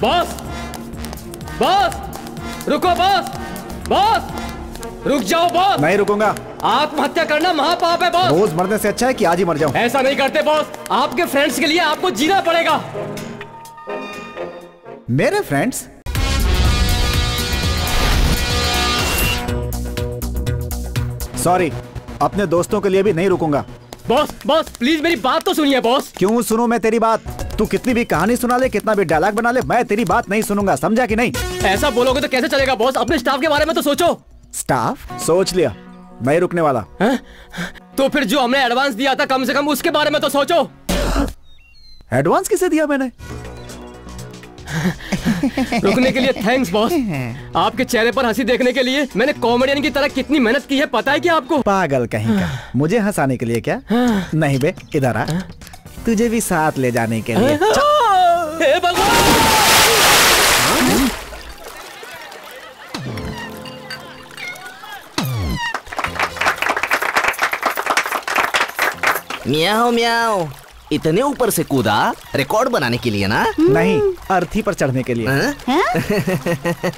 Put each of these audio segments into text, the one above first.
Boss, boss, रुको boss, boss, रुक जाओ बॉस। नहीं रुकूंगा। आत्महत्या करना महापाप है बॉस। रोज मरने से अच्छा है कि आज ही मर जाऊं। ऐसा नहीं करते बॉस, आपके फ्रेंड्स के लिए आपको जीना पड़ेगा। मेरे फ्रेंड्स? सॉरी, अपने दोस्तों के लिए भी नहीं रुकूंगा। बॉस, बॉस प्लीज मेरी बात तो सुनिए बॉस। क्यों सुनूं मैं तेरी बात? तू कितनी भी कहानी सुना ले, कितना भी डायलॉग बना ले, मैं तेरी बात नहीं सुनूंगा, समझा कि नहीं? ऐसा बोलोगे तो कैसे चलेगा बॉस? अपने स्टाफ के बारे में तो सोचो। स्टाफ? सोच लिया, नहीं रुकने वाला। तो फिर जो हमने एडवांस दिया था कम से कम उसके बारे में तो सोचो। एडवांस किसे दिया मैंने? रुकने के लिए थैंक्स बॉस। आपके चेहरे पर हंसी देखने के लिए मैंने कॉमेडियन की तरह कितनी मेहनत की है पता है क्या आपको? पागल कहीं का, मुझे हंसाने के लिए क्या? नहीं बे, इधर आ, तुझे भी साथ ले जाने के लिए। हे भगवान! म्याओ म्याओ, इतने ऊपर से कूदा रिकॉर्ड बनाने के लिए ना? नहीं, अर्थी पर चढ़ने के लिए।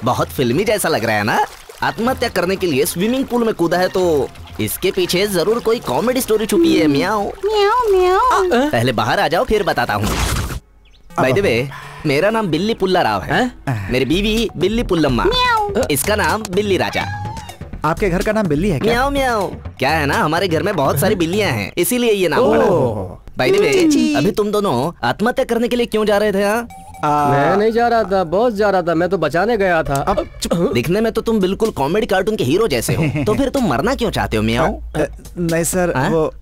बहुत फिल्मी जैसा लग रहा है ना? आत्महत्या करने के लिए स्विमिंग पूल में कूदा है तो इसके पीछे जरूर कोई कॉमेडी स्टोरी छुपी है। म्याओ म्याओ म्याओ। पहले बाहर आ जाओ फिर बताता हूँ। बाय द वे, मेरा नाम बिल्ली पुल्ला राव है। मेरी बीवी बिल्ली पुल्लम्मा, इसका नाम बिल्ली राजा। आपके घर का नाम बिल्ली है क्या? म्याओ म्याओ। क्या है ना, हमारे घर में बहुत सारी बिल्लियाँ हैं, इसीलिए ये नाम पड़ा। बाय द वे, अभी तुम दोनों आत्महत्या करने के लिए क्यों जा रहे थे? मैं नहीं जा रहा था, बॉस जा रहा था, मैं तो बचाने गया था। अब दिखने में तो तुम बिल्कुल कॉमेडी कार्टून के हीरो जैसे हो, तो फिर तुम मरना क्यों चाहते हो? म्याओ। नहीं सर, वो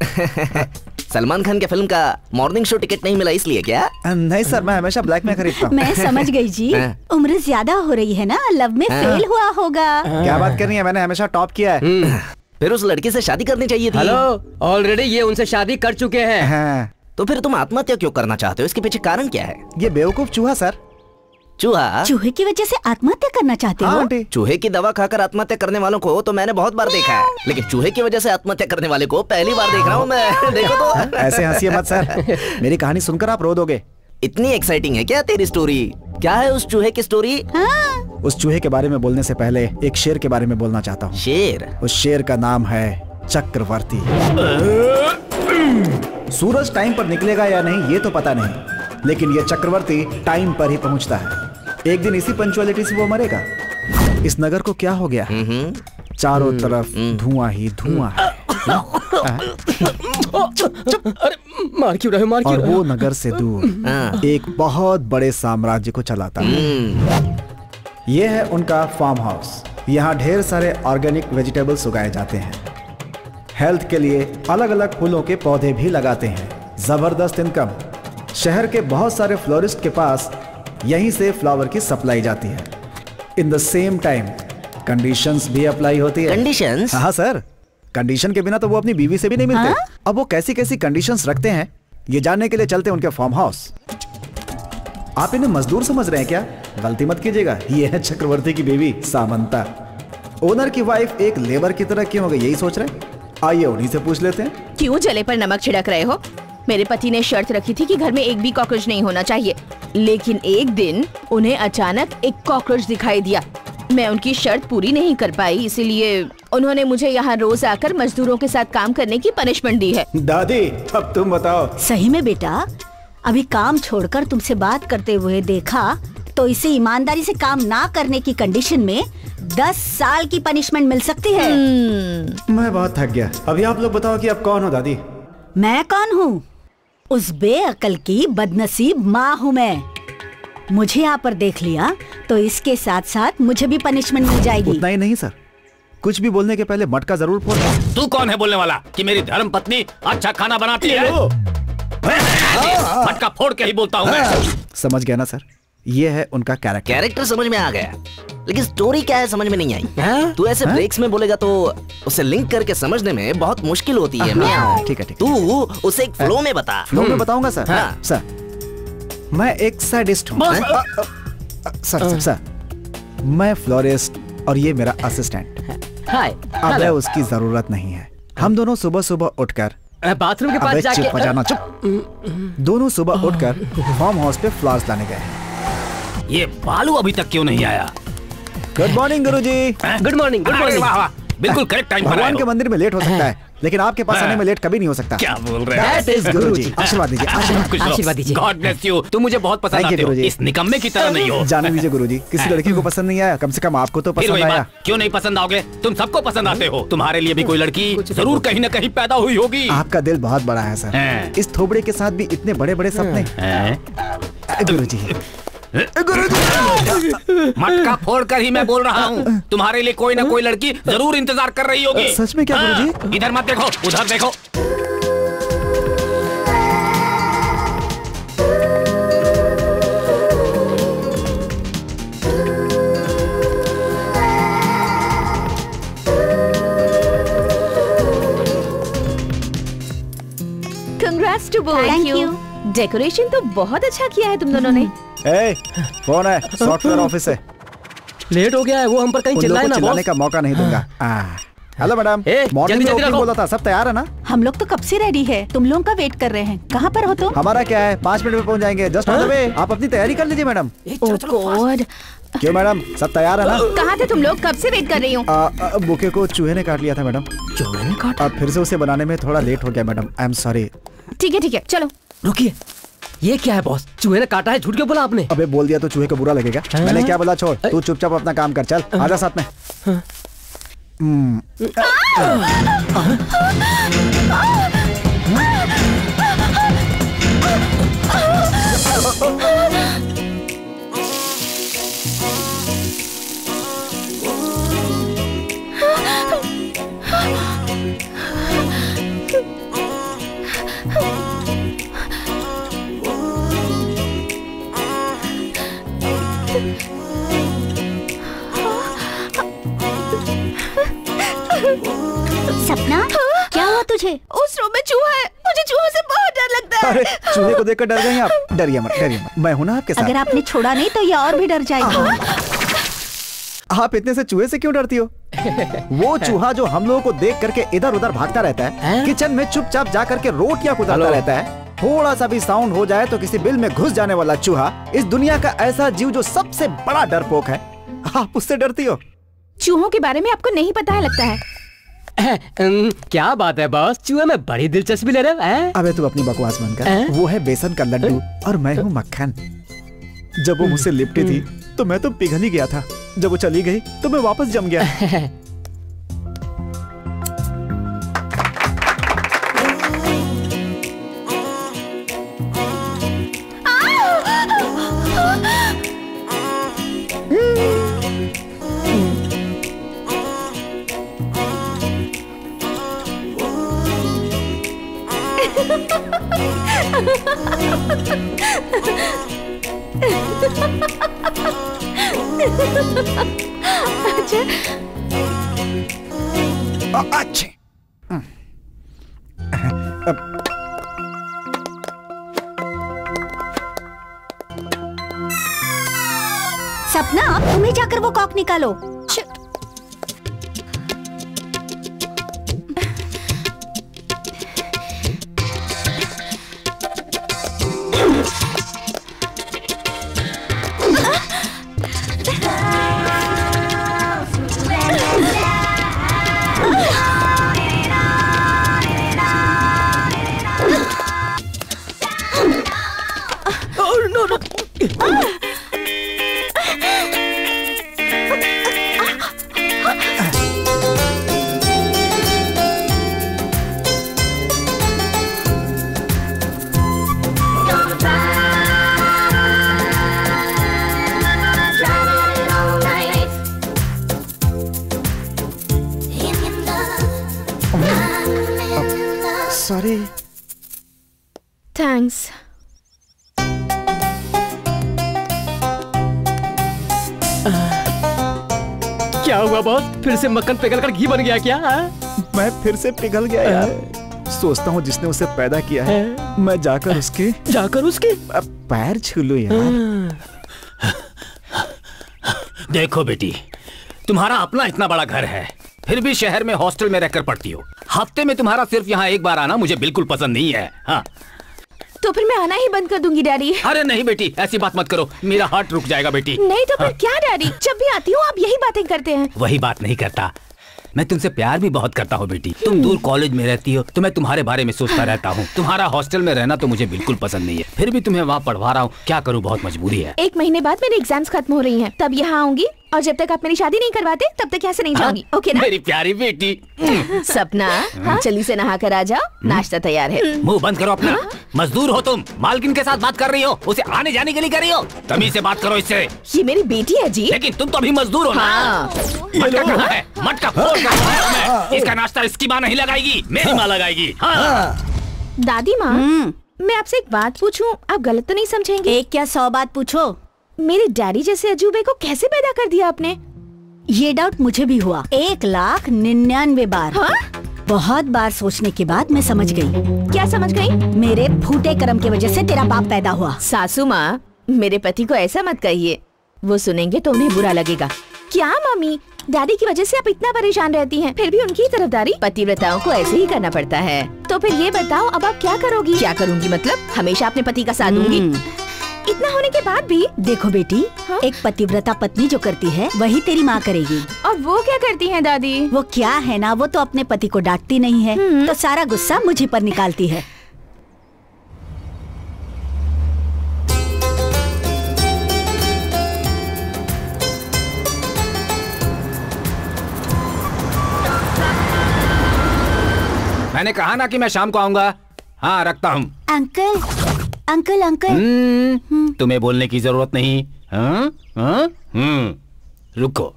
सलमान खान के फिल्म का मॉर्निंग शो टिकट नहीं मिला इसलिए क्या? नहीं सर, मैं हमेशा ब्लैक में खरीदता हूँ। मैं समझ गई जी, उम्र ज्यादा हो रही है ना, लव में फेल हुआ होगा। क्या बात करनी है, मैंने हमेशा टॉप किया है। फिर उस लड़की से शादी करनी चाहिए थी। हेलो, ऑलरेडी ये उनसे शादी कर चुके हैं। तो फिर तुम आत्महत्या क्यों करना चाहते हो? इसके पीछे कारण क्या है? ये बेवकूफ चूहा सर। चूहा? चूहे की वजह से आत्महत्या करना चाहते हो? चूहे की दवा खाकर आत्महत्या करने वालों को तो मैंने बहुत बार देखा है, लेकिन चूहे की वजह से आत्महत्या करने वाले को पहली बार देख रहा हूँ मैं। देखो तो। ऐसे हंसिए मत सर, मेरी कहानी सुनकर आप रो दोगे। इतनी एक्साइटिंग है क्या तेरी स्टोरी? क्या है उस चूहे की स्टोरी? उस चूहे के बारे में बोलने से पहले एक शेर के बारे में बोलना चाहता हूँ। शेर? उस शेर का नाम है चक्रवर्ती। सूरज टाइम पर निकलेगा या नहीं ये तो पता नहीं, लेकिन ये चक्रवर्ती टाइम पर ही पहुंचता है। एक दिन इसी पंचुअलिटी से वो मरेगा। इस नगर को क्या हो गया? चारों तरफ धुआं ही धुआं है। अरे मार क्यों रहे, मार क्यों और रहे? वो नगर से दूर एक बहुत बड़े साम्राज्य को चलाता है। ये है उनका फार्म हाउस। यहाँ ढेर सारे ऑर्गेनिक वेजिटेबल्स उगाए जाते हैं। हेल्थ के लिए अलग अलग फूलों के पौधे भी लगाते हैं। जबरदस्त इनकम। शहर के बहुत सारे फ्लोरिस्ट के पास यहीं से फ्लावर की सप्लाई जाती है। In the same time conditions भी अप्लाई होती है। कंडीशंस? हाँ सर, कंडीशन के बिना तो वो अपनी बीवी से भी नहीं मिलते। अब वो कैसी कैसी कंडीशंस रखते हैं ये जानने के लिए चलते हैं उनके फार्म हाउस। आप इन्हें मजदूर समझ रहे हैं क्या? गलती मत कीजिएगा, ये है चक्रवर्ती की बीवी सामंता। ओनर की वाइफ एक लेबर की तरह क्यों हो गई यही सोच रहे हैं? आइए उन्हीं से पूछ लेते हैं। क्यों जले पर नमक छिड़क रहे हो? मेरे पति ने शर्त रखी थी कि घर में एक भी कॉकरोच नहीं होना चाहिए, लेकिन एक दिन उन्हें अचानक एक कॉकरोच दिखाई दिया। मैं उनकी शर्त पूरी नहीं कर पाई, इसीलिए उन्होंने मुझे यहाँ रोज आकर मजदूरों के साथ काम करने की पनिशमेंट दी है। दादी अब तुम बताओ। सही में बेटा, अभी काम छोड़कर तुमसे बात करते हुए देखा तो इसे ईमानदारी से काम ना करने की कंडीशन में 10 साल की पनिशमेंट मिल सकती है। मैं बहुत थक गया। अभी आप लोग बताओ कि आप कौन हो दादी? मैं कौन हूँ? उस बेअकल की बदनसीब माँ हूँ मैं। मुझे यहाँ पर देख लिया तो इसके साथ साथ मुझे भी पनिशमेंट मिल जाएगी। उतना ही नहीं सर, कुछ भी बोलने के पहले मटका जरूर फोड़ना। तू कौन है बोलने वाला कि मेरी धर्म पत्नी अच्छा खाना बनाती है? मटका फोड़ के ही बोलता हूँ मैं। समझ गया ना सर, ये है उनका कैरेक्टर। कैरेक्टर समझ में आ गया, लेकिन स्टोरी क्या है समझ में नहीं आई। तू ऐसे ब्रेक्स में बोलेगा तो उसे लिंक करके समझने में बहुत मुश्किल होती है। ठीक है ठीक। तू उसे एक फ्लो में बता। फ्लो में बताऊंगा सर। हाँ। सर मैं एक सैडिस्ट हूँ। सर मैं फ्लोरिस्ट और ये मेरा असिस्टेंट। हाय। अब उसकी जरूरत नहीं है। हम दोनों सुबह सुबह उठकर बाथरूम के पास जाके चुप बजाना चुप। दोनों सुबह उठकर फार्म हाउस पे फ्लावर्स लाने गए। ये बालू अभी तक क्यों नहीं आया? गुड मॉर्निंग गुरुजी। गुड मॉर्निंग, गुड अरे मॉर्निंग। वाह वाह, बिल्कुल करेक्ट टाइम पर आए भगवान हो। के मंदिर में लेट हो सकता है, लेकिन आपके पास आने में लेट कभी नहीं हो सकता। क्या बोल रहे हैं? That is गुरुजी। आशीर्वाद दीजिए, आशीर्वाद दीजिए। God bless you. तुम मुझे बहुत पसंद Thank you, आते हो, गुरुजी। इस निकम्मे की तरह नहीं हो। जाने दीजिए गुरुजी, किसी लड़की को पसंद नहीं आया, कम से कम आपको तो फिर पसंद वही आया। बात, क्यों नहीं पसंद आओगे? तुम सबको पसंद आते हो। तुम्हारे लिए भी कोई लड़की जरूर कहीं न कहीं पैदा हुई होगी। आपका दिल बहुत बड़ा है सर। हैं। इस थोबड़े के साथ भी इतने बड़े बड़े सपने। हैं? गुरुजी मटका फोड़ कर ही मैं बोल रहा हूँ, तुम्हारे लिए कोई ना कोई लड़की जरूर इंतजार कर रही होगी। सच में क्या हाँ, गुरुजी? इधर मत देखो, उधर देखो। Congrats to both Thank you. you. Decoration तो बहुत अच्छा किया है तुम दोनों ने। ए, कौन है? सॉफ्टवेयर ऑफिस से। लेट हो गया है, वो हम पर कहीं उन चिल्लाए लोगों को ना चिल्लाने बॉस। का मौका नहीं दूंगा। हेलो मैडम, ए, मॉर्निंग जल्दी में जल्दी ओपनिंग रखो। बोला था, सब तैयार है ना? हम लोग तो कब से रेडी है, तुम लोगों का वेट कर रहे हैं। कहाँ पर हो तुम? हमारा क्या है, 5 मिनट में पहुंच जाएंगे। Just on the way. आप अपनी तैयारी कर लीजिए मैडम। ओह गॉड, क्यों मैडम, सब तैयार है ना? कहाँ थे तुम लोग? कब से वेट कर रही हूँ। बुके को चूहे ने काट लिया था मैडम। चूहे ने काटा? अब फिर से उसे बनाने में थोड़ा लेट हो गया मैडम, आई एम सॉरी। ठीक है, चलो। रुकिए, ये क्या है बॉस? चूहे ने काटा है, झूठ क्यों बोला आपने? अबे बोल दिया तो चूहे को बुरा लगेगा। मैंने क्या बोला, छोड़, तू चुपचाप अपना काम कर, चल आजा साथ में। सपना, क्या हुआ तुझे? उस रूम में चूहा है, मुझे चूहों से बहुत डर लगता है। अरे चूहे को देखकर डर गए आप? डरिए मत, डरिए मत, मैं हूं ना आपके अगर साथ। आपने छोड़ा नहीं तो ये और भी डर जाएगी। आप इतने से चूहे से क्यों डरती हो? वो चूहा जो हम लोगों को देख करके इधर उधर भागता रहता है, किचन में चुपचाप जा करके रोटियां कुतरता रहता है, थोड़ा सा भी साउंड हो जाए तो किसी बिल में घुस जाने वाला चूहा, इस दुनिया का ऐसा जीव जो सबसे बड़ा डरपोक है, आप उससे डरती हो? चूहों के बारे में आपको नहीं पता है लगता है। क्या बात है बॉस, चूहे में बड़ी दिलचस्पी ले रहे हो, हैं? अबे तू अपनी बकवास बंद कर। वो है बेसन का लड्डू और मैं हूँ मक्खन। जब वो मुझसे लिपटी थी तो मैं तो पिघल ही गया था, जब वो चली गई तो मैं वापस जम गया। अच्छे। सपना, अब तुम्हें जाकर वो कॉक निकालो। सॉरी। थैंक्स। क्या हुआ बॉस, फिर से मक्खन पिघल कर घी बन गया क्या? मैं फिर से पिघल गया यार। सोचता हूँ जिसने उसे पैदा किया है, मैं जाकर उसके पैर छू लूं यार। देखो बेटी, तुम्हारा अपना इतना बड़ा घर है, फिर भी शहर में हॉस्टल में रहकर पढ़ती हो। हफ्ते में तुम्हारा सिर्फ यहाँ एक बार आना मुझे बिल्कुल पसंद नहीं है। हाँ, तो फिर मैं आना ही बंद कर दूंगी डैडी। अरे नहीं बेटी, ऐसी बात मत करो, मेरा हार्ट रुक जाएगा बेटी। नहीं तो फिर क्या डैडी, जब भी आती हूँ आप यही बातें करते हैं। वही बात नहीं करता, मैं तुमसे प्यार भी बहुत करता हूँ बेटी। तुम दूर कॉलेज में रहती हो तो मैं तुम्हारे बारे में सोचता रहता हूँ। तुम्हारा हॉस्टल में रहना तो मुझे बिल्कुल पसंद नहीं है, फिर भी तुम्हें वहाँ पढ़वा रहा हूँ। क्या करूँ, बहुत मजबूरी है। 1 महीने बाद मेरी एग्जाम्स खत्म हो रही हैं, तब यहाँ आऊंगी और जब तक आप मेरी शादी नहीं करवाते तब तक यहाँ से नहीं जाऊंगी। ओके ना? मेरी प्यारी बेटी। सपना, जल्दी से नहा कर आ जाओ, नाश्ता तैयार है। मुंह बंद करो अपना। मजदूर हो तुम, मालकिन के साथ बात कर रही हो, उसे आने जाने के लिए कर रही हो। तमीज से बात करो इससे। ये मेरी बेटी है जी। लेकिन तुम तो अभी मजदूर हो ना। मटका कहाँ है? मटका फोड़ कर खाया मैं। इसका नाश्ता इसकी माँ नहीं लगाएगी, मेरी माँ लगाएगी। दादी माँ, मैं आपसे एक बात पूछूं, आप गलत तो नहीं समझेंगे? एक क्या 100 बात पूछो। मेरे डैडी जैसे अजूबे को कैसे पैदा कर दिया आपने? ये डाउट मुझे भी हुआ 1,99,000 बार। हाँ? बहुत बार सोचने के बाद मैं समझ गई। क्या समझ गई? मेरे फूटे कर्म की वजह से तेरा बाप पैदा हुआ। सासू माँ, मेरे पति को ऐसा मत कहिए, वो सुनेंगे तो उन्हें बुरा लगेगा। क्या मम्मी, डैडी की वजह से आप इतना परेशान रहती हैं, फिर भी उनकी तरफदारी पतिव्रताओं को ऐसे ही करना पड़ता है। तो फिर ये बताओ, अब आप क्या करोगी? क्या करूँगी मतलब? हमेशा अपने पति का साथ दूंगी? इतना होने के बाद भी? देखो बेटी, हाँ? एक पतिव्रता पत्नी जो करती है वही तेरी माँ करेगी। और वो क्या करती हैं दादी? वो क्या है ना, वो तो अपने पति को डांटती नहीं है, तो सारा गुस्सा मुझे पर निकालती है। मैंने कहा ना कि मैं शाम को आऊंगा। हाँ, रखता हूँ। Uncle uncle uncle. तुम्हें बोलने की जरूरत नहीं। हाँ? हाँ? रुको।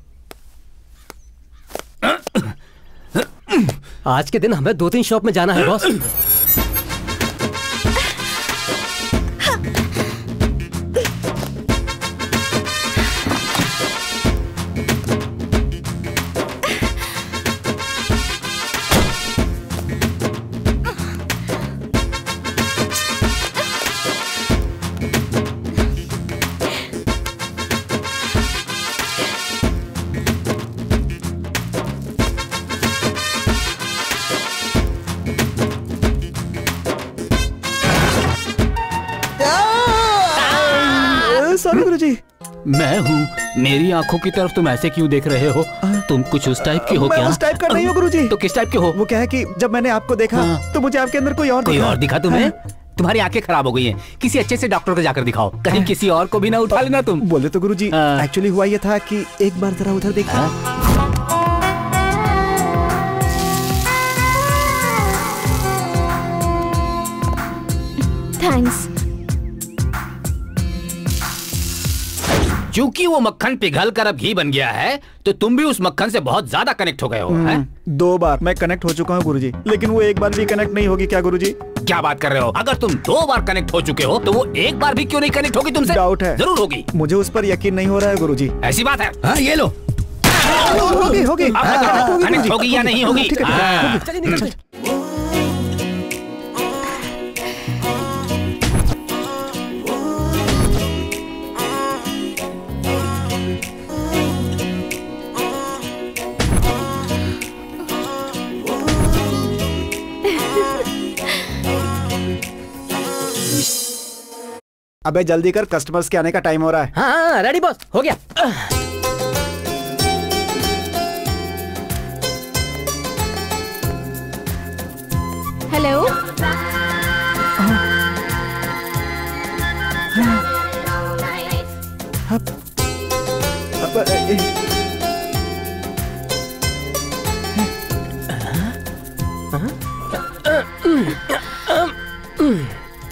आज के दिन हमें 2-3 शॉप में जाना है बॉस। सॉरी गुरुजी। मैं हूँ, मेरी आंखों की तरफ तुम ऐसे क्यों देख रहे हो? तुम कुछ उस टाइप की हो क्या? मैं उस टाइप का नहीं हूँ गुरुजी। तो किस टाइप के हो? वो क्या है कि जब मैंने आपको देखा तो मुझे आपके अंदर कोई और दिखा तुम्हें? तुम्हारी आंखें खराब हो गई हैं। किसी अच्छे से डॉक्टर को जाकर दिखाओ, कहीं किसी और को भी ना उठा लेना तुम। बोले तो गुरुजी, एक्चुअली हुआ ये था कि एक बार जरा उधर देखा। थैंक्स। क्योंकि वो मक्खन पिघल कर अब घी बन गया है, तो तुम भी उस मक्खन से बहुत ज्यादा कनेक्ट हो गए हो। 2 बार मैं कनेक्ट हो चुका हूँ गुरुजी, लेकिन वो एक बार भी कनेक्ट नहीं होगी क्या गुरुजी? क्या बात कर रहे हो? अगर तुम 2 बार कनेक्ट हो चुके हो तो वो एक बार भी क्यों नहीं कनेक्ट होगी तुमसे? डाउट है। जरूर होगी। मुझे उस पर यकीन नहीं हो रहा है गुरुजी। ऐसी बात है? हाँ, ये लो। होगी कनेक्ट होगी या नहीं होगी? अबे जल्दी कर, कस्टमर्स के आने का टाइम हो रहा है। हाँ रेडी बॉस, हो गया। हेलो।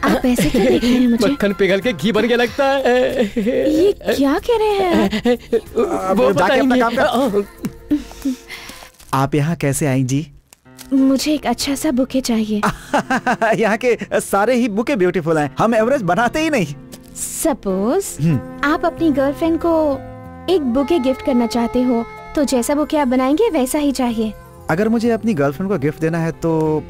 आप ऐसे क्यों देख रहे हैं मुझे? मक्खन पिघल के घी बन के लगता है। ये क्या कह रहे हैं? वो जाके अपना काम बताएंगे। कर। आप यहाँ कैसे आई जी? मुझे एक अच्छा सा बुके चाहिए। यहाँ के सारे ही बुके ब्यूटीफुल हैं, हम एवरेज बनाते ही नहीं। सपोज आप अपनी गर्लफ्रेंड को एक बुके गिफ्ट करना चाहते हो, तो जैसा बुके आप बनाएंगे वैसा ही चाहिए। अगर मुझे अपनी गर्लफ्रेंड को गिफ्ट देना है तो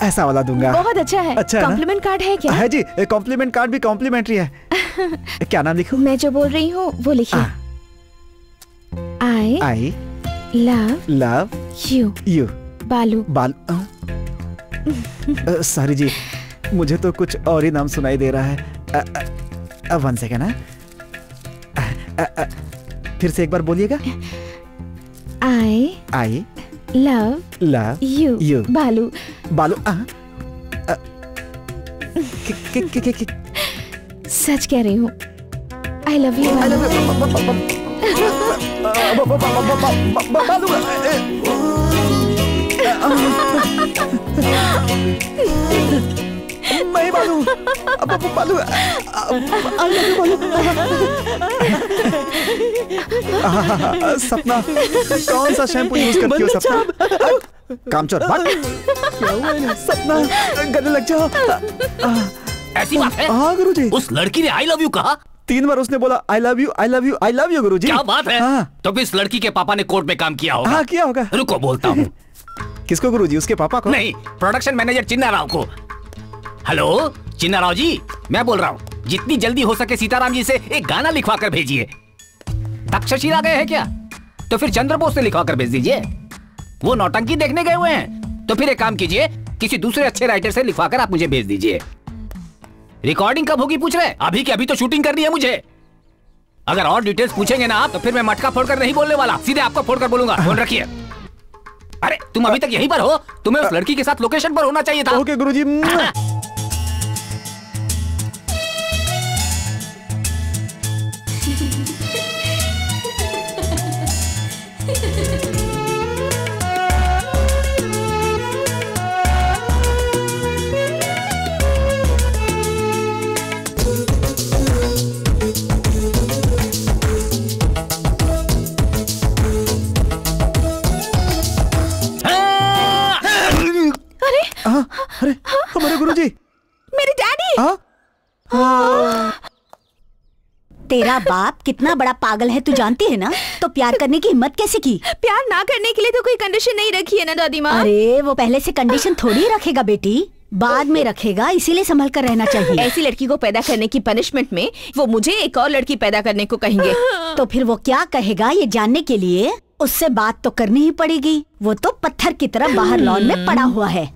ऐसा वाला दूंगा। बहुत अच्छा है। अच्छा है ना? कॉम्प्लीमेंट कार्ड है क्या? है जी, कॉम्प्लीमेंट कार्ड भी कॉम्प्लीमेंट्री है। क्या नाम लिखूं? मैं जो बोल रही हूँ वो लिखिए। I I love love you you बालू। सॉरी जी, मुझे तो कुछ और ही नाम सुनाई दे रहा है। 1 सेकेंड है। फिर से एक बार बोलिएगा। आई लव यू बालू। सच कह रही हूँ, आई लव यू मैं बालू सपना, कौन सा शैम्पू यूज करती हो सपना? कामचोर सपना, गले लग जाओ। ऐसी बात है? हाँ गुरुजी। उस लड़की ने आई लव यू कहा? 3 बार उसने बोला I love you I love you I love you guruji. क्या बात है? हाँ। तो फिर इस लड़की के पापा ने कोर्ट में काम किया होगा। हाँ किया होगा। रुको बोलता हूँ। किसको गुरुजी? उसके पापा को? नहीं, प्रोडक्शन मैनेजर चिन्ना राव को। हेलो चिन्ना राव जी, मैं बोल रहा हूँ, जितनी जल्दी हो सके सीताराम जी से एक गाना लिखवा कर भेजिए। तक्षशिला आ गए हैं क्या? तो फिर चंद्रबोस से लिखवा कर भेज दीजिए। वो नौटंकी देखने गए हुए हैं। तो फिर एक काम कीजिए, किसी दूसरे अच्छे राइटर से लिखवा कर आप मुझे भेज दीजिए। रिकॉर्डिंग कब होगी पूछ रहे? अभी की अभी तो शूटिंग करनी है मुझे। अगर और डिटेल्स पूछेंगे ना आप, तो फिर मैं मटका फोड़कर नहीं बोलने वाला, सीधे आपको फोड़कर बोलूंगा। फोन रखिए। अरे तुम अभी तक यहीं पर हो? तुम्हें उस लड़की के साथ लोकेशन पर होना चाहिए था। ओके गुरुजी। अरे हमारे गुरुजी, मेरे डैडी। तेरा बाप कितना बड़ा पागल है तू जानती है ना? तो प्यार करने की हिम्मत कैसे की? प्यार ना करने के लिए तो कोई कंडीशन नहीं रखी है ना दादी माँ। अरे वो पहले से कंडीशन थोड़ी रखेगा बेटी, बाद में रखेगा, इसीलिए संभल कर रहना चाहिए। ऐसी लड़की को पैदा करने की पनिशमेंट में वो मुझे एक और लड़की पैदा करने को कहेंगे। तो फिर वो क्या कहेगा ये जानने के लिए उससे बात तो करनी ही पड़ेगी। वो तो पत्थर की तरह बाहर लॉन में पड़ा हुआ है।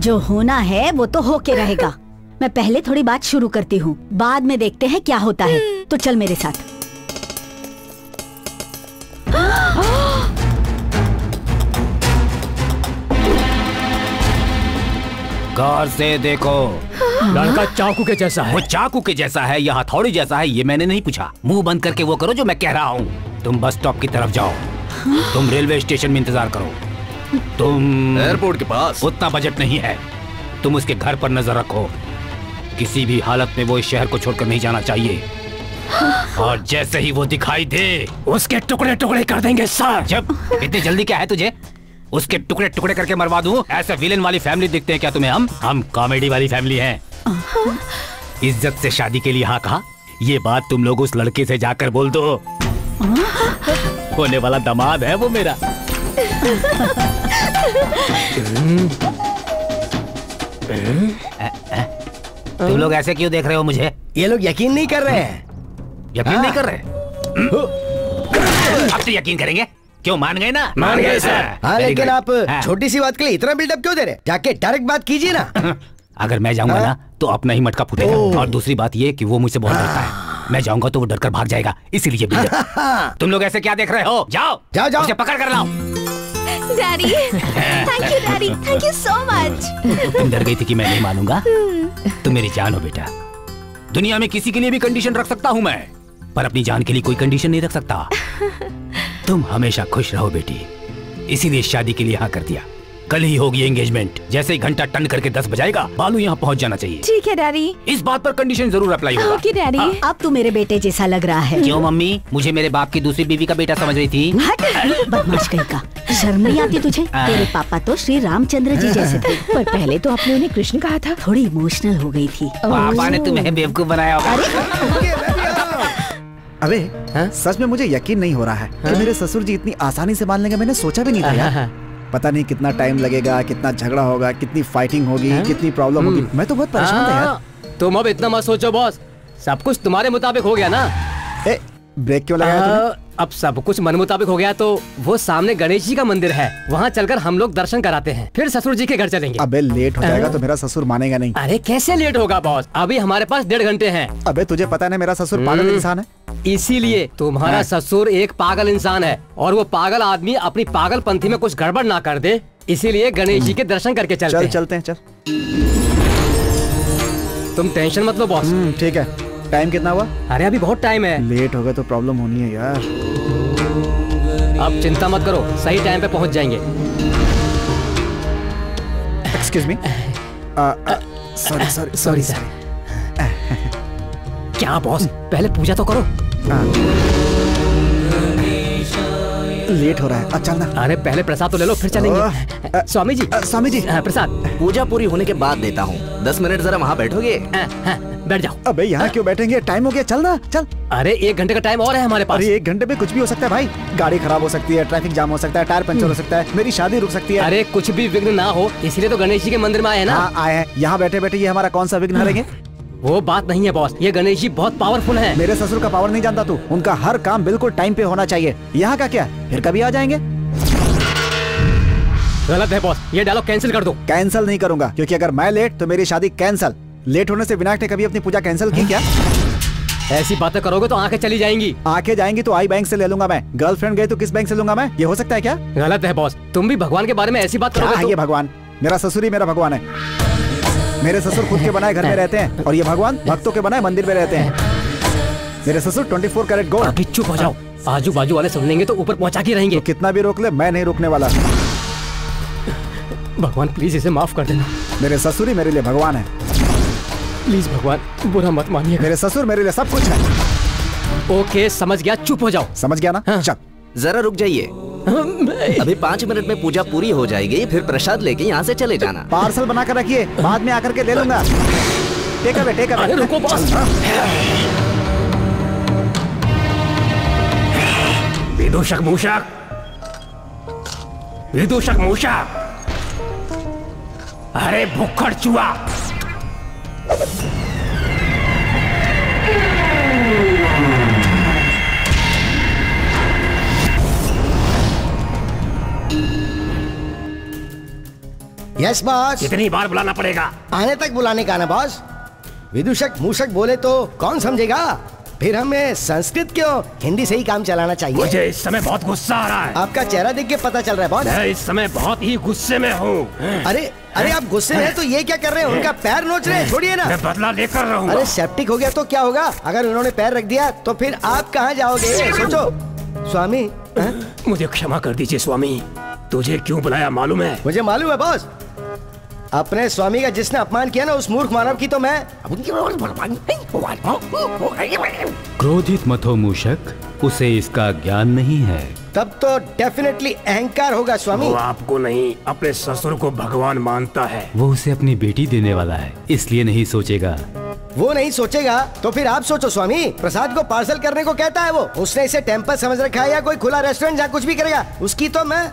जो होना है वो तो होके रहेगा। मैं पहले थोड़ी बात शुरू करती हूँ, बाद में देखते हैं क्या होता है। तो चल मेरे साथ। गौर से देखो, लड़का चाकू के जैसा है। वो चाकू के जैसा है या हथौड़ी जैसा है ये मैंने नहीं पूछा। मुंह बंद करके वो करो जो मैं कह रहा हूँ। तुम बस स्टॉप की तरफ जाओ। तुम रेलवे स्टेशन में इंतजार करो। तुम एयरपोर्ट के पास। उतना बजट नहीं है। तुम उसके घर पर नजर रखो। किसी भी हालत में वो इस शहर को छोड़कर नहीं जाना चाहिए। और जैसे ही वो दिखाई दे उसके टुकड़े टुकड़े कर देंगे सर। जब इतनी जल्दी क्या है तुझे? उसके टुकड़े टुकड़े करके मरवा दूं? ऐसे विलेन वाली फैमिली दिखते हैं क्या तुम्हें? हम कॉमेडी वाली फैमिली हैं। इज्जत से शादी के लिए हाँ कहा। ये बात तुम लोग उस लड़के से जाकर बोल दो। होने वाला दामाद है वो मेरा। तुम लोग ऐसे क्यों देख रहे हो मुझे? ये लोग यकीन नहीं कर रहे हैं। यकीन नहीं कर रहे? अब तो यकीन करेंगे। क्यों मान गए ना? मान गए सर। हाँ Very लेकिन good. आप हाँ। छोटी सी बात के लिए इतना बिल्डअप क्यों दे रहे? जाके डायरेक्ट बात कीजिए ना। अगर मैं जाऊंगा ना तो अपना ही मटका फूटेगा। और दूसरी बात ये कि वो मुझसे बहुत डरता है। मैं जाऊंगा तो वो डरकर भाग जाएगा, इसीलिए बिल्डअप। तुम लोग ऐसे क्या देख रहे हो? जाओ जाओ जाओ। उसे पकड़ कर लाओ। Daddy, thank you daddy, thank you so much. तुम डर गई थी कि मैं नहीं मानूंगा? तुम मेरी जान हो बेटा। दुनिया में किसी के लिए भी कंडीशन रख सकता हूँ मैं, पर अपनी जान के लिए कोई कंडीशन नहीं रख सकता। तुम हमेशा खुश रहो बेटी, इसीलिए शादी के लिए हाँ कर दिया। कल ही होगी एंगेजमेंट। जैसे ही घंटा टन करके 10 बजाएगा बालू यहाँ पहुँच जाना चाहिए। ठीक है डैडी। इस बात पर कंडीशन जरूर अप्लाई होगा। Okay daddy. अब तू मेरे बेटे जैसा लग रहा है। क्यों मम्मी? मुझे मेरे बाप की दूसरी बीवी का बेटा समझ रही थी? हट, बदमाश कहीं का। शर्म नहीं आती तुझे? तेरे पापा तो श्री रामचंद्र जी जैसे थे। पर पहले तो आपने उन्हें कृष्ण कहा था। थोड़ी इमोशनल हो गई थी। पापा ने तुम्हें बेवकूफ बनाया होगा। अबे सच में मुझे यकीन नहीं हो रहा है कि मेरे ससुर जी इतनी आसानी से मान लेंगे। मैंने सोचा भी नहीं था यार। पता नहीं कितना टाइम लगेगा, कितना झगड़ा होगा, कितनी फाइटिंग होगी, कितनी प्रॉब्लम होगी। मैं तो बहुत परेशान था यार। तुम अब इतना मत सोचो बॉस, सब कुछ तुम्हारे मुताबिक हो गया ना। ब्रेक क्यों लगाया तूने? अब सब कुछ मन मुताबिक हो गया तो वो सामने गणेश जी का मंदिर है, वहाँ चलकर हम लोग दर्शन कराते हैं, फिर ससुर जी के घर चलेंगे। अबे लेट हो जाएगा तो मेरा ससुर मानेगा नहीं। अरे कैसे लेट होगा बॉस, अभी हमारे पास 1.5 घंटे हैं। अबे तुझे पता है मेरा ससुर पागल इंसान है। इसीलिए तुम्हारा ससुर एक पागल इंसान है और वो पागल आदमी अपनी पागलपंथी में कुछ गड़बड़ ना कर दे, इसीलिए गणेश जी के दर्शन करके चलते हैं। तुम टेंशन मत लो बॉस। ठीक है, टाइम कितना हुआ? अरे अभी बहुत टाइम है। लेट हो गए तो प्रॉब्लम होनी है यार। अब चिंता मत करो, सही टाइम पे पहुंच जाएंगे। Excuse me. Sorry sir. क्या बॉस, पहले पूजा तो करो। लेट हो रहा है, अच्छा ना। अरे पहले प्रसाद तो ले लो, फिर चलेंगे। स्वामी जी प्रसाद पूजा पूरी होने के बाद देता हूँ। 10 मिनट जरा वहाँ बैठोगे? बैठ जाओ। अबे यहाँ क्यों बैठेंगे, टाइम हो गया, चल ना चल। अरे 1 घंटे का टाइम और है हमारे पास। अरे 1 घंटे में कुछ भी हो सकता है भाई, गाड़ी खराब हो सकती है, ट्रैफिक जाम हो सकता है, टायर पंचर हो सकता है, मेरी शादी रुक सकती है। अरे कुछ भी विघ्न ना हो, इसलिए तो गणेश जी के मंदिर में आए हैं ना। आए हैं, यहाँ बैठे बैठे ये हमारा कौन सा विघ्न हरेंगे? वो बात नहीं है बॉस, ये गणेश जी बहुत पावरफुल हैं। मेरे ससुर का पावर नहीं जानता तू, उनका हर काम बिल्कुल टाइम पे होना चाहिए। यहाँ का क्या, फिर कभी आ जाएंगे। गलत है बॉस, ये डायलॉग कैंसिल कर दो। कैंसिल नहीं करूंगा, क्योंकि अगर मैं लेट तो मेरी शादी कैंसिल। लेट होने से विनायक ने कभी अपनी पूजा कैंसिल की क्या? ऐसी बातें करोगे तो आंखें चली जाएंगी। आंखें जाएंगी तो आई बैंक से ले लूंगा मैं। गर्लफ्रेंड गई तो किस बैंक से लूंगा मैं? ये हो सकता है क्या? गलत है बॉस, तुम भी भगवान के बारे में ऐसी बात करोगे तो... ये भगवान, मेरा ससुर ही मेरा भगवान है। मेरे ससुर खुद के बनाए घर में रहते हैं और ये भगवान भक्तों के बनाए मंदिर में रहते हैं। मेरे ससुर 24 कैरेट गोल्ड। अभी चुप हो जाओ, आजू बाजू वाले सुन लेंगे तो ऊपर पहुंचा के रहेंगे। तो कितना भी रोक ले, मैं नहीं रुकने वाला। भगवान प्लीज इसे माफ कर देना। मेरे ससुर ही मेरे लिए भगवान है। प्लीज भगवान, बुरा मत मानिए। मेरे ससुर मेरे लिए सब कुछ है। ओके समझ गया, चुप हो जाओ। समझ गया ना? हाँ। चल जरा रुक जाइए। अभी 5 मिनट में पूजा पूरी हो जाएगी, फिर प्रसाद लेके यहाँ से चले जाना। पार्सल बना कर रखिए, बाद में आकर के ले लूंगा। Take away, take away. अरे रुको बॉस। विदूषक मूषक, अरे भुक्खड़ चूहा। Yes boss. कितनी बार बुलाना पड़ेगा? आने तक बुलाने का ना बॉस। विदूषक मूषक बोले तो कौन समझेगा, फिर हमें संस्कृत क्यों, हिंदी से ही काम चलाना चाहिए। मुझे इस समय बहुत गुस्सा आ रहा है। आपका चेहरा देख के पता चल रहा है बॉस। मैं इस समय बहुत ही गुस्से में हूँ। अरे आप गुस्से में हैं तो ये क्या कर रहे हैं? उनका पैर नोच रहे हैं, छोड़िए ना। मैं बदला लेकर रहूंगा। अरे सेप्टिक हो गया तो क्या होगा, अगर उन्होंने पैर रख दिया तो फिर आप कहाँ जाओगे, सोचो। स्वामी मुझे क्षमा कर दीजिए स्वामी, तुझे क्यों बुलाया मालूम है? मुझे मालूम है बॉस। अपने स्वामी का जिसने अपमान किया ना, उस मूर्ख मानव की तो मैं। क्रोधित मत हो मूषक, उसे इसका ज्ञान नहीं है। तब तो डेफिनेटली अहंकार होगा स्वामी। वो आपको नहीं, अपने ससुर को भगवान मानता है। वो उसे अपनी बेटी देने वाला है, इसलिए नहीं सोचेगा। वो नहीं सोचेगा तो फिर आप सोचो स्वामी। प्रसाद को पार्सल करने को कहता है वो, उसने इसे टेम्पल समझ रखा है या कोई खुला रेस्टोरेंट जहाँ कुछ भी करेगा उसकी तो मैं।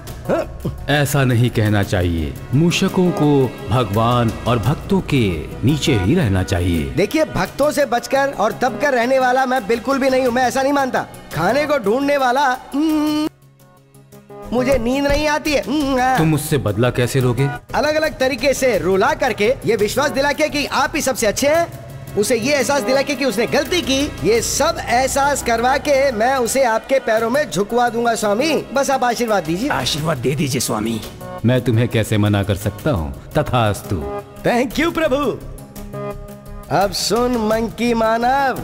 ऐसा नहीं कहना चाहिए, मूषकों को भगवान और भक्तों के नीचे ही रहना चाहिए। देखिए, भक्तों से बचकर और दबकर रहने वाला मैं बिल्कुल भी नहीं हूँ, मैं ऐसा नहीं मानता। खाने को ढूंढने वाला, मुझे नींद नहीं आती है। तुम मुझसे बदला कैसे लोगे? अलग अलग तरीके से रुला करके, ये विश्वास दिला के कि आप ही सबसे अच्छे हैं, उसे ये एहसास दिला के कि उसने गलती की, ये सब एहसास करवा के मैं उसे आपके पैरों में झुकवा दूंगा स्वामी। बस आप आशीर्वाद दीजिए। आशीर्वाद दे दीजिए स्वामी। मैं तुम्हें कैसे मना कर सकता हूँ? तथास्तु। थैंक यू प्रभु। अब सुन मंकी मानव,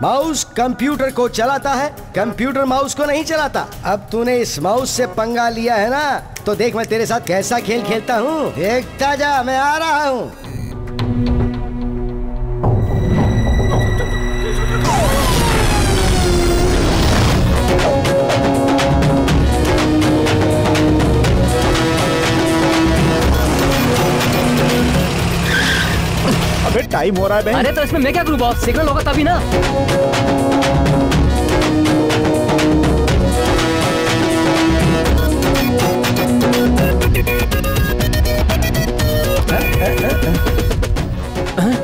माउस कंप्यूटर को चलाता है, कंप्यूटर माउस को नहीं चलाता। अब तूने इस माउस से पंगा लिया है ना, तो देख मैं तेरे साथ कैसा खेल खेलता हूँ। देखता जा, मैं आ रहा हूँ। अबे टाइम हो रहा है बहन। अरे तो इसमें मैं क्या करूँ बॉस, सिग्नल होगा तभी ना।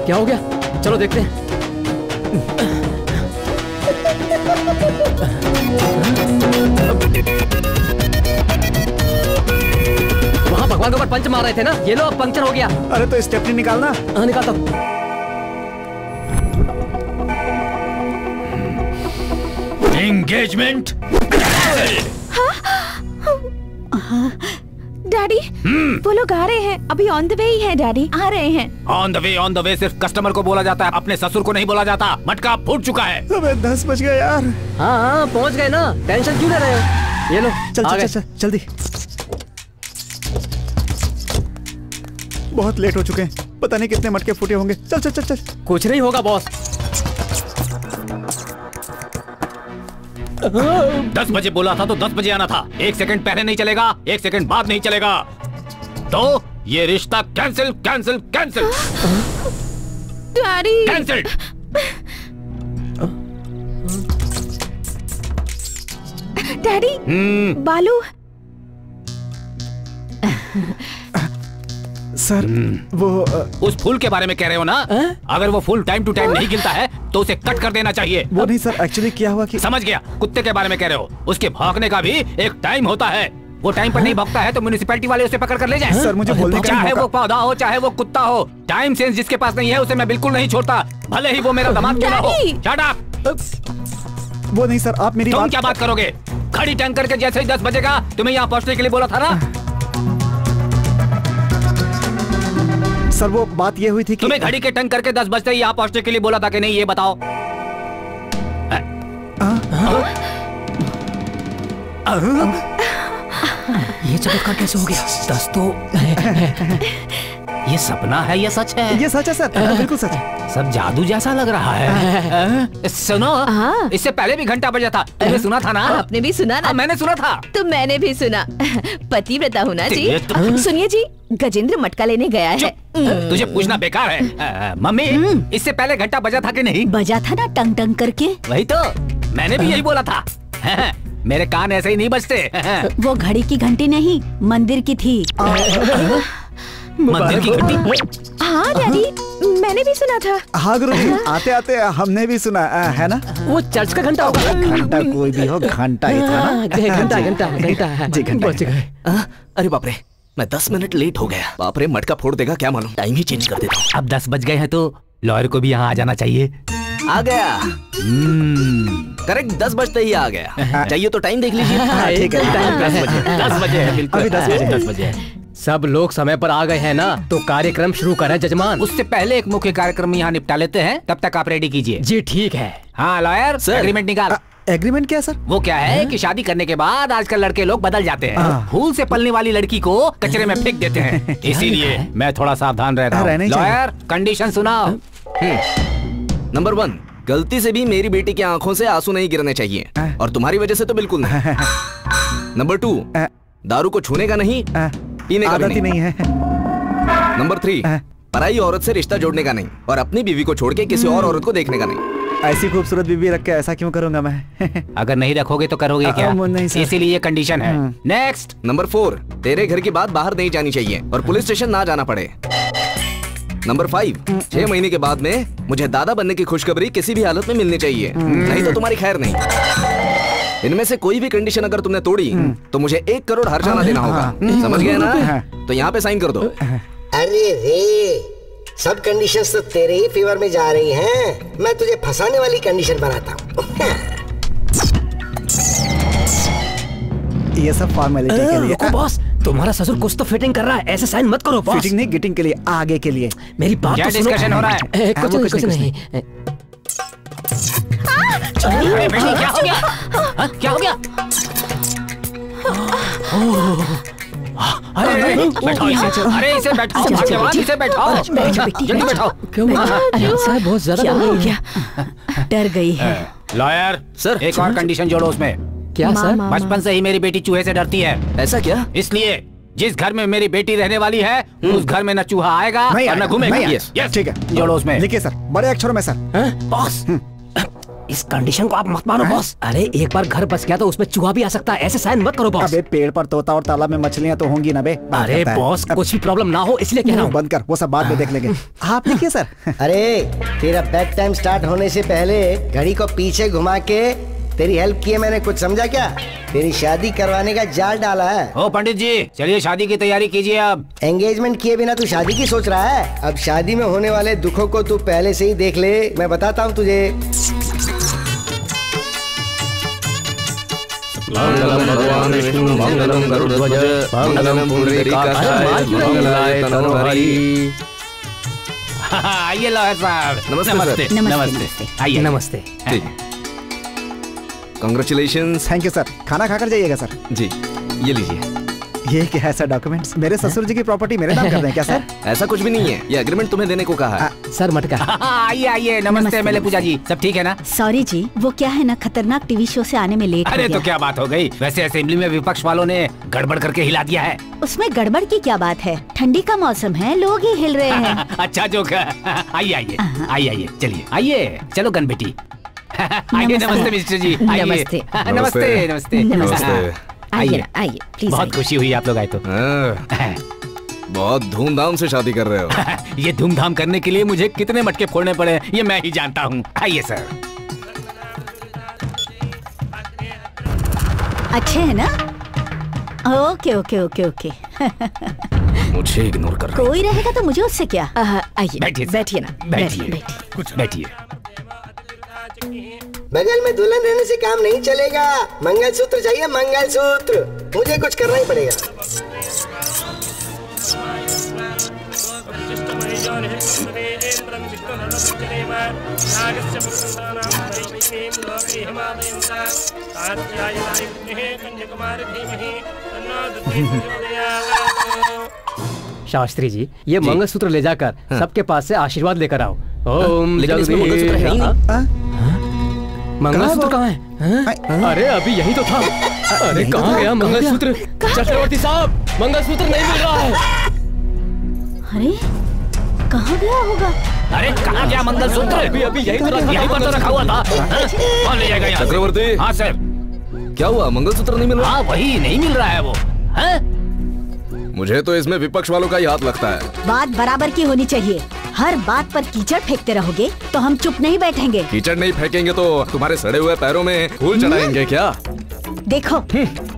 क्या हो गया, चलो देखते हैं। वहाँ भगवान के ऊपर पंच मार रहे थे ना, ये लो अब पंक्चर हो गया। अरे तो स्टेपनी निकालना। हाँ निकालता हूँ। एंगेजमेंट। डैडी, वो लोग आ रहे हैं, अभी ऑन द वे ही है डैडी, आ रहे हैं। ऑन द वे सिर्फ कस्टमर को बोला जाता है, अपने ससुर को नहीं बोला जाता। मटका फूट चुका है। अबे 10 बज गए यार। हाँ हाँ पहुँच गए ना, टेंशन क्यों ले रहे हो? ये लो चल चल चल जल्दी, बहुत लेट हो चुके हैं, पता नहीं कितने मटके फूटे होंगे। चल चल चल चल। कुछ नहीं होगा बॉस। 10 बजे बोला था तो 10 बजे आना था। 1 सेकंड पहले नहीं चलेगा, 1 सेकंड बाद नहीं चलेगा। तो ये रिश्ता cancel cancel cancel. Daddy cancelled. Daddy, बालू। सर वो उस फूल के बारे में कह रहे हो ना? अगर वो फूल टाइम टू टाइम नहीं खिलता है तो उसे कट कर देना चाहिए। वो नहीं सर, एक्चुअली क्या हुआ कि समझ गया, कुत्ते के बारे में कह रहे हो। उसके भौंकने का भी एक टाइम होता है। वो टाइम पर नहीं भौंकता है तो म्युनिसिपैलिटी वाले उसे पकड़ कर ले जाए। सर मुझे बोलने का चाहे वो पौधा हो चाहे वो कुत्ता हो, टाइम सेंस जिसके पास नहीं है उसे मैं बिल्कुल नहीं छोड़ता, भले ही वो मेरा दामाद क्यों ना हो। Shut up. वो नहीं सर, आप मेरी तुम क्या बात करोगे? खड़ी टंग करके जैसे ही 10 बजेगा तुम्हें यहाँ पहुँचने के लिए बोला था ना। सर वो बात ये हुई थी कि तुम्हें घड़ी के टंग करके 10 बजते ही यहाँ पहुँचने के लिए बोला था कि नहीं, ये बताओ। ये चमत्कार कैसे हो गया? 10 तो ये सपना है या सच है? ये सच है सर, बिल्कुल सच है। सब जादू जैसा लग रहा है। सुनो, इससे पहले भी घंटा बजा था, तुमने सुना था ना? आपने भी सुना ना? मैंने सुना था। तो मैंने भी सुना। पतिव्रता हूँ ना जी। सुनिए जी, गजेंद्र मटका लेने गया है। तुझे पूछना बेकार है। मम्मी, इससे पहले घंटा बजा था कि नहीं? बजा था ना टंग टंग करके। वही तो, मैंने भी यही बोला था। मेरे कान ऐसे ही नहीं बजते। वो घड़ी की घंटी नहीं, मंदिर की थी। मंदिर की घंटी? हाँ डैडी, मैंने भी सुना था। हाँ गुरुजी, आते आते हमने भी सुना है ना। वो चर्च का घंटा होगा। घंटा कोई भी हो, घंटा ही था ना। घंटा घंटा घंटा जी घंटा। बच गए। अरे बाप रे, मैं 10 मिनट लेट हो गया। बाप रे, मटका फोड़ देगा क्या मालूम। टाइम ही चेंज कर देता हूँ। अब 10 बज गए हैं तो लॉयर को भी यहाँ आ जाना चाहिए। आ गया। करेक्ट 10 बजते ही आ गया। चाहिए तो टाइम देख लीजिए। ठीक है, 10 बजे है, बिल्कुल अभी 10 बजे। 10 बजे। सब लोग समय पर आ गए हैं ना, तो कार्यक्रम शुरू करें जजमान। उससे पहले एक मुख्य कार्यक्रम यहाँ निपटा लेते हैं, तब तक आप रेडी कीजिए। जी ठीक है। हाँ लॉयर, एग्रीमेंट निकाल। एग्रीमेंट क्या सर? वो क्या है कि शादी करने के बाद आजकल लड़के लोग बदल जाते हैं। फूल से पलने वाली लड़की को कचरे में फेंक देते हैं। इसीलिए मैं थोड़ा सावधान रह रहा हूँ। लॉयर, कंडीशन सुनाओ। नंबर 1, गलती से भी मेरी बेटी की आंखों से आंसू नहीं गिरने चाहिए, और तुम्हारी वजह से तो बिल्कुल नहीं। नंबर 2, दारू को छूने का नहीं, पीने का भी नहीं है। नंबर 3, पराई औरत से रिश्ता जोड़ने का नहीं, और अपनी बीवी को छोड़ के किसी और औरत को देखने का नहीं। ऐसी खूबसूरत बीवी रख के ऐसा क्यों करूंगा मैं? अगर नहीं रखोगे तो करोगे क्या? नहीं सर। इसीलिए ये कंडीशन है। नेक्स्ट। नंबर 4, तेरे घर की बात बाहर नहीं जानी चाहिए और पुलिस स्टेशन ना जाना पड़े। नंबर 5, 6 महीने के बाद में मुझे दादा बनने की खुशखबरी किसी भी हालत में मिलनी चाहिए, नहीं तो तुम्हारी खैर नहीं। इनमें से कोई भी कंडीशन अगर तुमने तोड़ी तो मुझे 1 करोड़ हर्जाना देना होगा। समझ गए ना? तो यहाँ पे साइन कर दो। अरे रे, सब कंडीशंस तो तेरे ही फेवर में जा रही हैं। मैं तुझे फंसाने वाली कंडीशन बनाता हूँ। ये सब फॉर्मेलिटी के लिए। रुको बॉस, तुम्हारा ससुर कुछ तो फिटिंग कर रहा है, ऐसे साइन मत करो बॉस। फिटिंग नहीं, गिटिंग के लिए, आगे के लिए। मेरी बात तो सुनो। डिस्कशन हो रहा है? कुछ नहीं। क्या हो गया? क्या हो गया? अरे बैठाओ इसे, अरे इसे बैठाओ, भाग्यवान इसे बैठाओ, जल्दी बैठाओ। क्यों साहब, बहुत ज्यादा हो गया? डर गई है। लॉयर सर, एक और कंडीशन जोड़ो उसमें। क्या सर? बचपन से ही मेरी बेटी चूहे से डरती है। ऐसा क्या? इसलिए जिस घर में मेरी बेटी रहने वाली है उस घर में न चूहा आएगा और न घूमेगा। ठीक है, जोड़ो उसमें। लिखिए सर, बड़े अक्षरों में सर। बॉस इस कंडीशन को आप मत मानो बॉस। अरे एक बार घर बस गया तो उसमें चूहा भी आ सकता है, ऐसे साइन मत करो बॉस। अबे पेड़ पर तोता और तालाब में मछलियाँ तो होंगी ना बे। अरे बॉस कुछ भी प्रॉब्लम ना हो इसलिए कह रहा हूँ। बंद कर, वो सब बाद में देख लेंगे। आप लिखिए सर। अरे तेरा बेड टाइम स्टार्ट होने से पहले घड़ी को पीछे घुमा के तेरी हेल्प की है मैंने, कुछ समझा क्या? तेरी शादी करवाने का जाल डाला है। ओ पंडित जी चलिए शादी की तैयारी कीजिए। अब एंगेजमेंट किए बिना तू शादी की सोच रहा है? अब शादी में होने वाले दुखों को तू पहले से ही देख ले, मैं बताता हूँ तुझे। मंगलम भगवान विष्णु मंगलम गरुड़ध्वज मंगलम पुंडरीकाक्षाय मंगलाय तनोहरि। आइए लॉयर साहब। नमस्ते नमस्ते। आइए नमस्ते। कांग्रेचुलेशंस। Thank you sir. खाना खाकर जाइएगा सर। जी ये लीजिए। ये क्या है सर डॉक्यूमेंट्स? मेरे ससुर जी की प्रॉपर्टी मेरे नाम कर दें क्या सर? ऐसा कुछ भी नहीं है, ये एग्रीमेंट तुम्हें देने को कहा है। सर मटका। आइए आइए। नमस्ते मेले पूजा जी, सब ठीक है ना? सॉरी जी, वो क्या है ना, खतरनाक टीवी शो से आने में लेट हो अरे गया। तो क्या बात हो गई? वैसे असेंबली में विपक्ष वालों ने गड़बड़ करके हिला दिया है। उसमें गड़बड़ की क्या बात है? ठंडी का मौसम है, लोग ही हिल रहे हैं। अच्छा जोक। आइए आइए आइए चलिए आइए। चलो गन बेटी। आइए। नमस्ते मिस्टर जी। नमस्ते। नमस्ते नमस्ते नमस्ते। आइए आइए प्लीज। बहुत खुशी हुई आप लोग आए तो। बहुत धूमधाम से शादी कर रहे हो। ये धूमधाम करने के लिए मुझे कितने मटके फोड़ने पड़े ये मैं ही जानता हूँ। आइए सर। अच्छे है ना? Okay okay okay okay. मुझे इग्नोर कर रहे हो। कोई रहेगा तो मुझे उससे क्या? आइए बैठिए बैठिए ना। बैठिए कुछ बैठिए। बगल में दुल्हन रहने से काम नहीं चलेगा, मंगलसूत्र चाहिए मंगलसूत्र। मुझे कुछ करना ही पड़ेगा। शास्त्री जी ये मंगलसूत्र ले जाकर सबके पास से आशीर्वाद लेकर आओ। ओम लेकिन इसमें मंगलसूत्र है ही नहीं। मंगलसूत्र कहाँ है? अरे अभी यही तो था। अरे कहाँ गया मंगलसूत्र? चक्रवर्ती साहब मंगलसूत्र नहीं मिल रहा है। अरे कहाँ गया होगा? अरे कहाँ गया मंगलसूत्र? अभी यही तो यहीं पर तो रखा हुआ था। कौन ले जाएगा यहाँ से? चक्रवर्ती। हाँ सर। क्या हुआ, मंगलसूत्र नहीं मिल रहा? हाँ वही नहीं मिल रहा है वो। मुझे तो इसमें विपक्ष वालों का ही हाथ लगता है। बात बराबर की होनी चाहिए। हर बात पर कीचड़ फेंकते रहोगे तो हम चुप नहीं बैठेंगे। कीचड़ नहीं फेंकेंगे तो तुम्हारे सड़े हुए पैरों में फूल चढ़ाएंगे क्या? देखो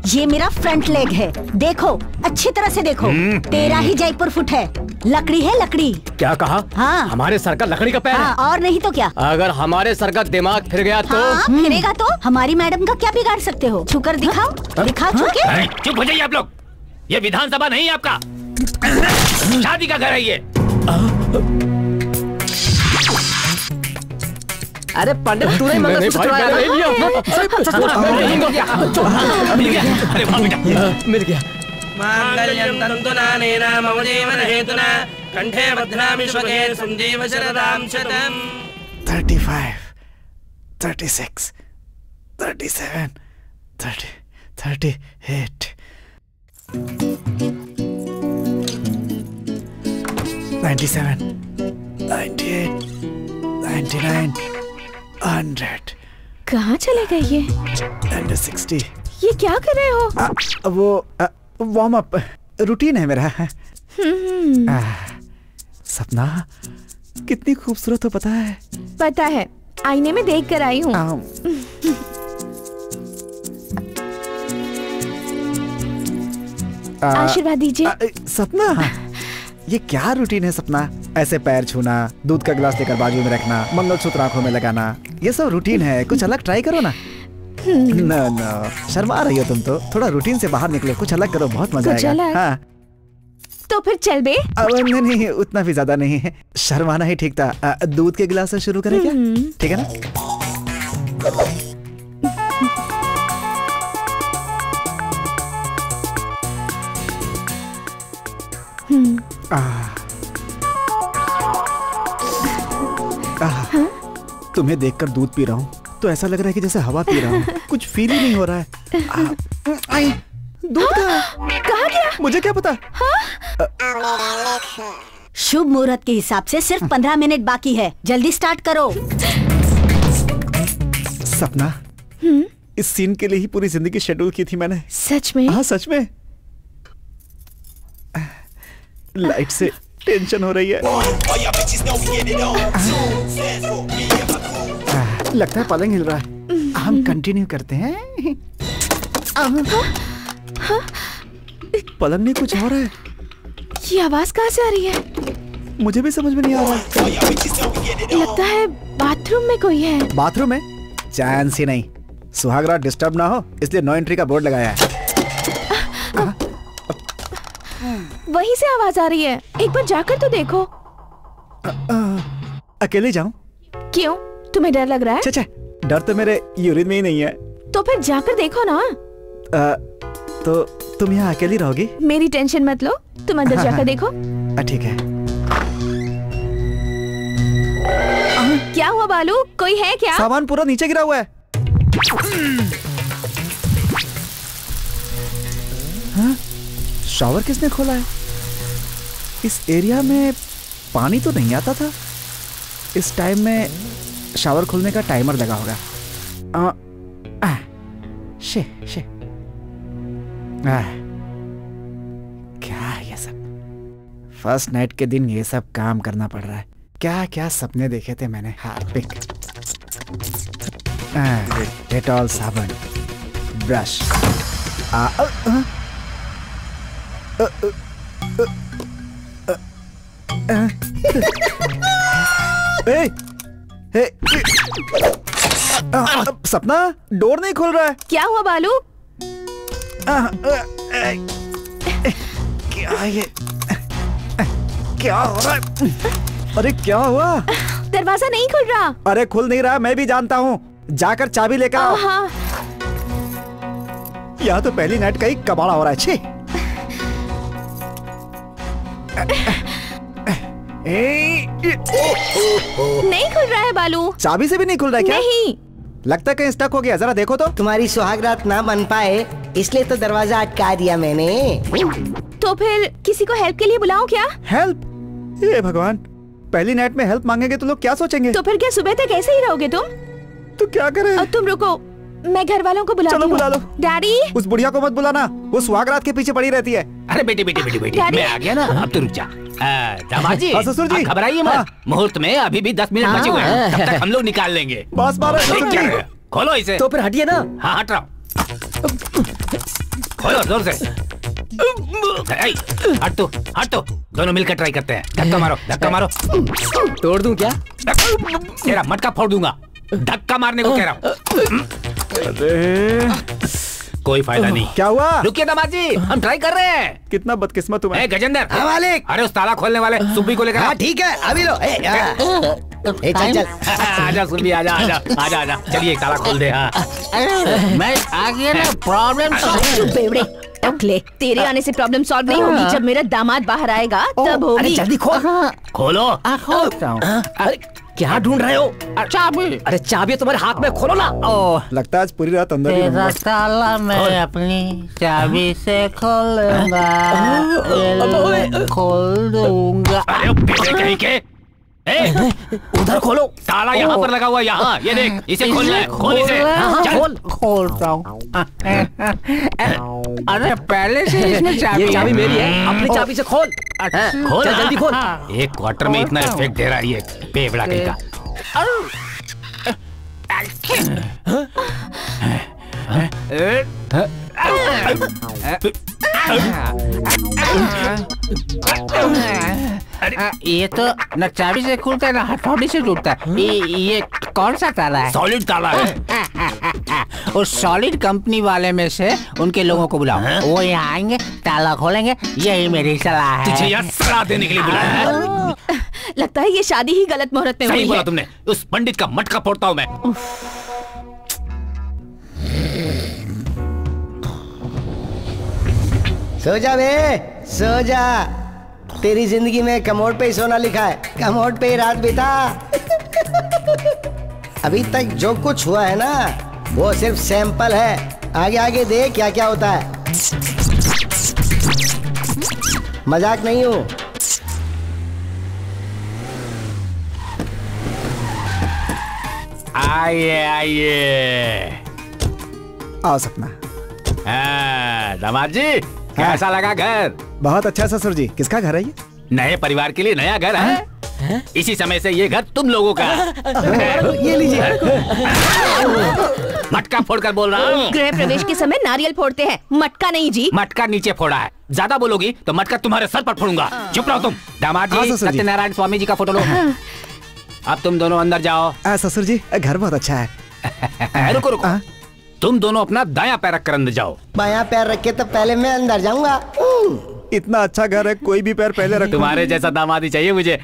ये मेरा फ्रंट लेग है, देखो अच्छी तरह से देखो। तेरा ही जयपुर फुट है, लकड़ी है लकड़ी। क्या कहा? हाँ हमारे सर का लकड़ी का पैर हाँ, है। और नहीं तो क्या? अगर हमारे सर का दिमाग फिर गया तो? हाँ, फिरेगा तो हमारी मैडम का क्या बिगाड़ सकते हो? छूकर दिखाओ, दिखा छूके। अरे चुप हो जाइए आप लोग। ये विधानसभा नहीं है आपका, शादी का घर है ये। अरे पंडित तूने मंगलसूत्र चुराया मिल गया। अरे वाह बेटा मिल गया। मांगल्यं तन्तुनानेन मम जीवन हेतुना कंठे बध्नामि शुभगे संजीव शरदां शतम्। 35, 36, 37, 38, 97, 98, 99, 100 कहाँ चले गए ये? and 60। ये क्या कर रहे हो? वो वार्म अप रूटीन है मेरा। सपना कितनी खूबसूरत हो पता है? पता है, आईने में देख कर आई हूँ। आशीर्वाद दीजिए। सपना ये क्या रूटीन है सपना? ऐसे पैर छूना, दूध का गिलास लेकर बाजू में रखना, मंगलसूत्र आंखों में लगाना, ये सब रूटीन है। कुछ अलग ट्राई करो ना। नो शर्मा रही हो तुम तो। थोड़ा रूटीन से बाहर निकलो, कुछ अलग करो, बहुत मजा आएगा। हाँ तो फिर चल बे। नहीं उतना भी ज्यादा नहीं है, शर्माना ही ठीक था। दूध के गिलास से शुरू करें क्या? ठीक है ना? तुम्हें देखकर दूध पी रहा हूँ तो ऐसा लग रहा है कि जैसे हवा पी रहा हूँ। कुछ फील ही नहीं हो रहा है। दूध कहाँ गया? मुझे क्या पता। शुभ मुहूर्त के हिसाब से सिर्फ 15 मिनट बाकी है, जल्दी स्टार्ट करो। सपना, इस सीन के लिए ही पूरी जिंदगी शेड्यूल की थी मैंने। सच में? हाँ सच में। लाइट से टेंशन हो रही है। लगता है पलंग हिल रहा है। हम कंटिन्यू करते हैं। पलंग नहीं, कुछ हो रहा है। ये आवाज कहाँ से आ रही है? मुझे भी समझ में नहीं आ रहा। लगता है बाथरूम में कोई है। बाथरूम में? चांस ही नहीं। सुहागरात डिस्टर्ब ना हो इसलिए नो एंट्री का बोर्ड लगाया है। वहीं से आवाज आ रही है, एक बार जाकर तो देखो। अकेले जाऊं? क्यों, तुम्हें डर लग रहा है? अच्छा, डर तो मेरे यूरिन में ही नहीं है। तो फिर जाकर देखो ना। तो तुम यहाँ अकेली रहोगी? मेरी टेंशन मत लो, तुम अंदर जाकर देखो। ठीक है। क्या हुआ बालू, कोई है क्या? सामान पूरा नीचे गिरा हुआ है। हाँ? शॉवर किसने खोला है? इस एरिया में पानी तो नहीं आता था। इस टाइम में शावर खोलने का टाइमर लगा होगा। शे शे। क्या है ये सब? फर्स्ट नाइट के दिन ये सब काम करना पड़ रहा है। क्या क्या सपने देखे थे मैंने। हार्पिक, डेटॉल साबुन, ब्रश। सपना, डोर नहीं खुल रहा है। क्या हुआ बालू? क्या ये? क्या हो रहा है? अरे क्या हुआ? दरवाजा नहीं खुल रहा। अरे खुल नहीं रहा, मैं भी जानता हूँ। जाकर चाबी लेकर आओ। यहाँ तो पहली नाइट का ही कबाड़ा हो रहा है। छे। नहीं खुल रहा है बालू। चाबी से भी नहीं खुल रहा है क्या? नहीं। लगता है कहीं स्टक हो गया, जरा देखो तो। तुम्हारी सुहागरात ना बन पाए इसलिए तो दरवाजा अटका दिया मैंने। तो फिर किसी को हेल्प के लिए बुलाऊं क्या? हेल्प? हे भगवान, पहली नाइट में हेल्प मांगेंगे तो लोग क्या सोचेंगे? तो फिर क्या सुबह तक ऐसे ही रहोगे तुम? तो क्या करें? और तुम रुको, मैं घर वालों को बुलाती हूँ। चलो बुला लो। डैडी, उस बुढ़िया को मत बुलाना, वो सुहागरात के पीछे पड़ी रहती है। अरे बेटी बेटी बेटी बेटी, मैं आ गया ना, अब तो रुक जा। दामाद जी, ससुर जी, घबराइए मत। मुहूर्त में अभी भी 10 मिनट बचे हुए हैं, तब तक हम लोग निकाल लेंगे। बस ससुर जी, खोलो इसे। तो फिर हटिए ना। हाँ हट रहा हूँ। खोलो जोर से। हट तो दोनों मिलकर ट्राई करते हैं। धक्का मारो। तोड़ दूं क्या? तेरा मटका फोड़ दूंगा। धक्का मारने को कह रहा हूँ। कोई फायदा नहीं। क्या हुआ? रुकिए दामाद जी, हम ट्राई कर रहे हैं। कितना बदकिस्मत हुआ। गजेंद्र। हाँ मालिक। अरे उस ताला खोलने वाले सुब्बी को लेकर। हाँ ठीक है, अभी लो। चल आजा सुब्बी, आजा। चलिए ताला खोल दे। हाँ मैं आ गया ना। प्रॉब्लम बेवड़े टकले, तेरे आने से प्रॉब्लम सॉल्व नहीं होगी। जब मेरा दामाद बाहर आएगा तब होगी। अरे जल्दी खोलो। अरे क्या ढूंढ रहे हो? चाबी। अरे चाबी तुम्हारे हाथ में, खोलो ना। लगता है आज पूरी रात अंदर ही रहूंगा। ताला मैं अपनी चाबी से खोलूंगा, खोल दूंगा। अरे बेटे कहीं के, उधर खोलो। ताला यहाँ पर लगा हुआ, यहाँ ये देख, इसे खोलना है। खोल इसे। खोलता हूँ। अरे पहले से इसमें चाबी। ये चाबी मेरी है, अपनी चाबी से खोल। खोल जल्दी खोल। एक क्वार्टर में इतना इफेक्ट दे रहा है ये बेवड़ा कहीं का। ये तो न चाबी से खुलता है न हथौड़ी से टूटता है। ये कौन सा ताला है? सॉलिड ताला है। उस सॉलिड कंपनी वाले में से उनके लोगों को बुलाओ, वो यहाँ आएंगे, ताला खोलेंगे। यही मेरी सलाह है। तुझे यहाँ सलाह देने के लिए बुलाया है। लगता है ये शादी ही गलत मुहूर्त में हुई है। सही बोला तुमने। उस पंडित का मटका फोड़ता हूँ मैं। सो जा बे, सो जा। तेरी जिंदगी में कमोड पे ही सोना लिखा है, कमोड पे ही रात बिता। अभी तक जो कुछ हुआ है ना, वो सिर्फ सैंपल है। आगे आगे देख क्या क्या होता है। मजाक नहीं हूं। आइए आइए। आओ सपना। दामाद जी कैसा लगा घर? बहुत अच्छा ससुर जी। किसका घर है ये? नए परिवार के लिए नया घर है। इसी समय से ये घर तुम लोगों का ये लीजिए। मटका फोड़कर बोल रहा हूँ। गृह प्रवेश के समय नारियल फोड़ते हैं, मटका नहीं जी। मटका नीचे फोड़ा है, ज्यादा बोलोगी तो मटका तुम्हारे सर पर फोड़ूंगा। चुप रहो तुम। दामाद जी सत्यनारायण स्वामी जी का फोटो लो। अब तुम दोनों अंदर जाओ। ससुर जी घर बहुत अच्छा है। रुको रुको, तुम दोनों अपना दायां पैर रखकर अंदर जाओ। बायां पैर रख के तो पहले मैं अंदर जाऊंगा। इतना अच्छा घर है, कोई भी पैर पहले रख। तुम्हारे जैसा दामाद ही चाहिए मुझे।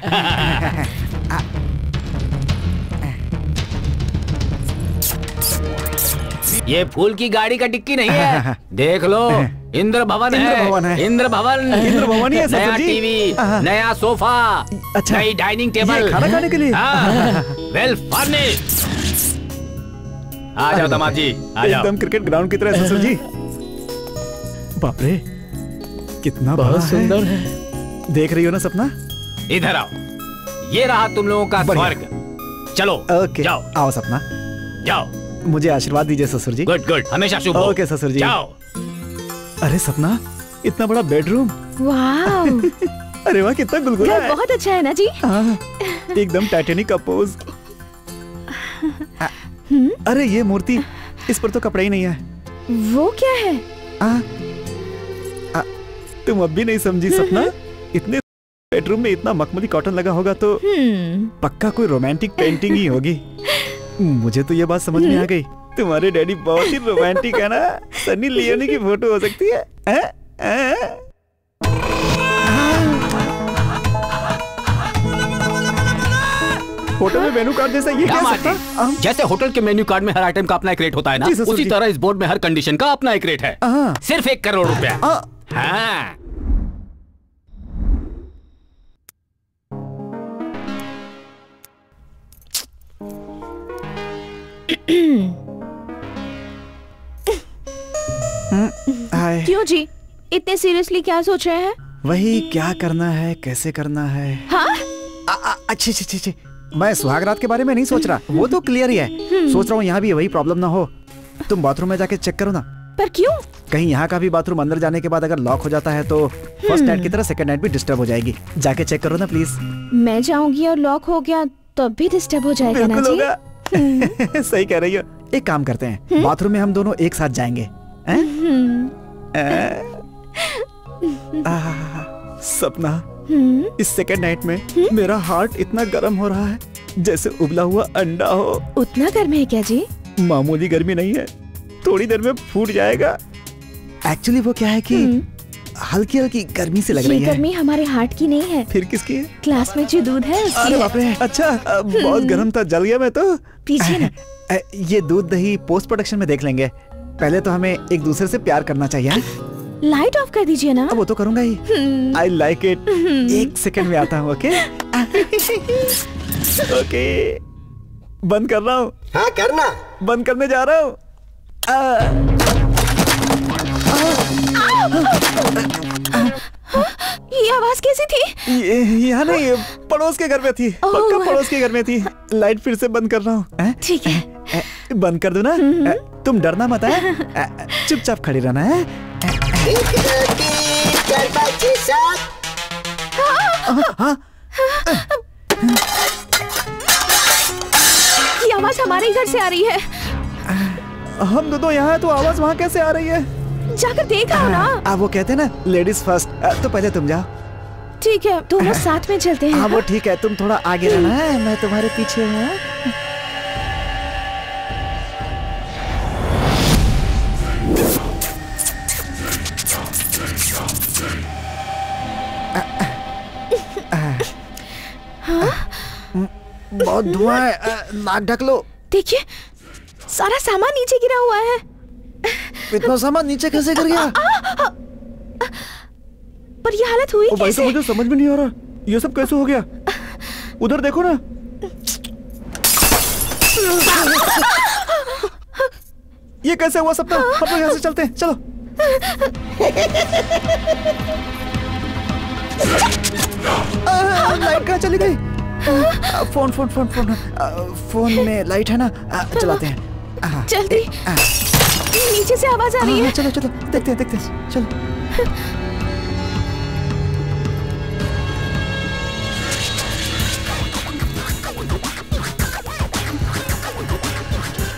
ये फूल की गाड़ी का डिक्की नहीं है, देख लो इंद्र भवन है। इंद्र भवन ही है। नया टीवी, नया सोफा, अच्छा, नई डाइनिंग टेबल, खाना खाने के लिए वेल फर्निश्ड। आ जाओ दामाद जी, आ जाओ। एकदम क्रिकेट ग्राउंड की तरह ससुर जी। बाप रे कितना बहुत सुंदर है। देख रही हो ना सपना? इधर आओ, ये रहा तुम लोगों का स्वर्ग। चलो ओके जाओ। आओ सपना जाओ। मुझे आशीर्वाद दीजिए ससुर जी। गुड गुड, हमेशा शुभ हो। ओके ससुर जी। जाओ। अरे सपना इतना बड़ा बेडरूम। वाह। अरे वाह कितना गुलगुला है। बहुत अच्छा है ना जी। एकदम टाइटैनिक का पोज। अरे ये मूर्ति, इस पर तो कपड़ा ही नहीं है। वो क्या है? तुम अब भी नहीं समझी सपना? इतने बेडरूम में इतना मखमली कॉटन लगा होगा तो पक्का कोई रोमांटिक पेंटिंग ही होगी। मुझे तो ये बात समझ में आ गई। तुम्हारे डैडी बहुत ही रोमांटिक है ना। सनी लियोनी की फोटो हो सकती है। होटल में मेनू कार्ड जैसा ये क्या सकता? जैसे होटल के मेन्यू कार्ड में हर आइटम का अपना एक रेट होता है ना, उसी तरह इस बोर्ड में हर कंडीशन का अपना एक रेट है। सिर्फ 1 करोड़ रुपया। हाँ। क्यों जी इतने सीरियसली क्या सोच रहे हैं? वही क्या करना है, कैसे करना है। हाँ? अच्छे मैं सुहागरात के बारे में नहीं सोच रहा, वो तो क्लियर ही है। सोच रहा हूँ यहाँ भी वही प्रॉब्लम ना हो। तुम बाथरूम में जाके चेक करो ना। पर क्यों? कहीं यहाँ का भी बाथरूम अंदर जाने के बाद अगर लॉक हो जाता है तो फर्स्ट नाइट की तरह सेकंड नाइट भी डिस्टर्ब हो जाएगी। जाके चेक करो ना प्लीज। मैं जाऊंगी और लॉक हो गया तो भी डिस्टर्ब हो जाएगा ना जी। सही कह रही हो। एक काम करते हैं, बाथरूम में हम दोनों एक साथ जाएंगे। सपना, इस सेकंड नाइट में मेरा हार्ट इतना गर्म हो रहा है जैसे उबला हुआ अंडा हो। उतना गर्म है क्या जी? मामूली गर्मी नहीं है, थोड़ी देर में फूट जाएगा। एक्चुअली वो क्या है कि हल्की हल्की गर्मी से लग रही है। गर्मी हमारे हार्ट की नहीं है। फिर किसकी है? क्लास में जो दूध है उसकी। अरे बाप रे, अच्छा बहुत गर्म था, जल गया मैं तो। पीछे ना। ये दूध दही पोस्ट प्रोडक्शन में देख लेंगे। पहले तो हमें एक दूसरे से प्यार करना चाहिए। लाइट ऑफ कर दीजिए ना। वो तो करूंगा ही। I like it. 1 सेकंड में आता हूँ। ओके ओके, बंद कर रहा हूँ। हाँ करना। बंद करने जा रहा हूँ। ये आवाज कैसी थी? ये यहाँ नहीं, पड़ोस के घर में थी। पक्का पड़ोस के घर में थी। लाइट फिर से बंद कर रहा हूँ। ठीक है। बंद कर दो ना। तुम डरना मत है, चुपचाप खड़ी रहना है। 1 2 3 4 5 6 7। ये आवाज हमारे घर से आ रही है। हम दोनों यहाँ हैं तो आवाज वहाँ कैसे आ रही है? जाकर देख आओ ना। वो कहते हैं ना लेडीज फर्स्ट। तो पहले तुम जाओ। ठीक है, दोनों साथ में चलते हैं। हाँ वो ठीक है, तुम थोड़ा आगे रहना है, मैं तुम्हारे पीछे हूँ। बहुत धुआं है, नाक ढक लो। देखिए सारा सामान नीचे गिरा हुआ है। इतना सामान नीचे कैसे गिर गया? पर ये हालत हुई कैसे? भाई तो मुझे समझ में नहीं आ रहा, ये सब कैसे हो गया? उधर देखो ना। ये कैसे हुआ सपना? हम लोग यहाँ से चलते हैं, चलो। लाइट कहाँ चली गई? Phone phone phone phone phone में लाइट है ना, चलाते हैं। जल्दी, नीचे से आवाज आ रही है। चलो चलो देखते हैं देखते हैं, चलो।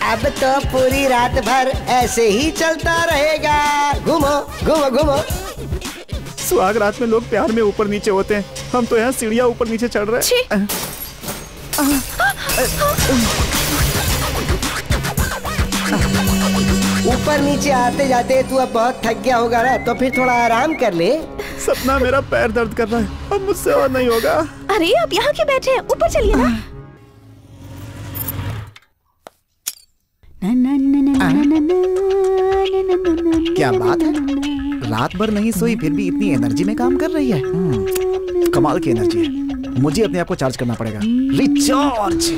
अब तो पूरी रात भर ऐसे ही चलता रहेगा। घूमो घूमो घूमो। सुहाग रात में लोग प्यार में ऊपर नीचे होते हैं, हम तो यहाँ सीढ़ियाँ ऊपर नीचे चढ़ रहे हैं। ऊपर नीचे आते जाते तू अब बहुत थक गया होगा ना, तो फिर थोड़ा आराम कर ले। सपना मेरा पैर दर्द कर रहा है, अब मुझसे और नहीं होगा। अरे आप यहाँ क्यों बैठे हैं, ऊपर चलिए ना। क्या बात है, रात भर नहीं सोई फिर भी इतनी एनर्जी में काम कर रही है। कमाल की एनर्जी है, मुझे अपने आप को चार्ज करना पड़ेगा। Recharge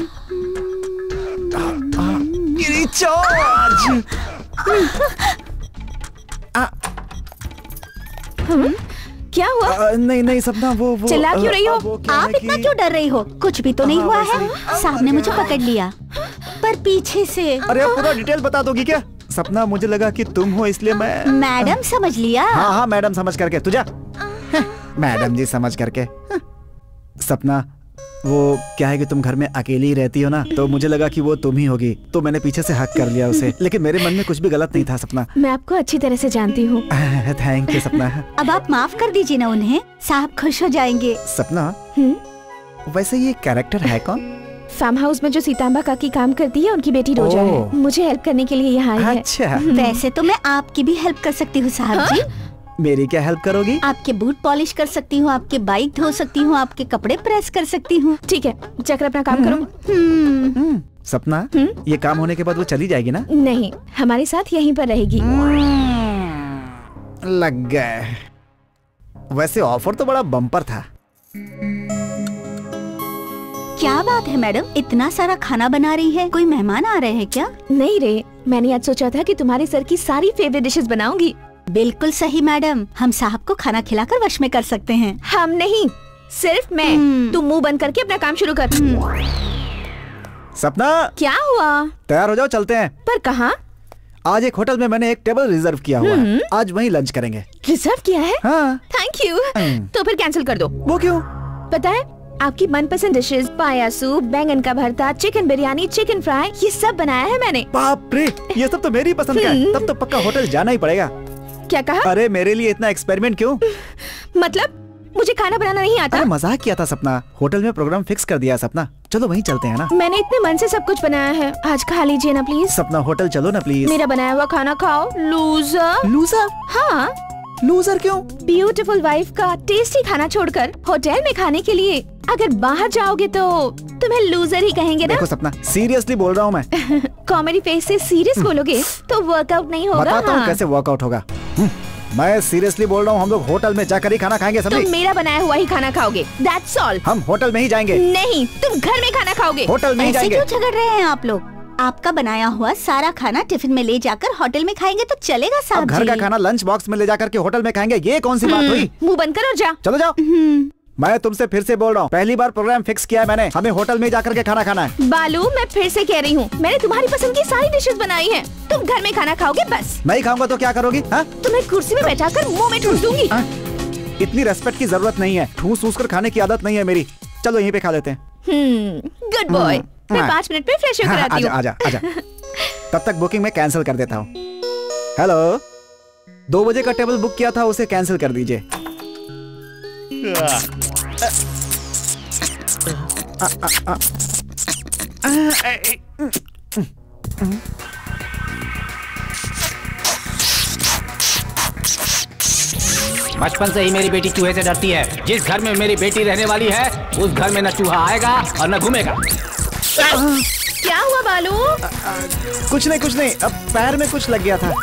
recharge. क्या हुआ? नहीं नहीं सपना, वो चिल्ला क्यों रही हो? आप इतना क्यों डर रही हो? कुछ भी तो नहीं हुआ है। साहब ने मुझे पकड़ लिया पर पीछे से। अरे आप पूरा डिटेल बता दोगी क्या? सपना मुझे लगा कि तुम हो इसलिए मैं। मैडम समझ लिया। हाँ हाँ मैडम समझ करके, तुझा मैडम जी समझ करके। सपना वो क्या है कि तुम घर में अकेली ही रहती हो ना, तो मुझे लगा कि वो तुम ही होगी, तो मैंने पीछे से हक कर लिया उसे, लेकिन मेरे मन में कुछ भी गलत नहीं था सपना। मैं आपको अच्छी तरह से जानती हूँ। थैंक यू सपना। अब आप माफ कर दीजिए ना उन्हें, साहब खुश हो जाएंगे। सपना वैसे ये कैरेक्टर है कौन? फार्म हाउस में जो सीतांबा काकी काम करती है, उनकी बेटी रोजा है। मुझे हेल्प करने के लिए यहाँ आई है। अच्छा। वैसे तो मैं आपकी भी हेल्प कर सकती हूँ साहब जी। मेरी क्या हेल्प करोगी? आपके बूट पॉलिश कर सकती हूँ, आपके बाइक धो सकती हूँ, आपके कपड़े प्रेस कर सकती हूँ। ठीक है, जाकर अपना काम करो। सपना ये काम होने के बाद वो चली जाएगी ना? नहीं, हमारे साथ यहीं पर रहेगी। लग गए। वैसे ऑफर तो बड़ा बम्पर था। क्या बात है मैडम, इतना सारा खाना बना रही है, कोई मेहमान आ रहे हैं क्या? नहीं रे, मैंने आज सोचा था कि तुम्हारे सर की सारी फेवरेट डिशेस बनाऊंगी। बिल्कुल सही मैडम, हम साहब को खाना खिलाकर वश में कर सकते हैं। हम नहीं, सिर्फ मैं। तुम मुंह बंद करके अपना काम शुरू कर। सपना क्या हुआ? तैयार हो जाओ, चलते हैं। पर कहाँ? आज एक होटल में मैंने एक टेबल रिजर्व किया हुआ है, आज वहीं लंच करेंगे। रिजर्व किया है? हाँ। Thank you. तो फिर कैंसिल कर दो। वो क्यों? पता है, आपकी मनपसंद डिशेस पाया सूप, बैंगन का भरता, चिकन बिरयानी, चिकन फ्राई, ये सब बनाया है मैंने। बाप रे, ये सब तो मेरी पसंद का है। तब तो पक्का होटल जाना ही पड़ेगा। क्या कहा? अरे मेरे लिए इतना एक्सपेरिमेंट क्यों? मतलब मुझे खाना बनाना नहीं आता? अरे मजाक किया था सपना, होटल में प्रोग्राम फिक्स कर दिया सपना, चलो वहीं चलते हैं ना। मैंने इतने मन से सब कुछ बनाया है, आज खा लीजिए ना प्लीज। सपना होटल चलो ना प्लीज। मेरा बनाया हुआ खाना खाओ। लूजर। लूजर? हाँ। लूजर क्यों? ब्यूटीफुल वाइफ का टेस्टी खाना छोड़कर होटल में खाने के लिए अगर बाहर जाओगे तो तुम्हें लूजर ही कहेंगे ना। देखो सपना, सीरियसली बोल रहा हूँ मैं। कॉमेडी फेस से सीरियस बोलोगे तो वर्कआउट नहीं होगा। बताता हूँ कैसे वर्कआउट होगा। मैं सीरियसली बोल रहा हूँ, हम लोग होटल में जाकर ही खाना खाएंगे। समझे? तुम मेरा बनाया हुआ ही खाना खाओगे, दैट्स ऑल। हम होटल में ही जाएंगे। नहीं, तुम घर में खाना खाओगे। होटल में ही जाएंगे। ऐसे क्यों झगड़ रहे हैं आप लोग? आपका बनाया हुआ सारा खाना टिफिन में ले जाकर होटल में खाएंगे तो चलेगा साहब जी। घर का खाना लंच बॉक्स में ले जाकर के होटल में खाएंगे, ये कौन सी बात हुई? मुंह बंद कर और जा। चलो जाओ। मैं तुमसे फिर से बोल रहा हूँ, पहली बार प्रोग्राम फिक्स किया है मैंने, हमें होटल में जाकर के खाना खाना है। बालू, मैं फिर से कह रही हूँ, मैंने तुम्हारी पसंद की सारी डिशेस बनाई हैं। तुम घर में खाना खाओगे बस। मैं ही खाऊंगा तो क्या करोगी? तुम्हें कुर्सी में बैठाकर मुंह में ठूस दूंगी। इतनी रेस्पेक्ट की जरूरत नहीं है, ठूस कर खाने की आदत नहीं है मेरी। चलो यहीं पे खा लेते हैं। Good boy. मैं 5 मिनट में फ्रेश होकर आती हूँ। आजा आजा। तब तक बुकिंग में कैंसिल कर देता हूँ। हेलो, 2 बजे का टेबल बुक किया था, उसे कैंसिल कर दीजिए। बचपन से ही मेरी बेटी चूहे से डरती है। जिस घर में मेरी बेटी रहने वाली है उस घर में न चूहा आएगा और न घूमेगा। क्या हुआ बालू? कुछ नहीं, अब पैर में कुछ लग गया था।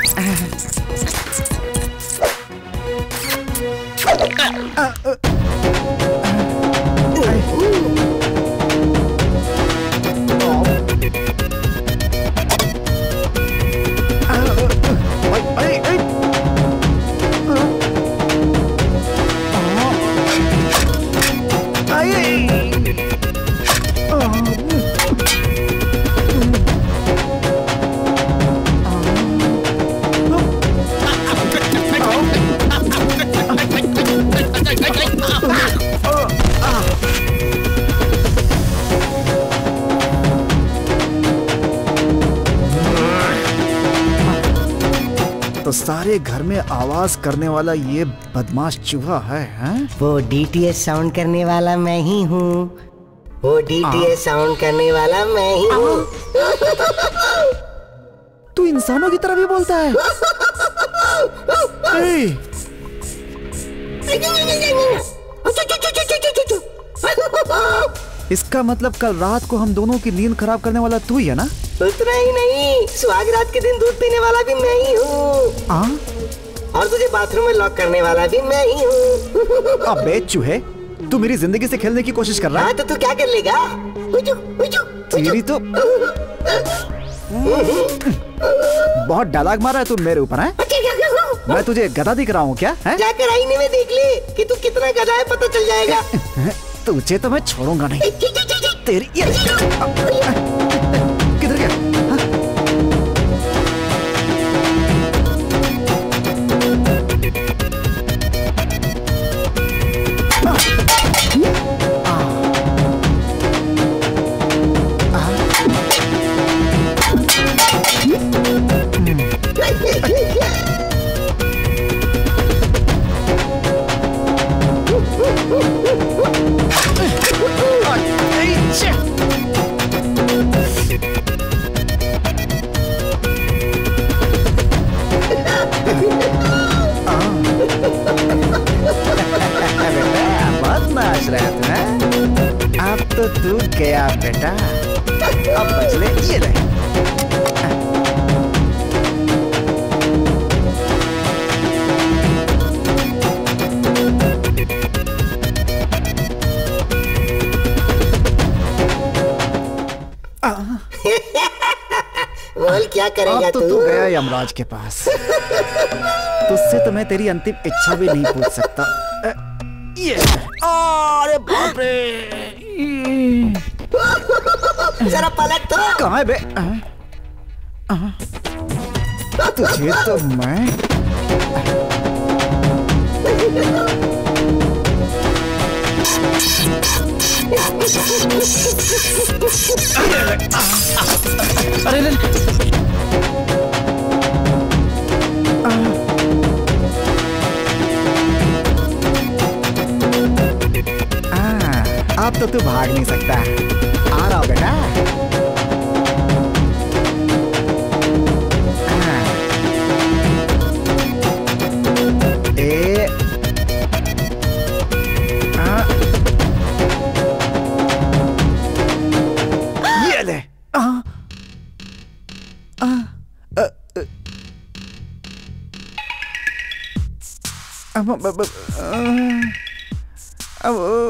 तो सारे घर में आवाज करने वाला ये बदमाश चूहा है, हैं? वो डीटीएस साउंड करने वाला मैं ही हूँ। वो डीटीएस साउंड करने वाला मैं ही हूँ। तू इंसानों की तरह भी बोलता है। इसका मतलब कल रात को हम दोनों की नींद खराब करने वाला तू ही है ना? उतना ही नहीं, सुहाग रात के दिन दूध पीने वाला भी मैं ही हूँ। और तुझे बाथरूम में लॉक करने वाला भी मैं ही हूँ। अबे चूहे, तू मेरी जिंदगी से खेलने की कोशिश कर रहा है? तो तू क्या कर लेगा? तेरी तो बहुत डायलॉग मारा है तू मेरे ऊपर, है? मैं तुझे गधा दिख रहा हूँ क्या? है? जाकर आईने में देख ले कि तू कितना गधा है, पता चल जाएगा। तुझे तो मैं छोड़ूंगा नहीं। तेरी किधर गया? अब तो तू गया बेटा, अब बच ले ये ले। बोल क्या करेगा तू? तू गया यमराज के पास। तुझसे तो मैं तेरी अंतिम इच्छा भी नहीं पूछ सकता। ये अरे बाप रे, जरा पलट तो। कहाँ है बे? तुझे तो मैं अरे अब तो तू भाग नहीं सकता। आ रहा बेटा। ये ले।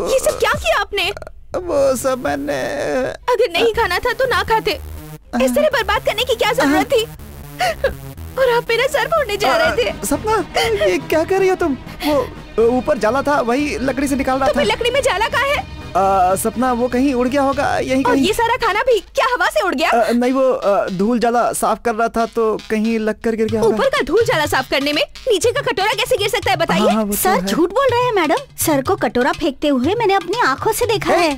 ये सब क्या किया आपने? वो सब मैंने। अगर नहीं खाना था तो ना खाते। इस तरह बर्बाद करने की क्या जरूरत थी? और आप मेरा सर फोड़ने जा रहे थे। सपना, ये क्या कर रही हो तुम? वो ऊपर जाला था, वही लकड़ी से निकाल रहा था। तो लकड़ी में जाला कहाँ है? सपना, वो कहीं उड़ गया होगा, यहीं और कहीं। ये सारा खाना भी क्या हवा से उड़ गया? नहीं, वो धूल जाला साफ कर रहा था तो कहीं लग कर गिर गया होगा। ऊपर का धूल जाला साफ करने में नीचे का कटोरा कैसे गिर सकता है, बताइए? हाँ, सर झूठ बोल रहे हैं मैडम। सर को कटोरा फेंकते हुए मैंने अपनी आंखों से देखा है।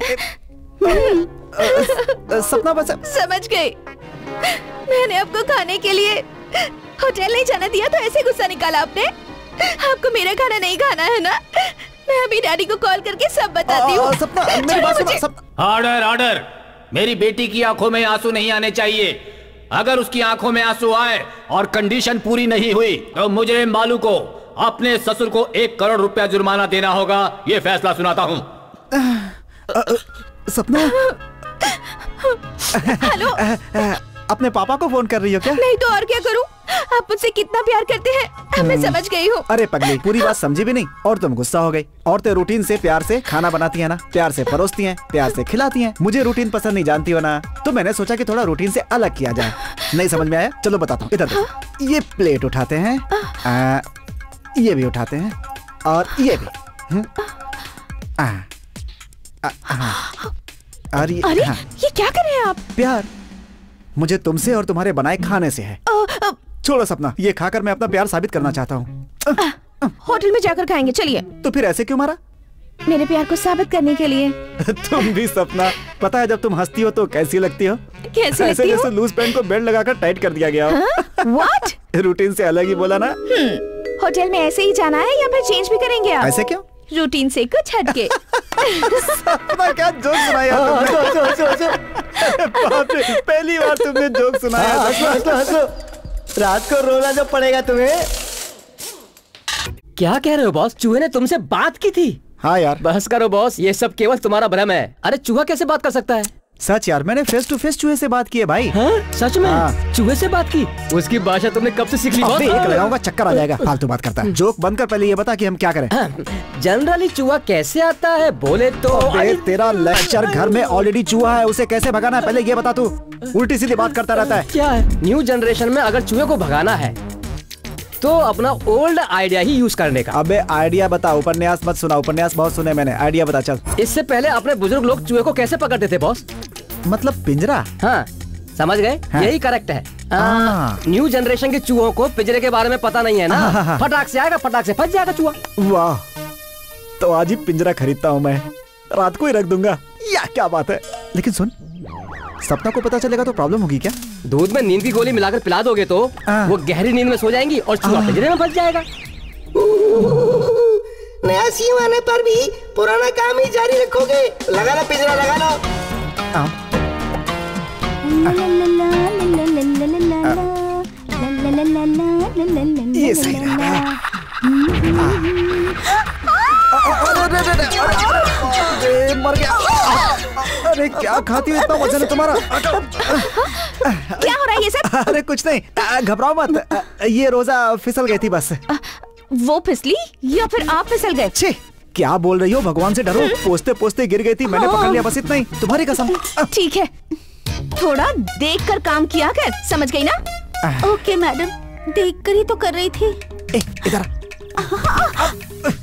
सपना बस समझ गई। मैंने आपको खाने के लिए होटल नहीं जाना दिया तो ऐसे गुस्सा निकाला आपने? आपको मेरा खाना नहीं खाना है ना? मैं अभी डैडी को कॉल करके सब बताती हूँ। सपना, मेरी बात सुनो। Order order. मेरी बेटी की आंखों में आंसू नहीं आने चाहिए। अगर उसकी आंखों में आंसू आए और कंडीशन पूरी नहीं हुई तो मुझे मालू को अपने ससुर को 1 करोड़ रुपया जुर्माना देना होगा। ये फैसला सुनाता हूँ। सपना, हेलो, अपने पापा को फोन कर रही हो क्या? नहीं तो और क्या करूं? आप मुझसे कितना प्यार करते हैं मैं समझ गई हूँ। अरे पगली, पूरी बात समझी भी नहीं और तुम गुस्सा हो गई। औरतें रूटीन से प्यार से खाना बनाती है ना, प्यार से परोसती हैं, प्यार से खिलाती हैं। मुझे रूटीन पसंद नहीं, जानती हो ना, तो मैंने सोचा कि थोड़ा रूटीन से अलग किया जाए। नहीं समझ में आया? चलो बताता हूँ। इधर देखो, ये प्लेट उठाते हैं, ये भी उठाते हैं और ये भी। अरे ये क्या कर रहे हैं आप? प्यार मुझे तुमसे और तुम्हारे बनाए खाने से है। छोड़ो सपना, ये खाकर मैं अपना प्यार साबित करना चाहता हूँ। होटल में जाकर खाएंगे, चलिए। तो फिर ऐसे क्यों मारा? मेरे प्यार को साबित करने के लिए। तुम भी सपना, पता है जब तुम हंसती हो तो कैसी लगती हो? कैसी लगती हो? जैसे लूज पैंट को बेल्ट लगाकर टाइट कर दिया गया हो। What? रूटीन से अलग ही बोला ना। होटल में ऐसे ही जाना है या फिर चेंज भी करेंगे आप? ऐसे क्यों? रूटीन से कुछ हटके। सपना क्या जोक सुनाया तुमने? बाप रे, पहली बार तुमने जोक सुनाया। हंसो। रात को रोना जो पड़ेगा तुम्हें। क्या कह रहे हो बॉस? चूहे ने तुमसे बात की थी? हाँ यार। बहस करो बॉस, ये सब केवल तुम्हारा भ्रम है। अरे चूहा कैसे बात कर सकता है? सच यार, मैंने फेस टू फेस चूहे से बात की है भाई। हाँ? सच में? हाँ। चूहे से बात की? उसकी भाषा तुमने कब से सीख ली बॉस? एक लगाऊंगा चक्कर आ जाएगा, फालतू बात करता है। जोक बंद कर, पहले ये बता कि हम क्या करें। जनरली चूहा कैसे आता है बोले तो? अबे तेरा लेक्चर, घर में ऑलरेडी चूहा है, उसे कैसे भगाना है पहले ये बता तू। उल्टी सीधी बात करता रहता है। क्या है? न्यू जनरेशन में अगर चूहे को भगाना है तो अपना ओल्ड आइडिया ही यूज करने का। अबे आइडिया बता, उपन्यास मत सुना। उपन्यास बहुत सुने मैंने, आइडिया बता चल। इससे पहले अपने बुजुर्ग लोग चूहे को कैसे पकड़ते थे बॉस? मतलब पिंजरा। हाँ समझ गए, हाँ। यही करेक्ट है। न्यू जनरेशन के चूहों को पिंजरे के बारे में पता नहीं है ना। फटाक से आएगा, फटाक से फंस जाएगा चूहा। वाह, तो आज ही पिंजरा खरीदता हूँ मैं, रात को ही रख दूंगा। या क्या बात है। लेकिन सुन, सपना को पता चलेगा तो प्रॉब्लम होगी क्या? दूध में नींद की गोली मिलाकर पिला दोगे तो वो गहरी नींद में सो जाएंगी और चूहा पिंजरे में फंस जाएगा। नया सीएम आने पर भी पुराना काम ही जारी रखोगे? लगा लो पिंजरा, लगा लो। ये सही रहा। मर गया। अरे क्या खाती हो, इतना वजन है तुम्हारा? क्या हो रहा है ये सब? अरे कुछ नहीं, घबराओ मत। ये रोजा फिसल गई थी बस। वो फिसली या फिर आप फिसल गए? छे, क्या बोल रही हो? भगवान से डरो। पोस्ते पोस्ते गिर गई थी, मैंने पकड़ लिया, बस इतना ही। तुम्हारी कसम। ठीक है, थोड़ा देख कर काम किया कर, समझ गई ना? ओके मैडम, देख कर ही तो कर रही थी। इधर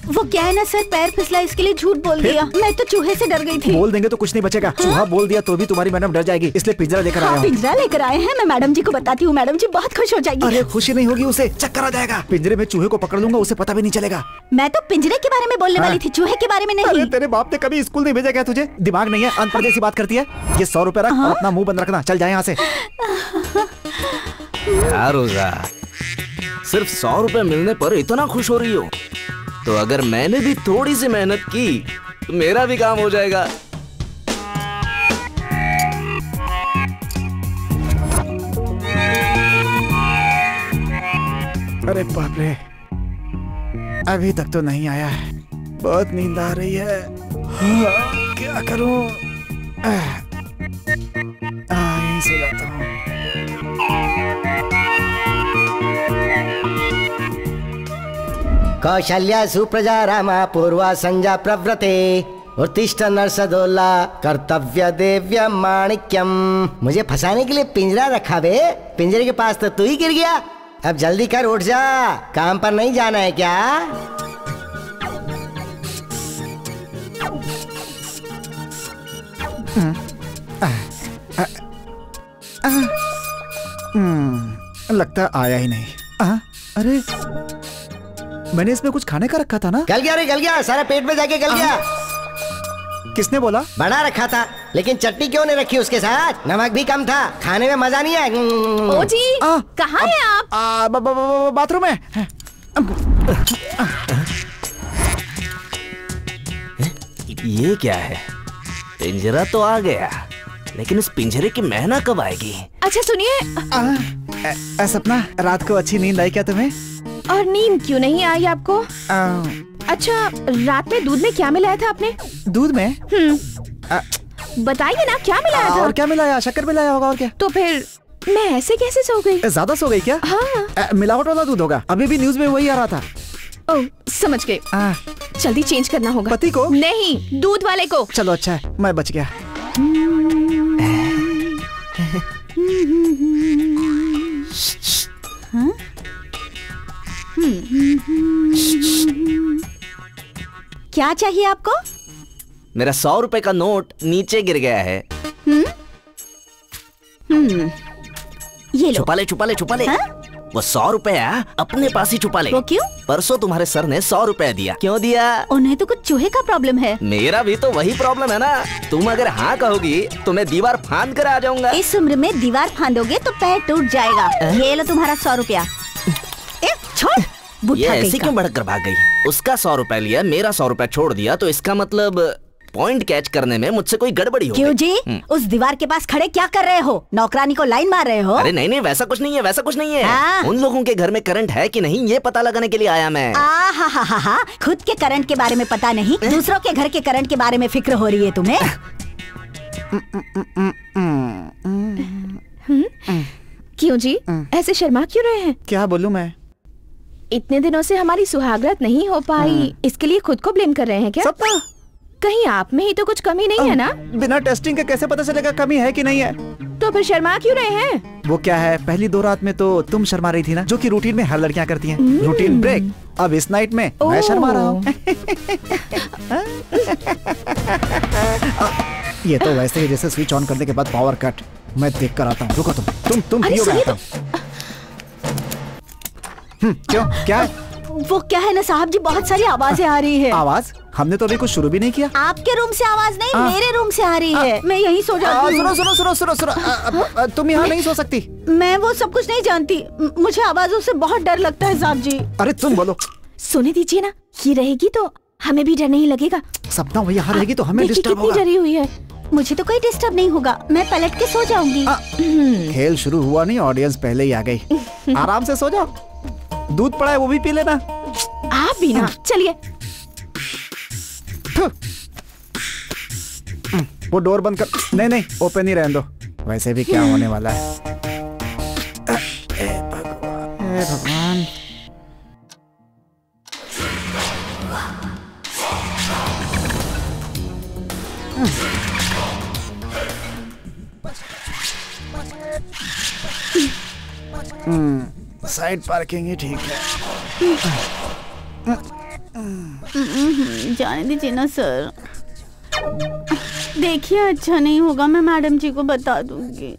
वो क्या है ना सर, पैर फिसला इसके लिए झूठ बोल दिया। मैं तो चूहे से डर गई थी। बोल देंगे तो कुछ नहीं बचेगा। चूहा बोल दिया तो भी तुम्हारी मैडम डर जाएगी, इसलिए पिंजरा लेकर आया हूँ। पिंजरा लेकर आए हैं, मैं मैडम जी को बताती हूँ, मैडम जी बहुत खुश हो जाएगी। अरे खुशी नहीं होगी, उसे चक्कर आ जाएगा। पिंजरे में चूहे को पकड़ लूंगा, उसे पता भी नहीं चलेगा। मैं तो पिंजरे के बारे में बोलने वाली थी, चूहे के बारे में नहीं। अरे तेरे बाप ने कभी स्कूल नहीं भेजा क्या तुझे? दिमाग नहीं है, अनपढ़ सी बात करती है। ये 100 रुपए रख और अपना मुंह बंद रखना, चल जाए यहाँ से। क्या रोजा, सिर्फ 100 रुपए मिलने पर इतना खुश हो रही हो? तो अगर मैंने भी थोड़ी सी मेहनत की तो मेरा भी काम हो जाएगा। अरे बाप रे, अभी तक तो नहीं आया है, बहुत नींद आ रही है। क्या करूं? यहीं सो जाता हूँ। कौशल्या सुप्रजा रामा पूर्वा संजा प्रव्रते उत्तिष्ठ नरसदोला कर्तव्य देव्य माणिक्यम। मुझे फंसाने के लिए पिंजरा रखा बे, पिंजरे के पास तो तू ही गिर गया। अब जल्दी कर, उठ जा, काम पर नहीं जाना है क्या? लगता आया ही नहीं। अरे मैंने इसमें कुछ खाने का रखा था ना? गल गया रे, गल गया, सारा पेट में जाके गल गया। किसने बोला? बड़ा रखा था, लेकिन चटनी क्यों नहीं रखी उसके साथ? नमक भी कम था, खाने में मजा नहीं आया। ओ जी, कहाँ हैं आप? बाथरूम में। ये क्या है? पिंजरा तो आ गया, लेकिन इस पिंजरे की महना कब आएगी? अच्छा सुनिए, सपना, रात को अच्छी नींद आई क्या तुम्हें? और नींद क्यों नहीं आई आपको? अच्छा, रात में दूध में क्या मिलाया था आपने? दूध में? बताइए ना, क्या मिलाया था? और क्या मिलाया? शक्कर मिलाया होगा, और क्या? तो फिर मैं ऐसे कैसे सो गई? ज्यादा सो गई क्या? हाँ। मिलावट वाला दूध होगा, अभी भी न्यूज में वही आ रहा था। ओह, समझ गए। जल्दी चेंज करना होगा। पति को? नहीं, दूध वाले को। चलो अच्छा है, मैं बच गया। क्या चाहिए आपको? मेरा 100 रुपए का नोट नीचे गिर गया है। ये लो। छुपा ले, छुपा ले, छुपा ले। वो 100 रुपया अपने पास ही छुपा ले। वो क्यों? परसों तुम्हारे सर ने 100 रुपया दिया। क्यों दिया? उन्हें तो कुछ चूहे का प्रॉब्लम है। मेरा भी तो वही प्रॉब्लम है ना। तुम अगर हाँ कहोगी तो मैं दीवार फांद कर आ जाऊंगा। इस उम्र में दीवार फांदोगे तो पैर टूट जाएगा। ये लो तुम्हारा 100 रुपया। छोड़। ये ऐसी क्यों भड़क कर भाग गई? उसका 100 रुपए लिया, मेरा 100 रुपए छोड़ दिया, तो इसका मतलब पॉइंट कैच करने में मुझसे कोई गड़बड़ी हो गई। क्यों जी? उस दीवार के पास खड़े क्या कर रहे हो? नौकरानी को लाइन मार रहे हो? अरे नहीं नहीं, वैसा कुछ नहीं है, वैसा कुछ नहीं है। उन लोगों के घर में करंट है कि नहीं ये पता लगाने के लिए आया मैं। हा, खुद के करंट के बारे में पता नहीं, दूसरों के घर के करंट के बारे में फिक्र हो रही है तुम्हें। क्यों जी ऐसे शर्मा क्यों रहे हैं? क्या बोलूं मैं? इतने दिनों से हमारी सुहागरात नहीं हो पाई, इसके लिए खुद को ब्लेम कर रहे हैं क्या? सपना, कहीं आप में ही तो कुछ कमी नहीं है ना? बिना टेस्टिंग के कैसे पता चलेगा कमी है कि नहीं है? तो फिर शर्मा क्यों रहे हैं? वो क्या है, पहली 2 रात में तो तुम शर्मा रही थी ना, जो कि रूटीन में हर लड़कियां करती हैं। Routine break. अब इस नाइट में मैं शर्मा रहा हूँ। ये तो वैसे ही जैसे स्विच ऑन करने के बाद पावर कट। मैं देख कर आता हूँ, रुको तुम पियो, मैं आता हूँ। क्यों, क्या है? वो क्या है ना साहब जी, बहुत सारी आवाजें आ रही है। आवाज? हमने तो अभी कुछ शुरू भी नहीं किया। आपके रूम से आवाज नहीं, मेरे रूम से आ रही है। मैं यहीं सो जाती हूँ। सुनो, तुम यहाँ नहीं सो सकती। मैं वो सब कुछ नहीं जानती, मुझे आवाजों से बहुत डर लगता है साहब जी। अरे तुम बोलो। सोने दीजिए ना, ये रहेगी तो हमें भी डर नहीं लगेगा। सपना वो यहाँ रहेगी तो हमें डिस्टर्ब होगा। कितनी डरी हुई है। मुझे तो कोई डिस्टर्ब नहीं होगा, मैं पलट के सो जाऊंगी। खेल शुरू हुआ नहीं, ऑडियंस पहले ही आ गई। आराम से सो जाओ, दूध पड़ा है वो भी पी लेना। आप भी ना, चलिए। वो डोर बंद कर। नहीं ओपन ही रहने दो, वैसे भी क्या होने वाला है। भगवान। साइड पार्किंग ही ठीक है। जाने दीजिए ना सर। देखिए अच्छा नहीं होगा, मैं मैडम जी को बता दूंगी।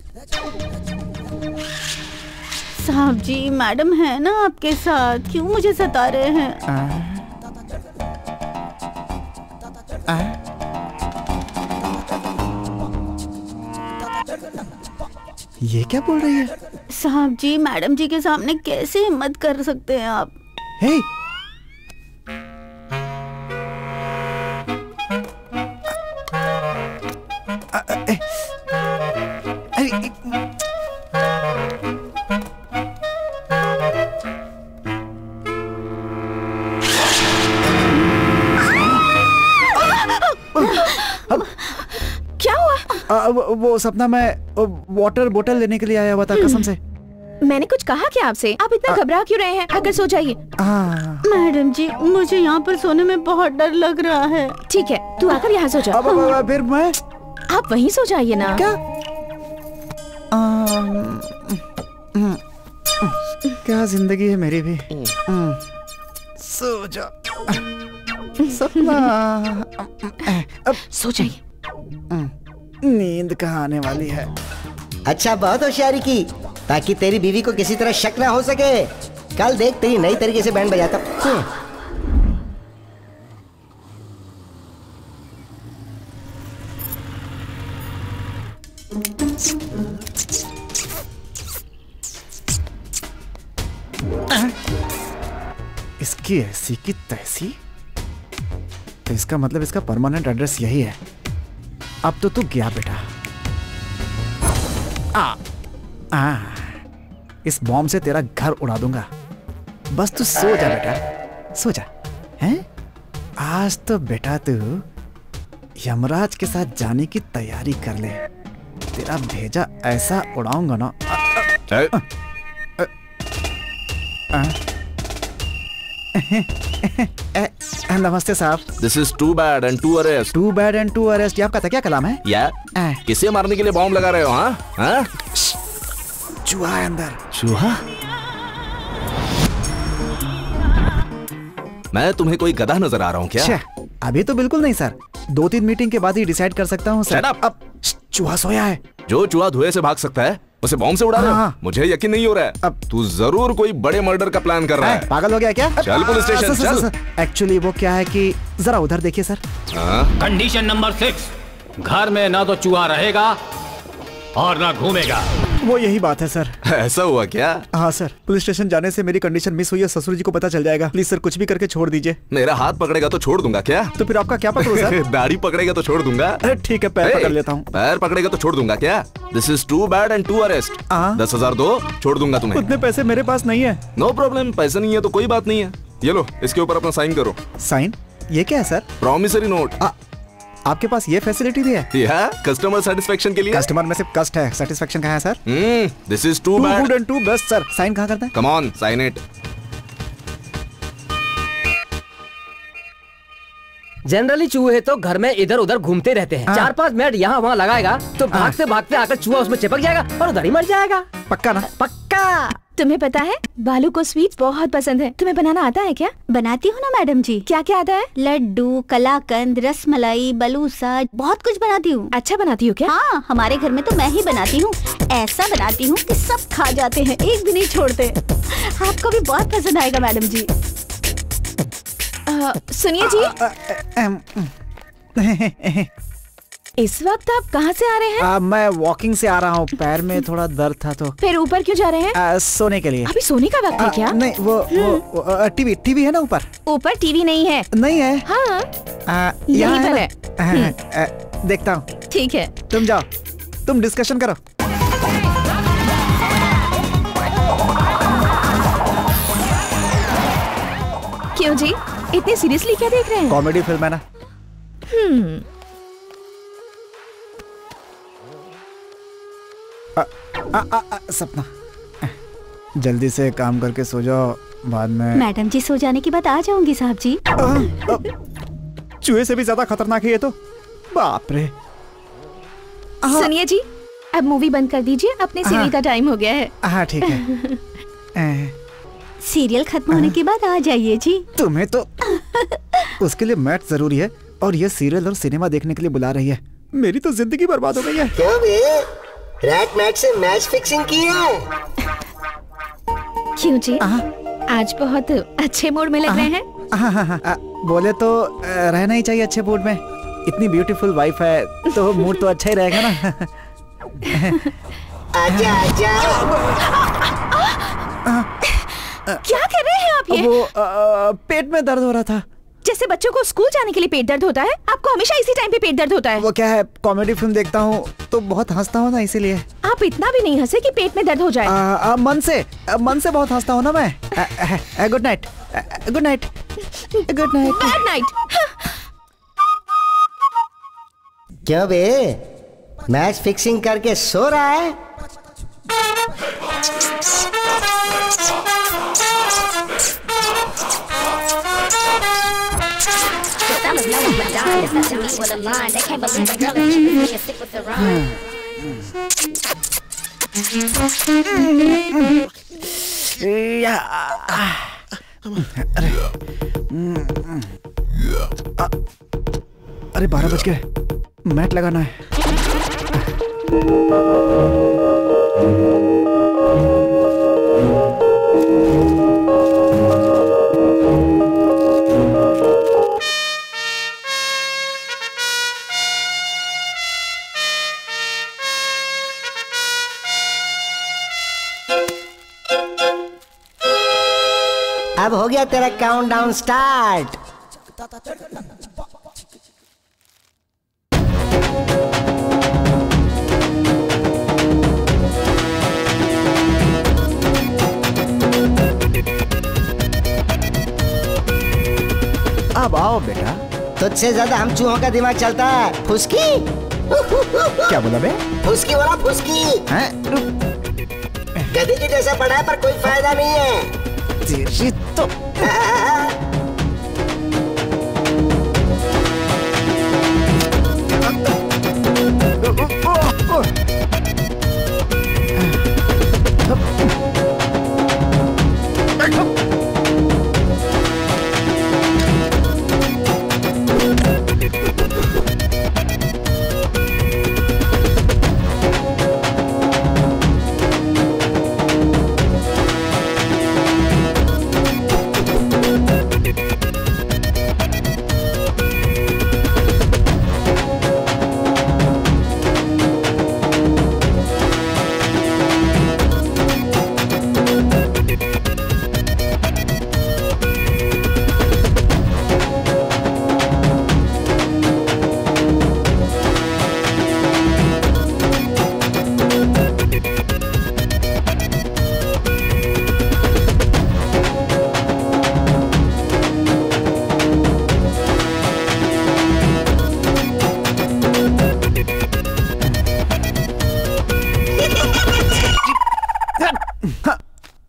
साहब जी, मैडम है ना आपके साथ, क्यों मुझे सता रहे हैं? ये क्या बोल रही है? साहब जी, मैडम जी के सामने कैसे हिम्मत कर सकते हैं आप? हे, क्या हुआ? वो सपना, मैं वाटर बोतल लेने के लिए आया हुआ था, कसम से। मैंने कुछ कहा क्या आपसे? आप इतना घबरा क्यों रहे हैं? आकर सो जाइए। मैडम जी, मुझे यहाँ पर सोने में बहुत डर लग रहा है। ठीक है, तू आकर यहाँ सो जा। फिर मैं? आप वहीं सो जाइए ना। क्या? क्या जिंदगी है मेरी भी। सो जा सपना। अब सो जाइए। नींद कहाँ आने वाली है। अच्छा, बहुत होशियारी की, ताकि तेरी बीवी को किसी तरह शक ना हो सके। कल देख तेरी नई तरीके से बैंड बजाता। इसकी ऐसी की तैसी, तो इसका मतलब इसका परमानेंट एड्रेस यही है। अब तो तू गया बेटा। इस बॉम्ब से तेरा घर उड़ा दूंगा। बस तू सो जा बेटा, सो जा। हैं? आज तो बेटा तू यमराज के साथ जाने की तैयारी कर ले। तेरा भेजा ऐसा उड़ाऊंगा ना। नमस्ते साहब। This is too bad and to arrest. Too bad and to arrest, ये आपका क्या कलाम है? या किसे मारने के लिए बॉम्ब लगा रहे हो? हाँ, चूहा है अंदर। चूहा? मैं तुम्हें कोई गधा नजर आ रहा हूँ क्या? अभी तो बिल्कुल नहीं सर, 2-3 मीटिंग के बाद ही डिसाइड कर सकता हूँ सर। अब चूहा सोया है। जो चूहा धुएं से भाग सकता है उसे बॉम्ब से उड़ा रहे हो? मुझे यकीन नहीं हो रहा है। अब तू जरूर कोई बड़े मर्डर का प्लान कर रहा है। पागल हो गया क्या? चल पुलिस स्टेशन चल। एक्चुअली वो क्या है कि जरा उधर देखिए सर। कंडीशन नंबर 6, घर में ना तो चूहा रहेगा और ना घूमेगा। वो यही बात है सर। ऐसा हुआ क्या? हाँ सर, पुलिस स्टेशन जाने से मेरी कंडीशन मिस हुई है, ससुर जी को पता चल जाएगा। प्लीज सर कुछ भी करके छोड़ दीजिए। मेरा हाथ पकड़ेगा तो छोड़ दूंगा क्या? तो फिर आपका क्या पकड़ूं सर? दाढ़ी पकड़ेगा तो छोड़ दूंगा। ठीक है, पैर पकड़ लेता हूँ। पैर पकड़ेगा तो छोड़ दूंगा क्या? This is too bad and to arrest. 10,000 दो, छोड़ दूंगा तुम्हें। उतने पैसे मेरे पास नहीं है। नो प्रॉब्लम, पैसे नहीं है तो कोई बात नहीं है। ये लो, इसके ऊपर अपना साइन करो। साइन? ये क्या है सर? Promissory note. आपके पास ये फैसिलिटी भी है? या कस्टमर सेटिस्फेक्शन के लिए। कस्टमर में सिर्फ कस्ट है, सेटिस्फेक्शन कहाँ है sir? This is too bad good and to best sir. Sign कहाँ करते हैं? Come on, sign it. Generally चूहे तो घर में इधर उधर घूमते रहते हैं। 4-5 मिनट यहाँ वहाँ लगाएगा तो भागते भागते आकर चूहा उसमें चिपक जाएगा और उधर ही मर जाएगा। पक्का ना? पक्का। तुम्हें पता है बालू को स्वीट्स बहुत पसंद है। तुम्हें बनाना आता है क्या? बनाती हूँ ना मैडम जी। क्या क्या आता है? लड्डू, कलाकंद, रसमलाई, बलूसा, बहुत कुछ बनाती हूँ। अच्छा बनाती हो क्या? हाँ, हमारे घर में तो मैं ही बनाती हूँ। ऐसा बनाती हूँ कि सब खा जाते हैं, एक भी नहीं छोड़ते। आपको भी बहुत पसंद आएगा मैडम जी। सुनिए जी, इस वक्त आप कहाँ से आ रहे हैं? मैं वॉकिंग से आ रहा हूँ, पैर में थोड़ा दर्द था तो। फिर ऊपर क्यों जा रहे हैं? सोने के लिए। अभी सोने का वक्त है क्या? नहीं, वो टीवी है ना ऊपर। ऊपर टीवी नहीं है। नहीं है? हाँ, यहीं पर है। देखता हूँ। ठीक है, तुम जाओ, तुम डिस्कशन करो। क्यों जी, इतने सीरियसली क्या देख रहे हैं? कॉमेडी फिल्म है ना। सपना, जल्दी से काम करके सो जाओ, बाद में। मैडम जी सो जाने के बाद आ जाऊंगी साहब जी। चूहे से भी ज्यादा खतरनाक है ये तो। बाप रे। सुनिए जी, अब मूवी बंद कर दीजिए, अपने सीरियल का टाइम हो गया है। हाँ ठीक है। सीरियल खत्म होने के बाद आ जाइए जी। तुम्हें तो उसके लिए मैच जरूरी है और ये सीरियल और सिनेमा देखने के लिए बुला रही है। मेरी तो जिंदगी बर्बाद हो गई है। क्यों बे? रैट मैच से मैच फिक्सिंग की है? क्यों जी, आज बहुत अच्छे मूड में लग रहे हैं। बोले तो रहना ही चाहिए अच्छे मूड में। इतनी ब्यूटीफुल वाइफ है तो मूड तो अच्छा ही रहेगा ना। आजा आजा। क्या कर रहे हैं आप ये? वो पेट में दर्द हो रहा था। जैसे बच्चों को स्कूल जाने के लिए पेट दर्द होता है, आपको हमेशा इसी टाइम पे पेट दर्द होता है। वो क्या है, कॉमेडी फिल्म देखता हूँ तो बहुत हंसता हूँ ना, इसीलिए। आप इतना भी नहीं हंसे कि पेट में दर्द हो जाए। मन से बहुत हंसता हूँ ना मैं। Good night, good night, good night, good night. क्यों बे? मैच फिक्सिंग करके सो रहा है? अरे 12 बज गए, मैट लगाना है। अब हो गया तेरा काउंटडाउन स्टार्ट। अब आओ बेटा। तुझसे ज्यादा हम चूहों का दिमाग चलता है। फुसकी। क्या बोला बे? फुसकी बोला, फुसकी। गधे के जैसा पढ़ा है पर कोई फायदा नहीं है। तेरी तो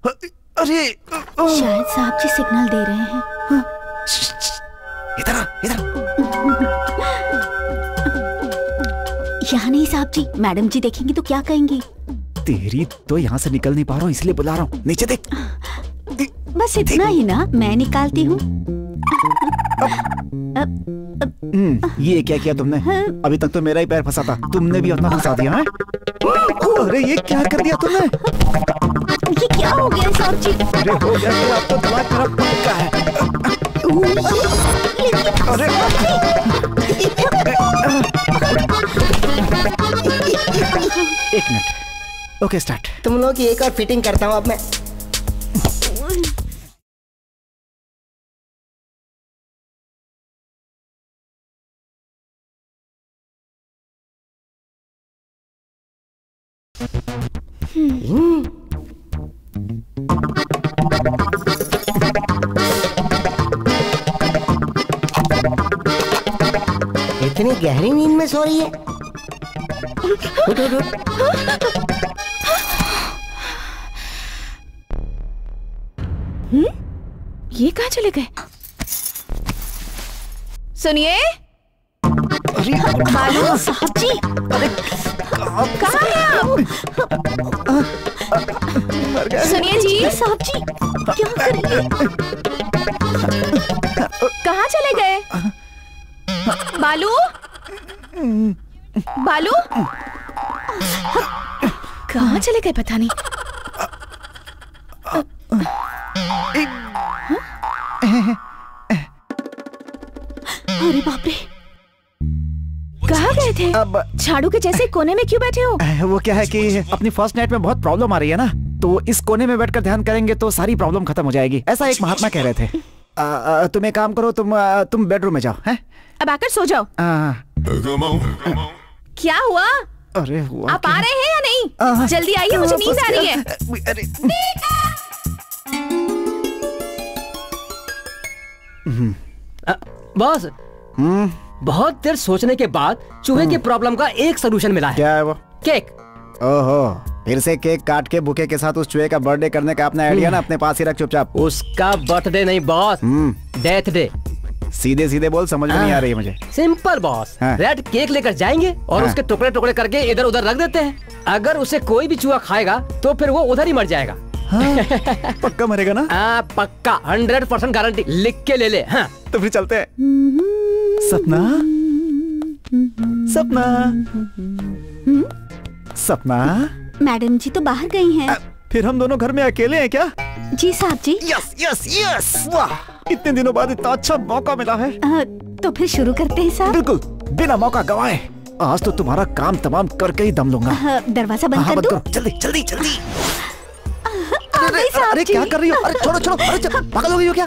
अरे शायद साहब जी सिग्नल दे रहे हैं। इधर इधर। यहाँ नहीं साहब जी, मैडम जी देखेंगी तो क्या कहेंगी? तेरी तो यहाँ से निकल नहीं पा रहा हूँ इसलिए बुला रहा हूँ। नीचे देख। बस इतना ही ना, मैं निकालती हूँ। ये क्या किया तुमने? अभी तक तो मेरा ही पैर फंसा था, तुमने भी अपना फंसा दिया है? अरे ये क्या कर दिया तुमने? ये क्या हो गया साहब जी? अरे हो गया कि आप तो दिमाग खराब पक्का है। अरे एक मिनट। Okay start. तुम लोग की एक और फिटिंग करता हूँ अब मैं। इतनी गहरी नींद में सो रही है। उठ उठ उठ। ये कहाँ चले गए? सुनिए बालू साहब जी, कहाँ हैं आप? सुनिए जी साहब जी, क्या कर रही है? कहाँ चले गए? बालू बालू कहाँ चले गए पता नहीं। अरे बाप रे, कहाँ गए थे? अब झाड़ू के जैसे कोने में क्यों बैठे हो? वो क्या है कि अपनी फर्स्ट नाइट में बहुत प्रॉब्लम आ रही है ना, तो इस कोने में बैठकर ध्यान करेंगे तो सारी प्रॉब्लम खत्म हो जाएगी, ऐसा एक महात्मा कह रहे थे। तुम एक काम करो, तुम बेडरूम में जाओ। हैं? अब आकर सो जाओ। क्या हुआ? अरे हुआ आप आ रहे हैं या नहीं? जल्दी आइए, मुझे नींद आ रही है। बॉस, बहुत देर सोचने के बाद चूहे की प्रॉब्लम का एक सोल्यूशन मिला है। क्या है वो? केक। ओहो, फिर से केक काट के बुके के साथ उस चूहे का बर्थडे करने का अपना आइडिया ना अपने पास ही रख चुपचाप। उसका बर्थडे नहीं बॉस, डेथ डे। सीधे सीधे बोल, समझ में नहीं आ रही है मुझे। सिंपल बॉस, रेड केक लेकर जाएंगे और उसके टुकड़े टुकड़े करके इधर उधर रख देते हैं। अगर उसे कोई भी चूहा खाएगा तो फिर वो उधर ही मर जाएगा। पक्का मरेगा ना? पक्का, 100% गारंटी, लिख के ले ले। हाँ। तो फिर चलते हैं। सपना सपना सपना। मैडम जी तो बाहर गई हैं। फिर हम दोनों घर में अकेले हैं क्या? जी साहब जी। यस यस यस, वाह, इतने दिनों बाद इतना अच्छा मौका मिला है। तो फिर शुरू करते हैं साहब। बिल्कुल, बिना मौका गवाए आज तो तुम्हारा काम तमाम करके ही दम लूंगा। दरवाजा बंद कर दो। जल्दी जल्दी जल्दी। अरे क्या कर रही हो? अरे छोड़ो छोड़ो, अरे पागल हो गई हो क्या?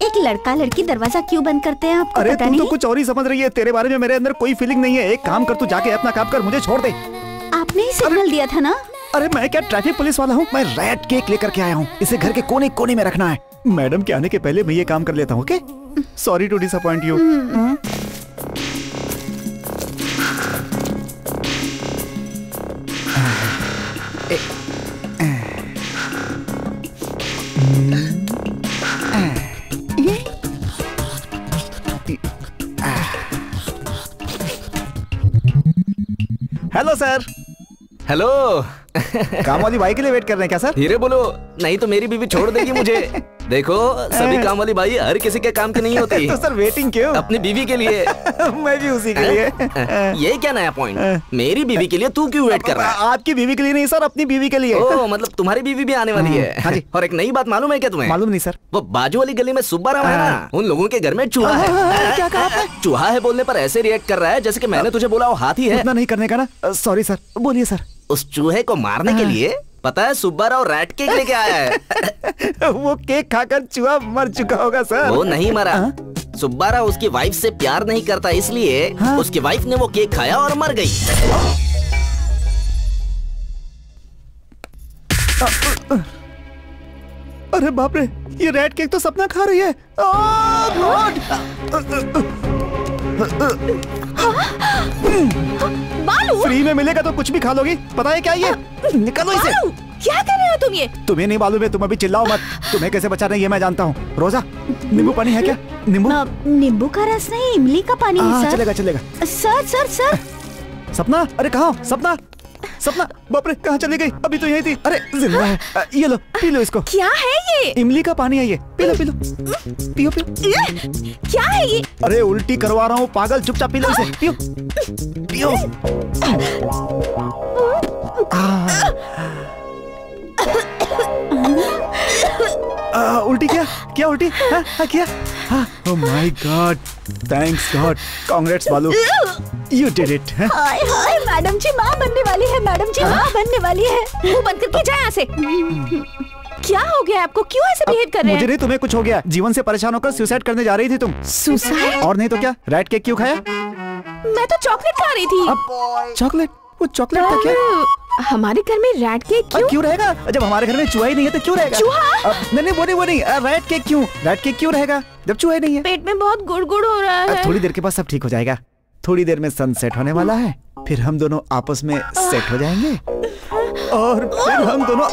एक लड़का लड़की दरवाजा क्यों बंद करते हैं आपको अरे पता तुम नहीं? तो कुछ और ही समझ रही है, तेरे बारे में मेरे अंदर कोई फीलिंग नहीं है। एक काम कर, तू जाके अपना काम कर, मुझे छोड़ दे। आपने ही सिग्नल दिया था ना? अरे मैं क्या ट्रैफिक पुलिस वाला हूँ? मैं रेड केक लेकर के आया हूँ, इसे घर के कोने कोने में रखना है। मैडम के आने के पहले मैं ये काम कर लेता हूँ। Okay, sorry to disappoint you. Hello sir. Hello. काम वाली बाई के लिए वेट कर रहे हैं क्या सर? धीरे बोलो, नहीं तो मेरी बीवी छोड़ देगी मुझे। देखो, सभी काम वाली बाई हर किसी के काम की नहीं होती। तो सर वेटिंग क्यों? अपनी बीवी के लिए। मैं भी उसी के लिए। ये क्या नया पॉइंट? मेरी बीवी के लिए तू क्यों वेट कर रहा है? आपकी बीवी के लिए नहीं सर, अपनी बीवी के लिए। ओह, मतलब तुम्हारी बीवी भी आने वाली है। हाँ जी। और एक नई बात मालूम है क्या तुम्हें? मालूम नहीं सर। वो बाजू वाली गली में सुब्बा राव है ना, उन लोगों के घर में चूहा है। क्या कहा आपने? चूहा है बोलने पर ऐसे रिएक्ट कर रहा है जैसे कि मैंने तुझे बोला वो हाथी है। इतना नहीं करने का ना। सॉरी सर, बोलिए सर। उस चूहे को मारने के लिए पता है सुब्बा राव रैट केक लेके आया है। वो केक खाकर चूहा मर चुका होगा सर। वो नहीं मरा। सुब्बा राव उसकी वाइफ से प्यार नहीं करता, इसलिए उसकी वाइफ ने वो केक खाया और मर गई। अरे बाप रे, ये रेड केक तो सपना खा रही है। बालू, फ्री में मिलेगा तो कुछ भी खा लोगी, पता है क्या ये? निकालो इसे। क्या कर रहे हो तुम ये? तुम्हें नहीं मालूम है, तुम अभी चिल्लाओ मत। तुम्हें कैसे बचाना है ये मैं जानता हूँ। रोजा, नींबू पानी है क्या? नींबू नींबू का रस नहीं, इमली का पानी है सर। चलेगा चलेगा। Sir sir sir. सपना, अरे कहाँ हो सपना? सपना, बाप रे कहाँ चली गई? अभी तो यही थी। अरे जिंदा है। ये लो, पी लो इसको। क्या है ये? इमली का पानी है ये, पी लो पी लो। पियो पियो। क्या है ये? अरे उल्टी करवा रहा हूँ पागल, चुपचाप पी लो इसे। पियो पियो। उल्टी क्या? क्या उल्टी? क्या? Oh my God, thanks God, congrats Balu, you did it. Hi hi, madam ji माँ बनने वाली है, मैडम जी माँ बनने वाली है। मुंह बंद करके जाए यहाँ से। क्या हो गया आपको? क्यों ऐसे बिहेव कर रहे हैं? मुझे नहीं, तुम्हें कुछ हो गया। जीवन से परेशान होकर सुसाइड करने जा रही थी तुम। सुसाइड? और नहीं तो क्या। रैट केक क्यों खाया? मैं तो चॉकलेट खा रही थी। अब चॉकलेट? वो चॉकलेट का क्या? हमारे घर में रैट केक क्यों? क्यों रहेगा? जब हमारे घर में चूहा ही नहीं है तो क्यों रहेगा? चूहा? नहीं वो नहीं, रैट केक क्यों? रैट केक क्यों रहेगा जब चूहा ही नहीं है? पेट में बहुत गुड़गुड़ हो रहा है। थोड़ी देर के बाद सब ठीक हो जाएगा। थोड़ी देर में सनसेट होने वाला है, फिर हम दोनों आपस में सेट हो जाएंगे और फिर हम दोनों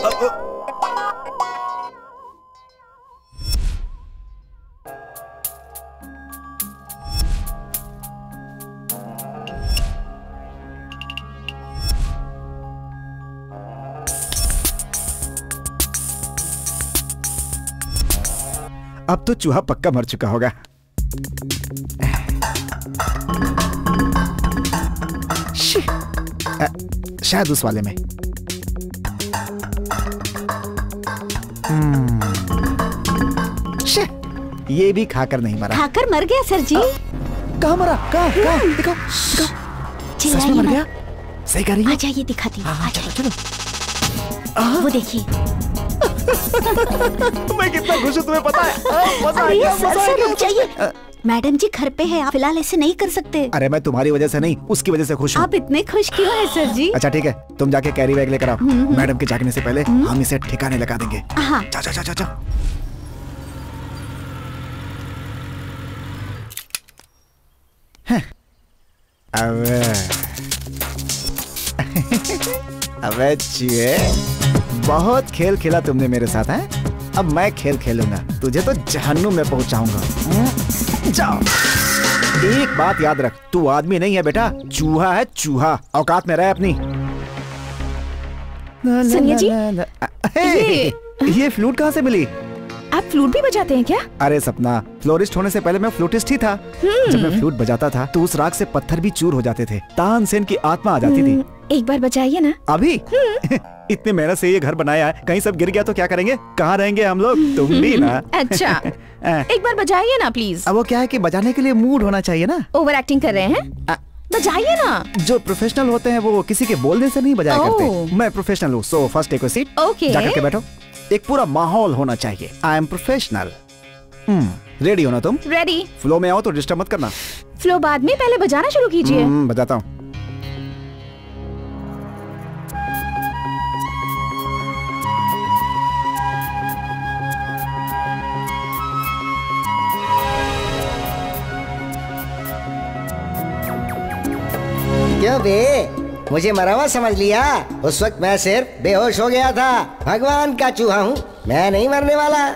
अब तो चूहा पक्का मर चुका होगा। शायद उस वाले में। ये भी खाकर नहीं मरा। खाकर मर गया सर जी। कहाँ मरा? कहाँ? दिखाओ दिखाओ। सच में मर गया? सही कह रही है। आ जाइए दिखाती हूँ। चलो। वो देखिए। मैं कितना खुश हूँ तुम्हें पता है? मजा आ गया, मजा आ गया। रुक जाइए। मैडम जी घर पे है, आप फिलहाल ऐसे नहीं कर सकते। अरे मैं तुम्हारी वजह से नहीं, उसकी वजह से खुश हूँ। आप इतने खुश क्यों हैं सर जी? अच्छा ठीक है, तुम जाके कैरी बैग लेकर आओ। मैडम के जागने से पहले हम इसे ठिकाने लगा देंगे। हाँ। जाओ। अबे चूहे, बहुत खेल खेला तुमने मेरे साथ है। अब मैं खेल खेलूंगा, तुझे तो जहन्नुम में पहुंचाऊंगा। जाओ। एक बात याद रख, तू आदमी नहीं है बेटा, चूहा है चूहा। औकात में रह अपनी। सनिया जी, ये फ्लूट कहाँ से मिली? आप फ्लूट भी बजाते हैं क्या? अरे सपना, फ्लोरिस्ट होने से पहले मैं फ्लूटिस्ट ही था। जब मैं फ्लूट बजाता था तो उस राग से पत्थर भी चूर हो जाते थे, तानसेन की आत्मा आ जाती थी। एक बार बजाइए ना। अभी? इतनी मेहनत से ये घर बनाया है, कहीं सब गिर गया तो क्या करेंगे? कहाँ रहेंगे हम लोग? तुम भी ना। अच्छा, एक बार बजाइए ना प्लीज। अब वो क्या है कि बजाने के लिए मूड होना चाहिए ना। ओवर एक्टिंग कर रहे हैं, बजाइए ना। जो प्रोफेशनल होते हैं वो किसी के बोलने से नहीं बजाया करते। मैं प्रोफेशनल हूँ, so first take a seat. जाकर के बैठो। एक पूरा माहौल होना चाहिए। I am professional. रेडी हो ना तुम? रेडी। फ्लो में आओ तो डिस्टर्ब मत करना। फ्लो बाद में, पहले बजाना शुरू कीजिए। बजाता हूँ। क्यों बे, मुझे मरा हुआ समझ लिया? उस वक्त मैं सिर्फ बेहोश हो गया था। भगवान का चूहा हूँ, मैं नहीं मरने वाला।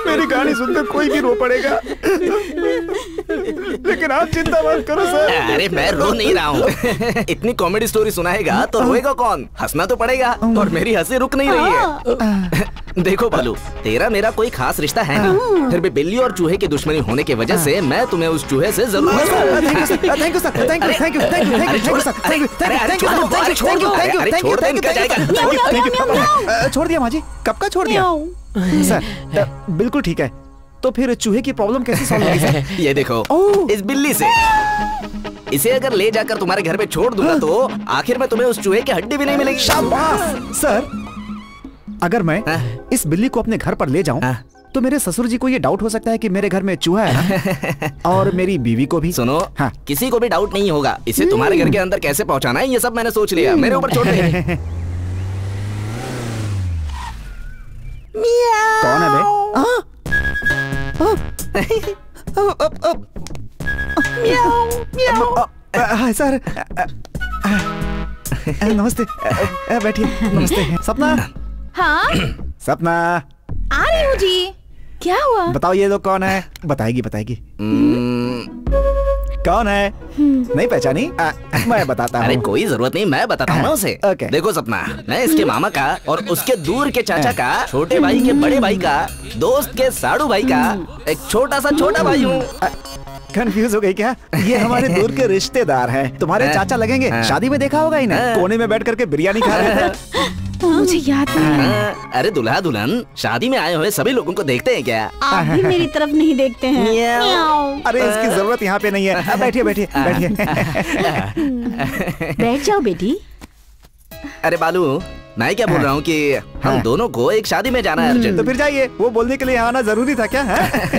मेरी कहानी सुनकर कोई भी रो पड़ेगा, लेकिन आप चिंता मत करो सर। अरे मैं रो नहीं रहा हूँ। इतनी कॉमेडी स्टोरी सुनाएगा तो रोएगा कौन? हंसना तो पड़ेगा, और मेरी हंसी रुक नहीं रही है। देखो बालू, तेरा मेरा कोई खास रिश्ता है नहीं, फिर भी बिल्ली और चूहे की दुश्मनी होने की वजह से मैं तुम्हें उस चूहे से जरूर छोड़ दिया माजी, कब का छोड़ दिया सर? बिल्कुल ठीक है। तो फिर चूहे की प्रॉब्लम कैसे सॉल्व होगी सर? ये देखो, इस बिल्ली से इसे अगर ले जाकर तुम्हारे घर पे छोड़ दूंगा तो आखिर में तुम्हें उस चूहे की हड्डी भी नहीं मिलेगी। शाबाश सर। अगर मैं इस बिल्ली को अपने घर पर ले जाऊं तो मेरे ससुर जी को ये डाउट हो सकता है कि मेरे घर में चूहा है ना? और मेरी बीवी को भी। सुनो, किसी को भी डाउट नहीं होगा। इसे तुम्हारे घर के अंदर कैसे पहुंचाना है ये सब मैंने सोच लिया। मेरे ऊपर छोड़ दे। कौन है बे? हाय सर, नमस्ते, बैठिए। नमस्ते। सपना। हाँ सपना, आ रही हूँ जी। क्या हुआ? बताओ ये लोग कौन है? बताएगी बताएगी। कौन है? नहीं पहचानी? मैं बताता हूँ। अरे कोई जरूरत नहीं, मैं बताता हूँ उसे। देखो सपना, मैं इसके मामा का और उसके दूर के चाचा का, छोटे भाई के बड़े भाई का, दोस्त के साड़ू भाई का एक छोटा सा छोटा भाई हूँ। कंफ्यूज हो गई क्या? ये हमारे दूर के रिश्तेदार हैं। तुम्हारे चाचा लगेंगे। शादी में देखा होगा इन्हें, कोने में बैठ करके बिरयानी खा रहे थे। मुझे याद नहीं। अरे दुल्हा दुल्हन शादी में आए हुए सभी लोगों को देखते हैं क्या? आप भी मेरी तरफ नहीं देखते हैं। अरे इसकी जरूरत यहाँ पे नहीं है। बैठिए बैठिए बैठिए। बैठ जाओ बेटी। अरे बालू, मैं क्या बोल रहा हूँ कि हम दोनों को एक शादी में जाना है अर्जेंट। तो फिर जाइए। वो बोलने के लिए आना जरूरी था क्या?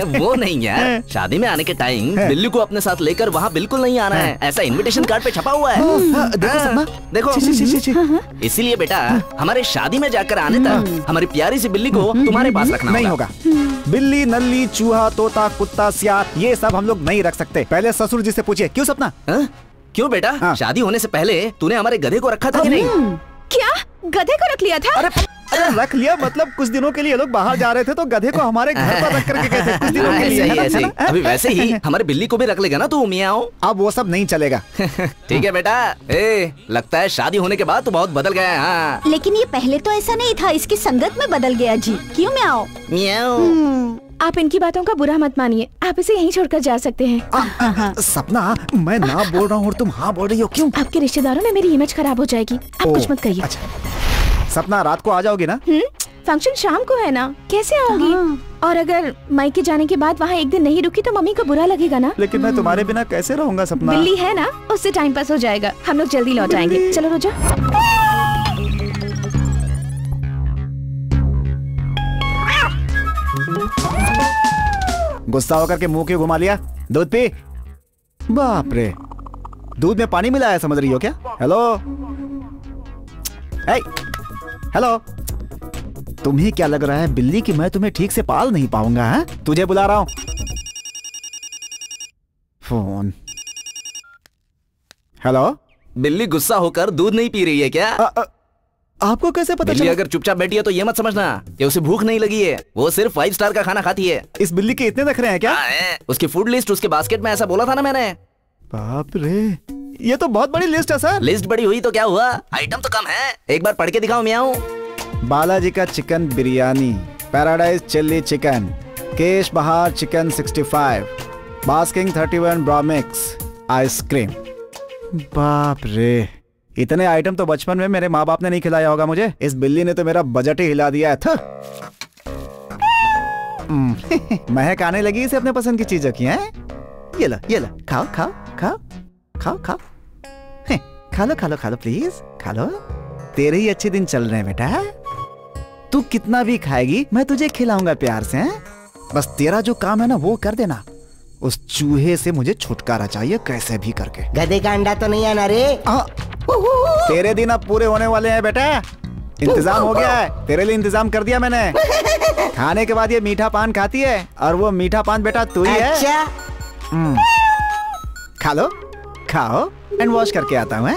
वो नहीं यार, शादी में आने के टाइम बिल्ली को अपने साथ लेकर वहाँ बिल्कुल नहीं आना है, ऐसा इनविटेशन कार्ड पे छपा हुआ है। देखो, इसीलिए बेटा हमारे शादी में जाकर आने तक हमारी प्यारी सी बिल्ली को तुम्हारे पास रखना नहीं होगा। बिल्ली, नल्ली, चूहा, तोता, कुत्ता, सियार, ये सब हम लोग नहीं रख सकते। पहले ससुर जी से पूछिए। क्यों सपना? क्यों बेटा, शादी होने से पहले तूने हमारे गधे को रखा था कि नहीं? क्या गधे को रख लिया था? अरे रख लिया मतलब कुछ दिनों के लिए लोग बाहर जा रहे थे तो गधे को हमारे घर पर रख करके गए थे कुछ दिनों के लिए। ऐसे ही। अभी वैसे ही हमारे बिल्ली को भी रख लेगा ना तू मियाओ। अब वो सब नहीं चलेगा। ठीक है बेटा। लगता है शादी होने के बाद तो बहुत बदल गया है। हाँ। लेकिन ये पहले तो ऐसा नहीं था, इसकी संगत में बदल गया जी। क्यों मियाओ? आप इनकी बातों का बुरा मत मानिए, आप इसे यहीं छोड़कर जा सकते हैं। सपना, मैं ना बोल रहा हूँ और तुम हाँ बोल रही हो, क्यों? आपके रिश्तेदारों में मेरी इमेज खराब हो जाएगी, आप कुछ मत कहिए। सपना, रात को आ जाओगी ना? फंक्शन शाम को है ना, कैसे आऊंगी? और अगर मायके जाने के बाद वहाँ एक दिन नहीं रुकी तो मम्मी को बुरा लगेगा ना। लेकिन मैं तुम्हारे बिना कैसे रहूंगा सपना? बिल्ली है ना, उससे टाइम पास हो जाएगा। हम लोग जल्दी लौट आएंगे। चलो रोजा। गुस्सा होकर के मुंह क्यों घुमा लिया? दूध पी। बाप रे, दूध में पानी मिलाया समझ रही हो क्या? हेलो हेलो, तुम्हें क्या लग रहा है बिल्ली कि मैं तुम्हें ठीक से पाल नहीं पाऊंगा? है तुझे बुला रहा हूं। फोन। हेलो। बिल्ली गुस्सा होकर दूध नहीं पी रही है क्या? आपको कैसे पता? बिल्ली अगर चुपचाप बैठी है तो ये मत समझना कि उसे भूख नहीं लगी है, वो सिर्फ 5 स्टार का खाना खाती है। इस बिल्ली के इतने नखरे हैं क्या? उसकी फूड लिस्ट उसके बास्केट में, ऐसा बोला था ना मैंने। बाप रे, ये तो बहुत बड़ी लिस्ट है सर। लिस्ट बड़ी हुई तो क्या हुआ, आइटम तो कम है। एक बार पढ़ के दिखाओ मियाओ। बालाजी का chicken biryani, Paradise chilli chicken, केश बहार चिकन 65, बास्किंग 31 ब्रॉमिक्स आइसक्रीम। बाप रे, इतने आइटम तो बचपन में मेरे माँ बाप ने नहीं खिलाया होगा मुझे। इस बिल्ली ने तो मेरा बजट ही हिला दिया है। महक आने लगी इसे अपने पसंद की चीजों की। हैं? ये लो खाओ खाओ खाओ खाओ खाओ, खा लो खा लो खा लो प्लीज खा लो। तेरे ही अच्छे दिन चल रहे हैं बेटा। तू कितना भी खाएगी मैं तुझे खिलाऊंगा प्यार से। हैं? बस तेरा जो काम है ना वो कर देना। उस चूहे से मुझे छुटकारा चाहिए कैसे भी करके। गधे का अंडा तो नहीं आना रे। तेरे दिन अब पूरे होने वाले हैं बेटा। इंतजाम हो गया है, तेरे लिए इंतजाम कर दिया मैंने। खाने के बाद ये मीठा पान खाती है और वो मीठा पान बेटा तू ही है। अच्छा। खा लो खाओ, एंड वॉश करके आता हूँ।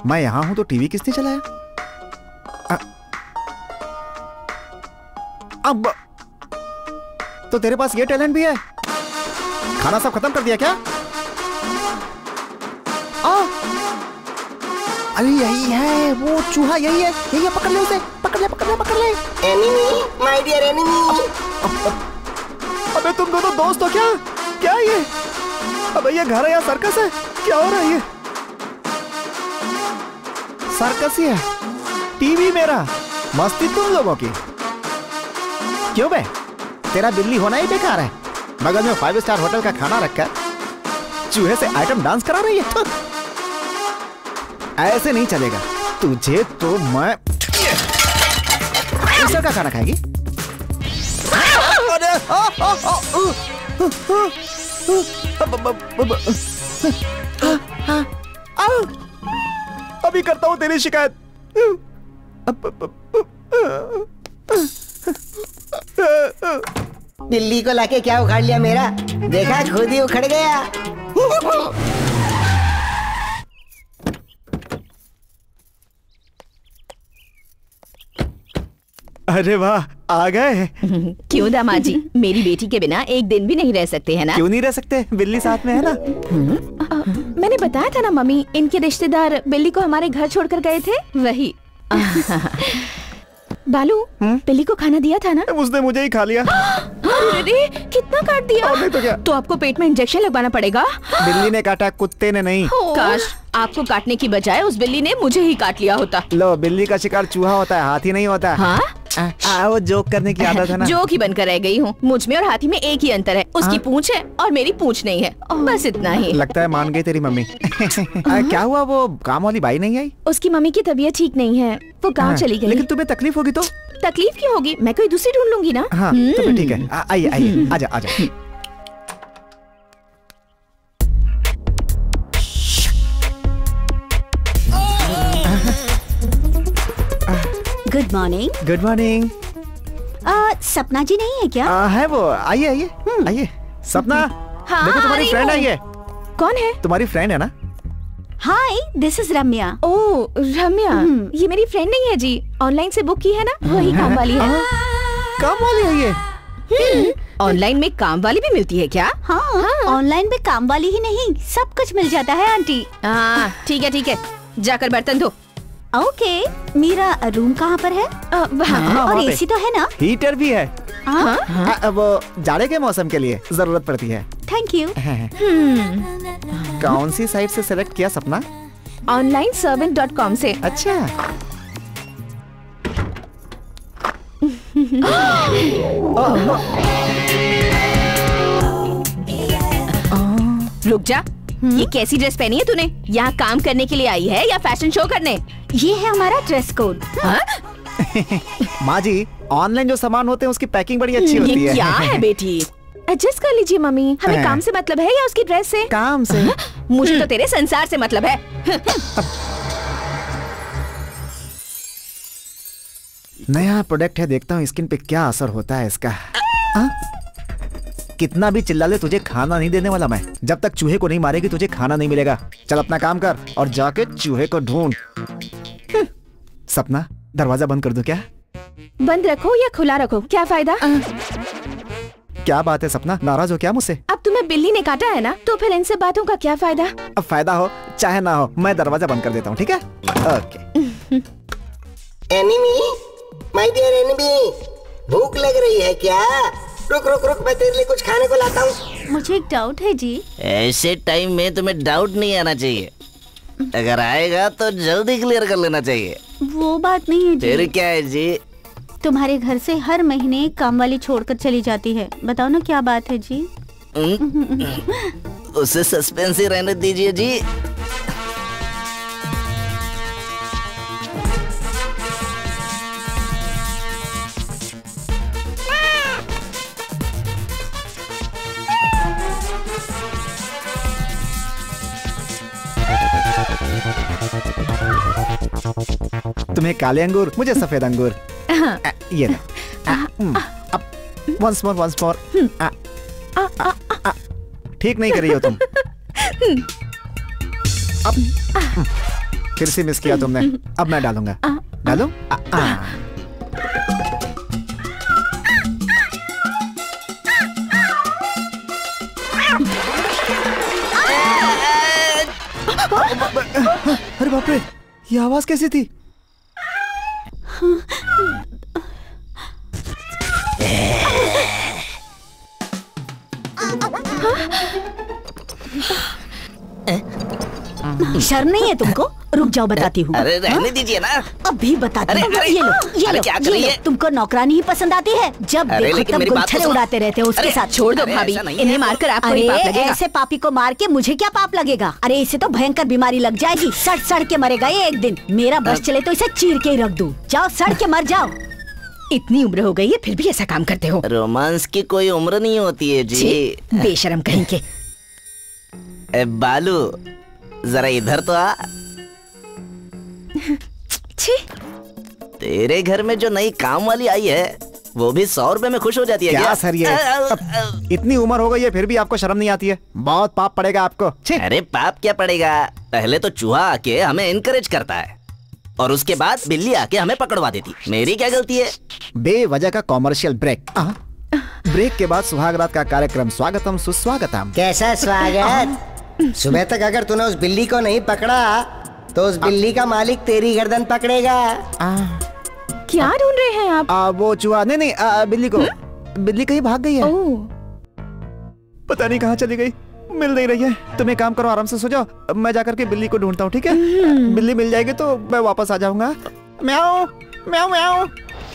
मैं यहाँ हूँ तो टीवी किसने चलाया? अब तो तेरे पास ये टैलेंट भी है? खाना सब खत्म कर दिया क्या? अरे यही है वो चूहा, यही है, पकड़ ले उसे, पकड़ ले। Enemy, my dear enemy. अबे तुम दोनों दोस्त हो क्या? क्या ये? अबे ये घर है या सर्कस है? क्या हो रहा है ये? सर्कस ही है। टीवी मेरा, मस्ती तुम लोगों की। क्यों बे? तेरा बिल्ली होना ही बेकार है। बगल में 5 स्टार होटल का खाना रखा, चूहे से आइटम डांस करा रही है। ऐसे नहीं चलेगा। तुझे तो मैं कैसे का खाना खाएगी? अभी करता हूँ तेरी शिकायत। बिल्ली को लाके क्या उखाड़ लिया मेरा? देखा, खुद ही उखड़ गया। अरे वाह, आ गए। क्यों दामाद जी, मेरी बेटी के बिना एक दिन भी नहीं रह सकते हैं ना? क्यों नहीं रह सकते? बिल्ली साथ में है ना। मैंने बताया था ना मम्मी, इनके रिश्तेदार बिल्ली को हमारे घर छोड़कर गए थे, वही। बालू, बिल्ली को खाना दिया था ना? उसने मुझे ही खा लिया। अरे कितना काट दिया? नहीं तो क्या? तो आपको पेट में इंजेक्शन लगवाना पड़ेगा। बिल्ली ने काटा, कुत्ते ने नहीं। काश आपको काटने की बजाय उस बिल्ली ने मुझे ही काट लिया होता। लो, बिल्ली का शिकार चूहा होता है, हाथी नहीं होता। हाँ? वो जोक करने की आदत है ना। जोक ही बनकर रह गई हूँ। मुझ में और हाथी में एक ही अंतर है, उसकी पूंछ है और मेरी पूंछ नहीं है, बस इतना ही। लगता है मान गई तेरी मम्मी। क्या हुआ, वो काम वाली बाई नहीं आई? उसकी मम्मी की तबीयत ठीक नहीं है, वो गाँव चली गई। लेकिन तुम्हें तकलीफ होगी तो? तकलीफ क्यों होगी, मैं कोई दूसरी ढूंढ लूंगी ना। हाँ, तो फिर ठीक है। आइए आइए, आजा आजा। Good morning. Good morning. सपना जी नहीं है क्या? है वो, आइए आइए आइए। सपना, हाँ, देखो तुम्हारी फ्रेंड आई है। कौन है? तुम्हारी फ्रेंड है ना? हाय, दिस इज रम्या। ओह रम्या, ये मेरी फ्रेंड नहीं है जी, ऑनलाइन से बुक की है ना, वही काम वाली है। काम वाली है ये? ऑनलाइन में काम वाली भी मिलती है क्या? हाँ, ऑनलाइन में काम वाली ही नहीं, सब कुछ मिल जाता है आंटी। हाँ ठीक है, जाकर बर्तन धो। ओके, मेरा रूम कहाँ पर है? और एसी तो है ना? हीटर भी है। वो जाड़े के मौसम के लिए जरूरत पड़ती है। Thank you. कौन सी साइट से सेलेक्ट किया सपना? onlineservant.com से। अच्छा। रुक जा, ये कैसी ड्रेस पहनी है तूने? यहाँ काम करने के लिए आई है या फैशन शो करने? ये है हमारा ड्रेस कोड। माँ जी, ऑनलाइन जो सामान होते हैं उसकी पैकिंग बड़ी अच्छी होती है। ये क्या है बेटी? एडजस्ट कर लीजिए मम्मी, हमें काम से मतलब है या उसकी ड्रेस से? काम से। मुझे तो तेरे संसार से मतलब है। नया प्रोडक्ट है, देखता हूँ स्किन पे क्या असर होता है इसका। कितना भी चिल्ला ले, तुझे खाना नहीं देने वाला मैं। जब तक चूहे को नहीं मारेगी तुझे खाना नहीं मिलेगा। चल अपना काम कर और जाके चूहे को ढूंढ। सपना, दरवाजा बंद कर दूं क्या? बंद रखो या खुला रखो, क्या फायदा? क्या बात है सपना, नाराज हो क्या मुझसे? अब तुम्हें बिल्ली ने काटा है ना, तो फिर इनसे बातों का क्या फायदा? अब फायदा हो चाहे ना हो, मैं दरवाजा बंद कर देता हूँ, ठीक है? Okay. Enemy, my dear enemy, भूख लग रही है क्या? रुक रुक रुक, मैं तेरे लिए कुछ खाने को लाता हूँ। मुझे एक डाउट है जी। ऐसे टाइम में तुम्हें डाउट नहीं आना चाहिए, अगर आएगा तो जल्दी क्लियर कर लेना चाहिए। वो बात नहीं है जी। फिर क्या है जी? तुम्हारे घर से हर महीने काम वाली छोड़कर चली जाती है, बताओ ना क्या बात है जी? उसे सस्पेंस ही रहने दीजिए जी। तुम्हें काले अंगूर, मुझे सफेद अंगूर। ये लो। Once more. ठीक नहीं कर रही हो तुम। अब फिर से मिस किया तुमने। अब मैं डालूंगा। डालूं? अरे बाप रे, ये आवाज कैसी थी? शर्म नहीं है तुमको? रुक जाओ बताती हूँ। अरे रहने दीजिए ना। अभी बताती हूँ। अरे, ये लो, ये अरे लो, क्या कर ये रही लो। है? तुमको नौकरानी ही पसंद आती है? जब अरे, देखो लेकिन तब मेरी बात तो गुलछले सुनो। उड़ाते रहते हो उसके अरे, साथ। छोड़ दो अरे, भाभी, ऐसा नहीं इन्हें है। मारकर आपको अरे ही पाप लगेगा। ऐसे पापी को मार के मुझे क्या पाप लगेगा? अरे इसे तो भयंकर बीमारी लग जाएगी, सड़ सड़ के मरेगा ये एक दिन। मेरा बस चले तो इसे चीर के ही रख दूं। जाओ सड़ के मर जाओ। इतनी उम्र हो गई है फिर भी ऐसा काम करते हो। रोमांस की कोई उम्र नहीं होती है जी। बेशरम कहीं के। ए बालू, जरा इधर तो आ। छी, तेरे घर में जो नई काम वाली आई है वो भी 100 रुपए में खुश हो जाती है क्या क्या? सर ये? अब इतनी उम्र हो गई है फिर भी आपको शर्म नहीं आती है? बहुत पाप पड़ेगा आपको। छी। अरे पाप क्या पड़ेगा? पहले तो चूहा आके हमें इनकरेज करता है और उसके बाद बिल्ली आके हमें पकड़वा देती। मेरी क्या गलती है? बेवजह का कॉमर्शियल ब्रेक। ब्रेक के बाद सुहागरात का कार्यक्रम स्वागतम सुस्वागतम। कैसा स्वागत? सुबह तक अगर तूने उस बिल्ली को नहीं पकड़ा तो उस बिल्ली का मालिक तेरी गर्दन पकड़ेगा। क्या ढूंढ रहे हैं आप? वो चूहा नहीं, बिल्ली को। बिल्ली कहीं भाग गई है। पता नहीं कहाँ चली गई, मिल नहीं रही है। तुम एक काम करो, आराम से सो जाओ, मैं जाकर के बिल्ली को ढूंढता हूँ, ठीक है? बिल्ली मिल जाएगी तो मैं वापस आ जाऊंगा। म्याऊ म्याऊ म्याऊ।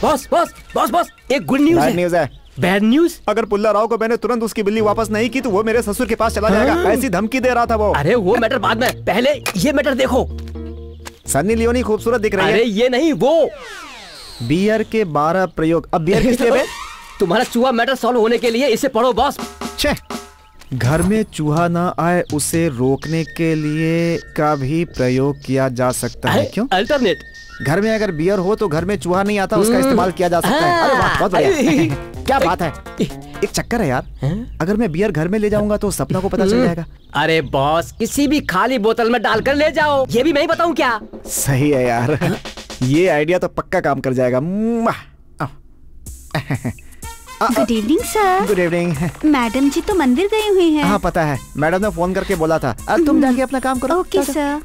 बॉस बॉस बॉस बॉस, एक गुड न्यूज है। न्यूज है। Bad news? अगर पुल्ला राव को मैंने तुरंत उसकी बिल्ली वापस नहीं की तो वो मेरे ससुर के पास चला जाएगा। ऐसी धमकी दे रहा था वो। अरे वो मैटर बाद में, पहले ये मैटर देखो। सन्नी लियोनी खूबसूरत दिख रही है। अरे ये नहीं, वो बियर के 12 प्रयोग। अब बियर किस लिए बे? तुम्हारा चूहा मैटर सॉल्व होने के लिए इसे पढ़ो बॉस। छे, घर में चूहा ना आए उसे रोकने के लिए का भी प्रयोग किया जा सकता है। क्यों? अल्टरनेट। घर में अगर बियर हो तो घर में चूहा नहीं आता, उसका इस्तेमाल किया जा सकता है। अरे वाह, बहुत बढ़िया। क्या बात है। एक चक्कर है यार, अगर मैं बियर घर में ले जाऊंगा तो सपना को पता चल जाएगा। अरे बॉस, किसी भी खाली बोतल में डालकर ले जाओ। ये भी मैं ही बताऊं क्या? सही है यार, ये आइडिया तो पक्का काम कर जाएगा। Good evening sir. Good evening. Madam ji तो मंदिर गई हुई हैं। हाँ पता है, मैडम ने फोन करके बोला था। तुम जाके अपना काम करो। Okay sir.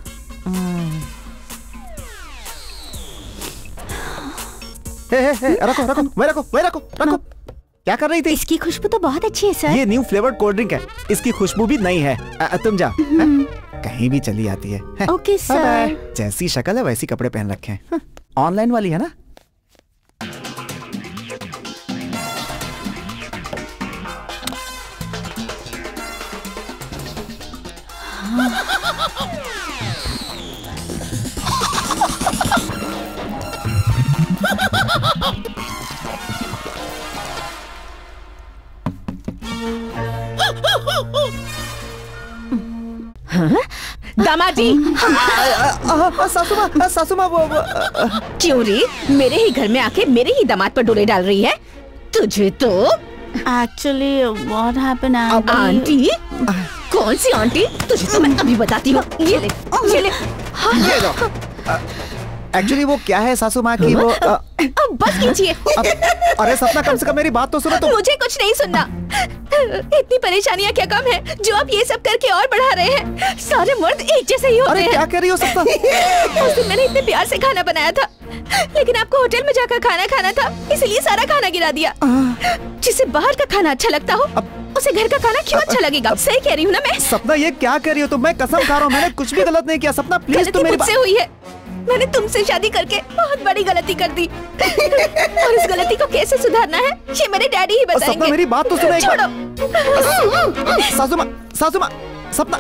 रखो रखो, वही रखो, वही रखो, रखो। क्या कर रही थी? इसकी खुशबू तो बहुत अच्छी है सर। ये न्यू फ्लेवर्ड कोल्ड ड्रिंक है, इसकी खुशबू भी नई है। तुम जा, कहीं भी चली आती है। Okay sir. जैसी शक्ल है वैसी कपड़े पहन रखे हैं। ऑनलाइन वाली है ना? दामाद जी। सासुमा वो क्यों रे, मेरे ही घर में आके मेरे ही दामाद पर डोरे डाल रही है? तुझे तो एक्चुअली व्हाट हैपेंड आंटी? कौन सी आंटी? तुझे तो मैं अभी बताती हूँ। ये ले, ये ले। ये लो। एक्चुअली वो क्या है सासू माँ की वो बस कीजिए। अरे सपना, कम से कम मेरी बात तो सुनो। तो मुझे कुछ नहीं सुनना। इतनी परेशानियाँ क्या कम है जो आप ये सब करके और बढ़ा रहे हैं? सारे मर्द एक जैसे ही होते हैं। अरे क्या कह रही हो सपना? उस दिन मैंने इतने प्यार से खाना बनाया था, लेकिन आपको होटल में जाकर खाना खाना था, इसलिए सारा खाना गिरा दिया। जिसे बाहर का खाना अच्छा लगता हो उसे घर का खाना क्यों अच्छा लगेगा? सही कह रही हूँ ना मैं? सपना ये क्या कह रही हो तुम? मैं कसम खा रहा हूँ, मैंने कुछ भी गलत नहीं किया। सपना प्लीज तुम मेरी बात। हुई है, मैंने तुमसे शादी करके बहुत बड़ी गलती कर दी और इस गलती को कैसे सुधारना है ये मेरे डैडी ही बताएंगे। सपना मेरी बात तो सुनो। छोड़ो। सासू माँ, सपना।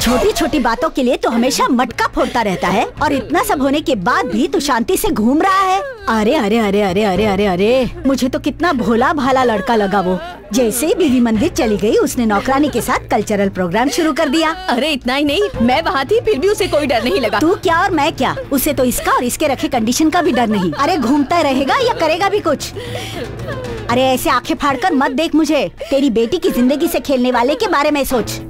छोटी छोटी बातों के लिए तो हमेशा मटका फोड़ता रहता है, और इतना सब होने के बाद भी तू शांति से घूम रहा है। अरे अरे अरे अरे अरे अरे अरे, मुझे तो कितना भोला भाला लड़का लगा वो। जैसे ही बीवी मंदिर चली गई, उसने नौकरानी के साथ कल्चरल प्रोग्राम शुरू कर दिया। अरे इतना ही नहीं, मैं वहाँ थी फिर भी उसे कोई डर नहीं लगा। तू क्या और मैं क्या, उसे तो इसका और इसके रखे कंडीशन का भी डर नहीं। अरे घूमता रहेगा या करेगा भी कुछ? अरे ऐसे आंखें फाड़कर मत देख मुझे, तेरी बेटी की जिंदगी से खेलने वाले के बारे में सोच।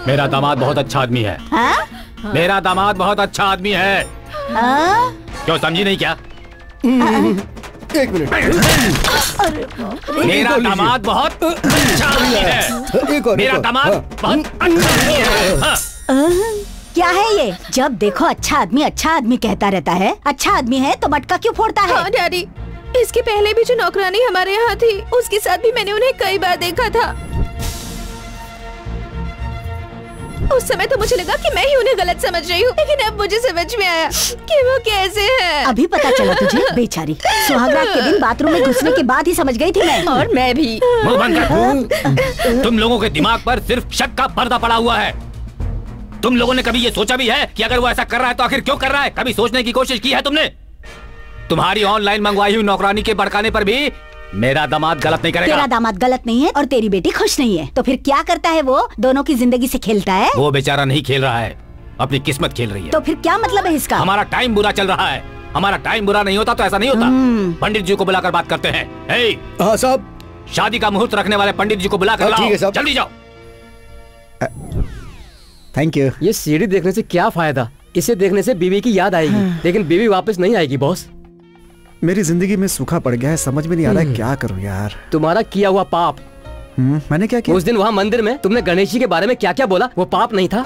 मेरा दामाद बहुत अच्छा आदमी है। मेरा दामाद बहुत अच्छा आदमी है। क्यों समझी नहीं क्या? एक मिनट। मेरा दामाद बहुत अच्छा आदमी है। मेरा दामाद बहुत अच्छा आदमी है। क्या है ये? जब देखो अच्छा आदमी कहता रहता है। अच्छा आदमी है तो मटका क्यों फोड़ता है? हाँ डैडी, इसके पहले भी जो नौकरानी हमारे यहाँ थी, उसके साथ भी मैंने उन्हें कई बार देखा था। उस समय तो मुझे लगा कि मैं ही उन्हें गलत समझ रही हूँ, लेकिन अब मुझे समझ में आया कि वो कैसे है। अभी पता चला तुझे? बेचारी, सुहागरात के दिन बाथरूम में घुसने के बाद ही समझ गई थी मैं। और मैं भी। मुंह बंद कर। तुम लोगों के दिमाग पर सिर्फ शक का पर्दा पड़ा हुआ है। तुम लोगों ने कभी ये सोचा भी है कि अगर वो ऐसा कर रहा है तो आखिर क्यों कर रहा है? कभी सोचने की कोशिश की है तुमने? तुम्हारी ऑनलाइन मंगवाई हुई नौकरानी के भड़काने पर भी मेरा दामाद गलत नहीं करेगा। तेरा दामाद गलत नहीं है और तेरी बेटी खुश नहीं है, तो फिर क्या करता है वो? दोनों की जिंदगी से खेलता है। वो बेचारा नहीं खेल रहा है, अपनी किस्मत खेल रही है। तो फिर क्या मतलब है इसका? हमारा टाइम बुरा चल रहा है। हमारा टाइम बुरा नहीं होता तो ऐसा नहीं होता। पंडित जी को बुलाकर बात करते हैं। हाँ साहब, शादी का मुहूर्त रखने वाले पंडित जी को बुलाकर लाओ। ठीक है साहब। जल्दी जाओ। Thank you. ये सीढ़ी देखने से क्या फायदा? इसे देखने से बीवी की याद आएगी, लेकिन बीवी वापस नहीं आएगी बॉस। मेरी जिंदगी में सूखा पड़ गया है, समझ में नहीं आ रहा है क्या करूं यार। तुम्हारा किया हुआ पाप। मैंने क्या किया? उस दिन वहाँ मंदिर में तुमने गणेश जी के बारे में क्या क्या बोला, वो पाप नहीं था?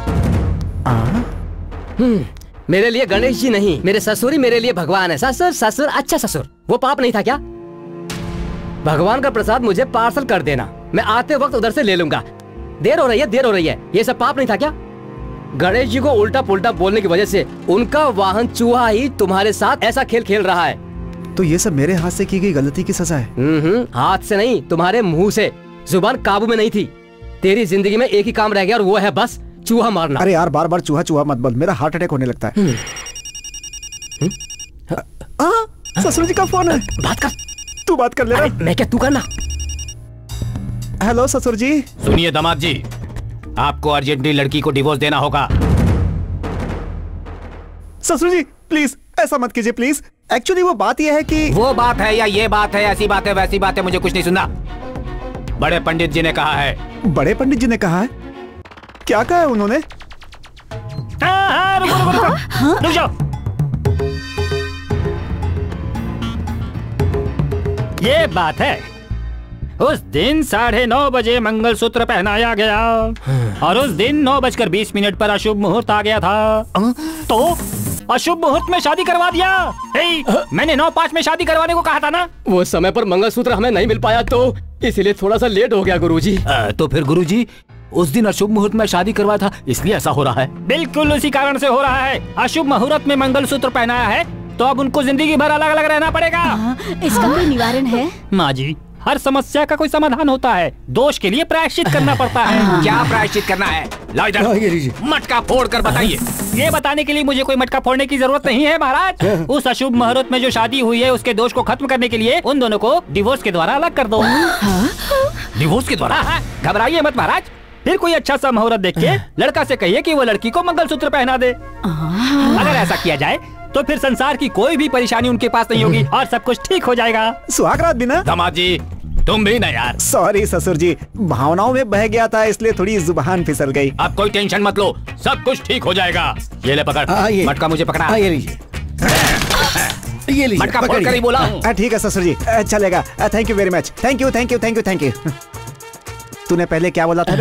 मेरे लिए गणेश जी नहीं, मेरे ससुर ही मेरे लिए भगवान है। ससुर ससुर अच्छा ससुर, वो पाप नहीं था क्या? भगवान का प्रसाद मुझे पार्सल कर देना, मैं आते वक्त उधर से ले लूंगा। देर हो रही है, ये सब पाप नहीं था क्या? गणेश जी को उल्टा पुल्टा बोलने की वजह से उनका वाहन चूहा ही तुम्हारे साथ ऐसा खेल खेल रहा है। तो ये सब मेरे हाथ से की गई गलती की सजा है? हाथ से नहीं, तुम्हारे मुंह से। जुबान काबू में नहीं थी। तेरी जिंदगी में एक ही काम रह गया और वो है बस चूहा मारना। अरे यार, बार बार चूहा चूहा मत बोल, मेरा हार्ट अटैक होने लगता है। ससुर जी का फोन है। बात कर। तू बात कर ले। मैं क्या, तू करना। हेलो ससुर जी। सुनिए दामाद जी, आपको अर्जेंटली लड़की को डिवोर्स देना होगा। ससुर जी प्लीज ऐसा मत कीजिए प्लीज। एक्चुअली वो बात यह है कि वो बात है या ये बात है, ऐसी बात है वैसी बात है, मुझे कुछ नहीं सुनना। बड़े पंडित जी ने कहा है। बड़े पंडित जी ने कहा है? क्या कहा है उन्होंने? रुक जाओ। ये बात है, उस दिन 9:30 बजे मंगलसूत्र पहनाया गया और उस दिन 9:20 पर अशुभ मुहूर्त आ गया था, तो अशुभ मुहूर्त में शादी करवा दिया। मैंने 9:05 में शादी करवाने को कहा था ना। वो समय पर मंगलसूत्र हमें नहीं मिल पाया तो इसलिए थोड़ा सा लेट हो गया गुरुजी। तो फिर गुरुजी उस दिन अशुभ मुहूर्त में शादी करवाया था, इसलिए ऐसा हो रहा है। बिल्कुल उसी कारण से हो रहा है। अशुभ मुहूर्त में मंगलसूत्र पहनाया है तो अब उनको जिंदगी भर अलग अलग रहना पड़ेगा। इसका कोई निवारण है? माँ जी, हर समस्या का कोई समाधान होता है, दोष के लिए प्रायश्चित करना पड़ता है। क्या प्रायश्चित करना है? लाओ इधर, मटका फोड़ कर बताइए। ये बताने के लिए मुझे कोई मटका फोड़ने की जरूरत नहीं है महाराज। उस अशुभ मुहूर्त में जो शादी हुई है उसके दोष को खत्म करने के लिए उन दोनों को डिवोर्स के द्वारा अलग कर दो। डिवोर्स के द्वारा? घबराइए मत महाराज, फिर कोई अच्छा सा मुहूर्त देख के लड़का से कहिए कि वो लड़की को मंगलसूत्र पहना दे। अगर ऐसा किया जाए तो फिर संसार की कोई भी परेशानी उनके पास नहीं होगी और सब कुछ ठीक हो जाएगा। सुहागरात भी ना? दामाद जी तुम भी ना यार। सॉरी ससुर जी, भावनाओं में बह गया था इसलिए थोड़ी जुबान फिसल गई। अब कोई टेंशन मत लो, सब कुछ ठीक हो जाएगा। ये ले पकड़। मटका मुझे पकड़ा। ये लीजिए, ये लीजिए, मटका फोड़ कर ही बोला हूँ। ठीक है ससुर जी, चलेगा। Thank you very much. Thank you thank you thank you thank you. तूने पहले क्या बोला था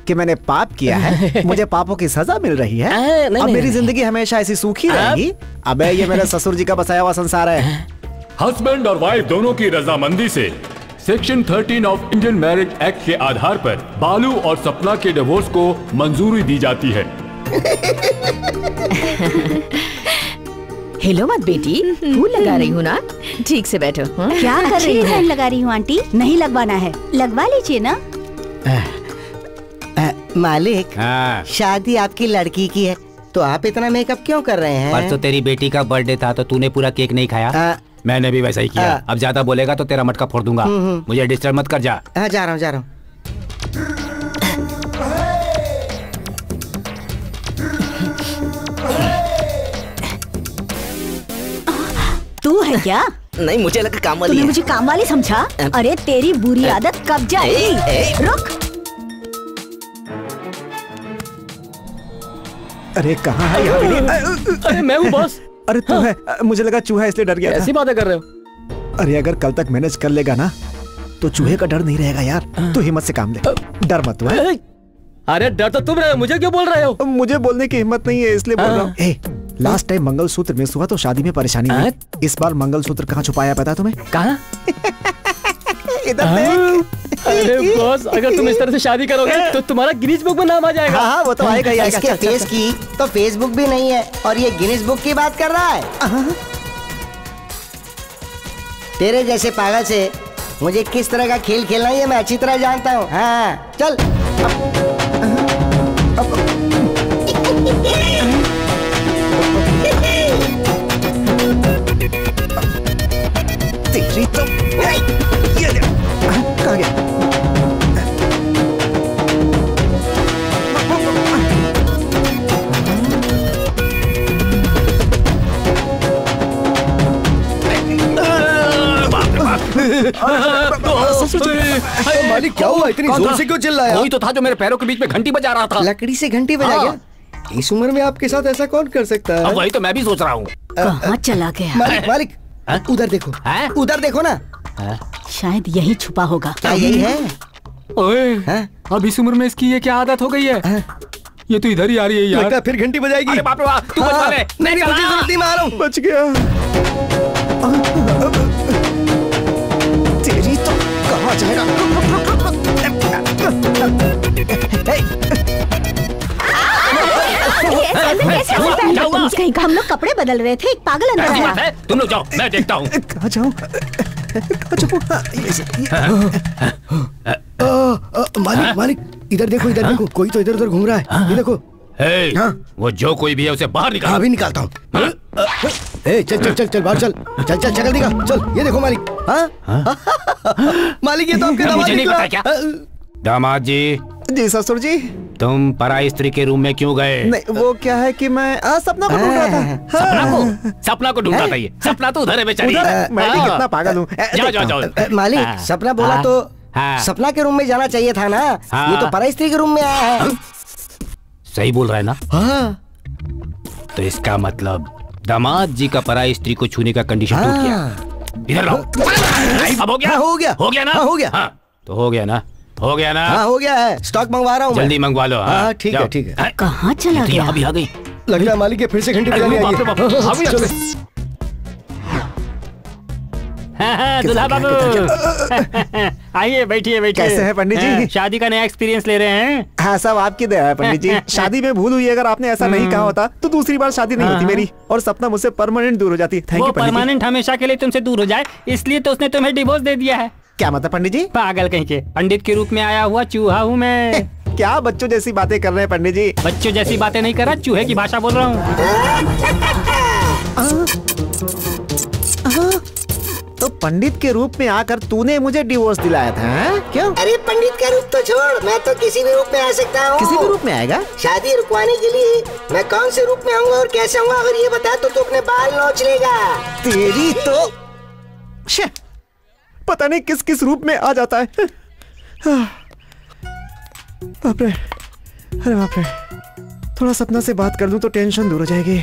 कि मैंने पाप किया है, मुझे पापों की सजा मिल रही है, अब मेरी जिंदगी हमेशा ऐसी सूखी रहेगी? अबे ये मेरे ससुर जी का बसाया हुआ संसार है। हस्बैंड और वाइफ दोनों की रजामंदी से section 13 of Indian marriage act के आधार पर बालू और सपना के डिवोर्स को मंजूरी दी जाती है। हिलो मत बेटी, फूल लगा रही हूँ ना, ठीक से बैठो। क्या कर रही है? लगा रही हूँ आंटी। नहीं लगवाना है, लगवा लीजिए ना। मालिक, शादी आपकी लड़की की है तो आप इतना मेकअप क्यों कर रहे हैं? परसों तेरी बेटी का बर्थडे था तो तूने पूरा केक नहीं खाया। मैंने भी वैसा ही किया। अब ज्यादा बोलेगा तो तेरा मटका फोड़ दूंगा। मुझे डिस्टर्ब मत कर। जा। जा रहा हूँ जा रहा हूँ। तू है क्या? नहीं, मुझे लगा काम वाली तूने है। मुझे काम वाली समझा? अरे तेरी बुरी आदत कब जाएगी? रुक। अरे कहाँ है यहाँ? अरे मैं हूँ बॉस। अरे तू है? मुझे लगा चूहा इसलिए डर गया था। ऐसी बातें कर रहे हो? अरे अगर कल तक मैनेज कर लेगा ना तो चूहे का डर नहीं रहेगा यार। तू हिम्मत से काम ले, डर मत। तू है? अरे डर तो तुम रहे हो, मुझे क्यों बोल रहे हो? मुझे बोलने की हिम्मत नहीं है इसलिए बोल रहा हूँ। लास्ट टाइम मंगलसूत्र मिस हुआ तो शादी में परेशानी हुई। इस बार मंगलसूत्र कहाँ छुपाया पता तुम्हें? कहाँ? इधर देख। अरे बॉस, अगर तुम इस तरह से शादी करोगे तो तुम्हारा गिनीज बुक में नाम आ जाएगा। हाँ वो तो आएगा ही आएगा। इसके फेस की तो फेसबुक भी नहीं है और ये गिनीज बुक की बात कर रहा है। तेरे जैसे पागल से मुझे किस तरह का खेल खेलना है ये मैं अच्छी तरह जानता हूँ। हाँ चल। तेरी तो ये कहाँ गया? मालिक क्या हुआ? इतनी जोर से क्यों चिल्लाया? कोई तो था जो मेरे पैरों के बीच में घंटी बजा रहा था। लकड़ी से घंटी बजा गया? इस उम्र में आपके साथ ऐसा कौन कर सकता है? अब वही तो मैं भी सोच रहा हूँ। कहाँ चला गया? मालिक मालिक उधर देखो, उधर देखो ना। शायद यही छुपा होगा। क्या यही है? ओए, अब इस उम्र में इसकी ये क्या आदत हो गई है? ये तो इधर ही आ रही है यार। लगता फिर घंटी बजाएगी। अरे बाप रे बाप, तू बचा ले। नहीं मुझे जरूरत नहीं, मैं आ रहा हूँ। बच गया। तेरी तो कहाँ जाएगा? कहीं का हम लोग कपड़े बदल रहे थे, एक पागल अंदर आया। तुम लोग जाओ, मैं देखता हूँ। कहाँ जाऊँ? मालिक मालिक इधर देखो, इधर देखो, कोई तो इधर उधर घूम रहा है। ये देखो। वो जो कोई भी है उसे बाहर निकाल। अभी निकालता हूँ। चल चल चल चल बाहर चल चल चल चल दिखा चल। ये देखो मालिक। मालिक ये तो आपके दामाद मुझे नहीं निकला। पता क्या? दामाद जी। जी ससुर जी। तुम पराई स्त्री के रूम में क्यों गए? नहीं वो क्या है कि मैं सपना को ढूंढ रहा था। सपना को ढूंढता था ये। सपना तो उधर है बेचारी। मैं भी कितना पागल हूँ। जाओ जाओ जाओ। मालिक सपना बोला तो सपना के रूम में जाना चाहिए था ना। ये तो पराई स्त्री के रूम में आया है। सही बोल रहा है ना? हाँ। तो इसका मतलब दामाद जी का पराई स्त्री को छूने का कंडीशन टूट गया। इधर लाओ। अब हो गया? हो गया। हो गया ना? हो गया। तो हो गया ना? हो गया ना? हाँ हो गया है। स्टॉक मंगवा रहा हूँ। जल्दी मंगवा लो। हाँ ठीक है ठीक है। कहाँ चला गया? अभी आ गई। लग रहा है मालिक के फिर से घंटी बजानी आई। दुल्हा बाबू आइए बैठिए बैठिए। कैसे हैं पंडित जी? शादी का नया एक्सपीरियंस ले रहे हैं? हाँ सब आपकी दया है पंडित जी। शादी में भूल हुई, अगर आपने ऐसा नहीं कहा होता तो दूसरी बार शादी नहीं होती मेरी, और सपना मुझसे परमानेंट दूर हो जाती। Thank you pandit ji. Permanent हमेशा के लिए तुमसे दूर हो जाए इसलिए तो उसने तुम्हें डिवोर्स दे दिया है। क्या मतलब पंडित जी? पागल कहीं के, पंडित के रूप में आया हुआ चूहा हूँ मैं। क्या बच्चों जैसी बातें कर रहे हैं पंडित जी? बच्चों जैसी बातें नहीं कर रहा, चूहे की भाषा बोल रहा हूँ। तो पंडित के रूप में आकर तूने मुझे डिवोर्स दिलाया था? क्यों? अरे पंडित का रूप तो छोड़, मैं तो किसी भी रूप में आ सकता हूँ। किसी भी रूप में आएगा? शादी रुकवाने के लिए मैं कौन से रूप में आऊंगा और कैसे आऊंगा अगर ये बता तो तू अपने बाल नोच लेगा। तेरी तो पता नहीं किस किस रूप में आ जाता है। बाप रे, अरे बाप रे। थोड़ा सपना से बात कर लूं तो टेंशन दूर हो जाएगी।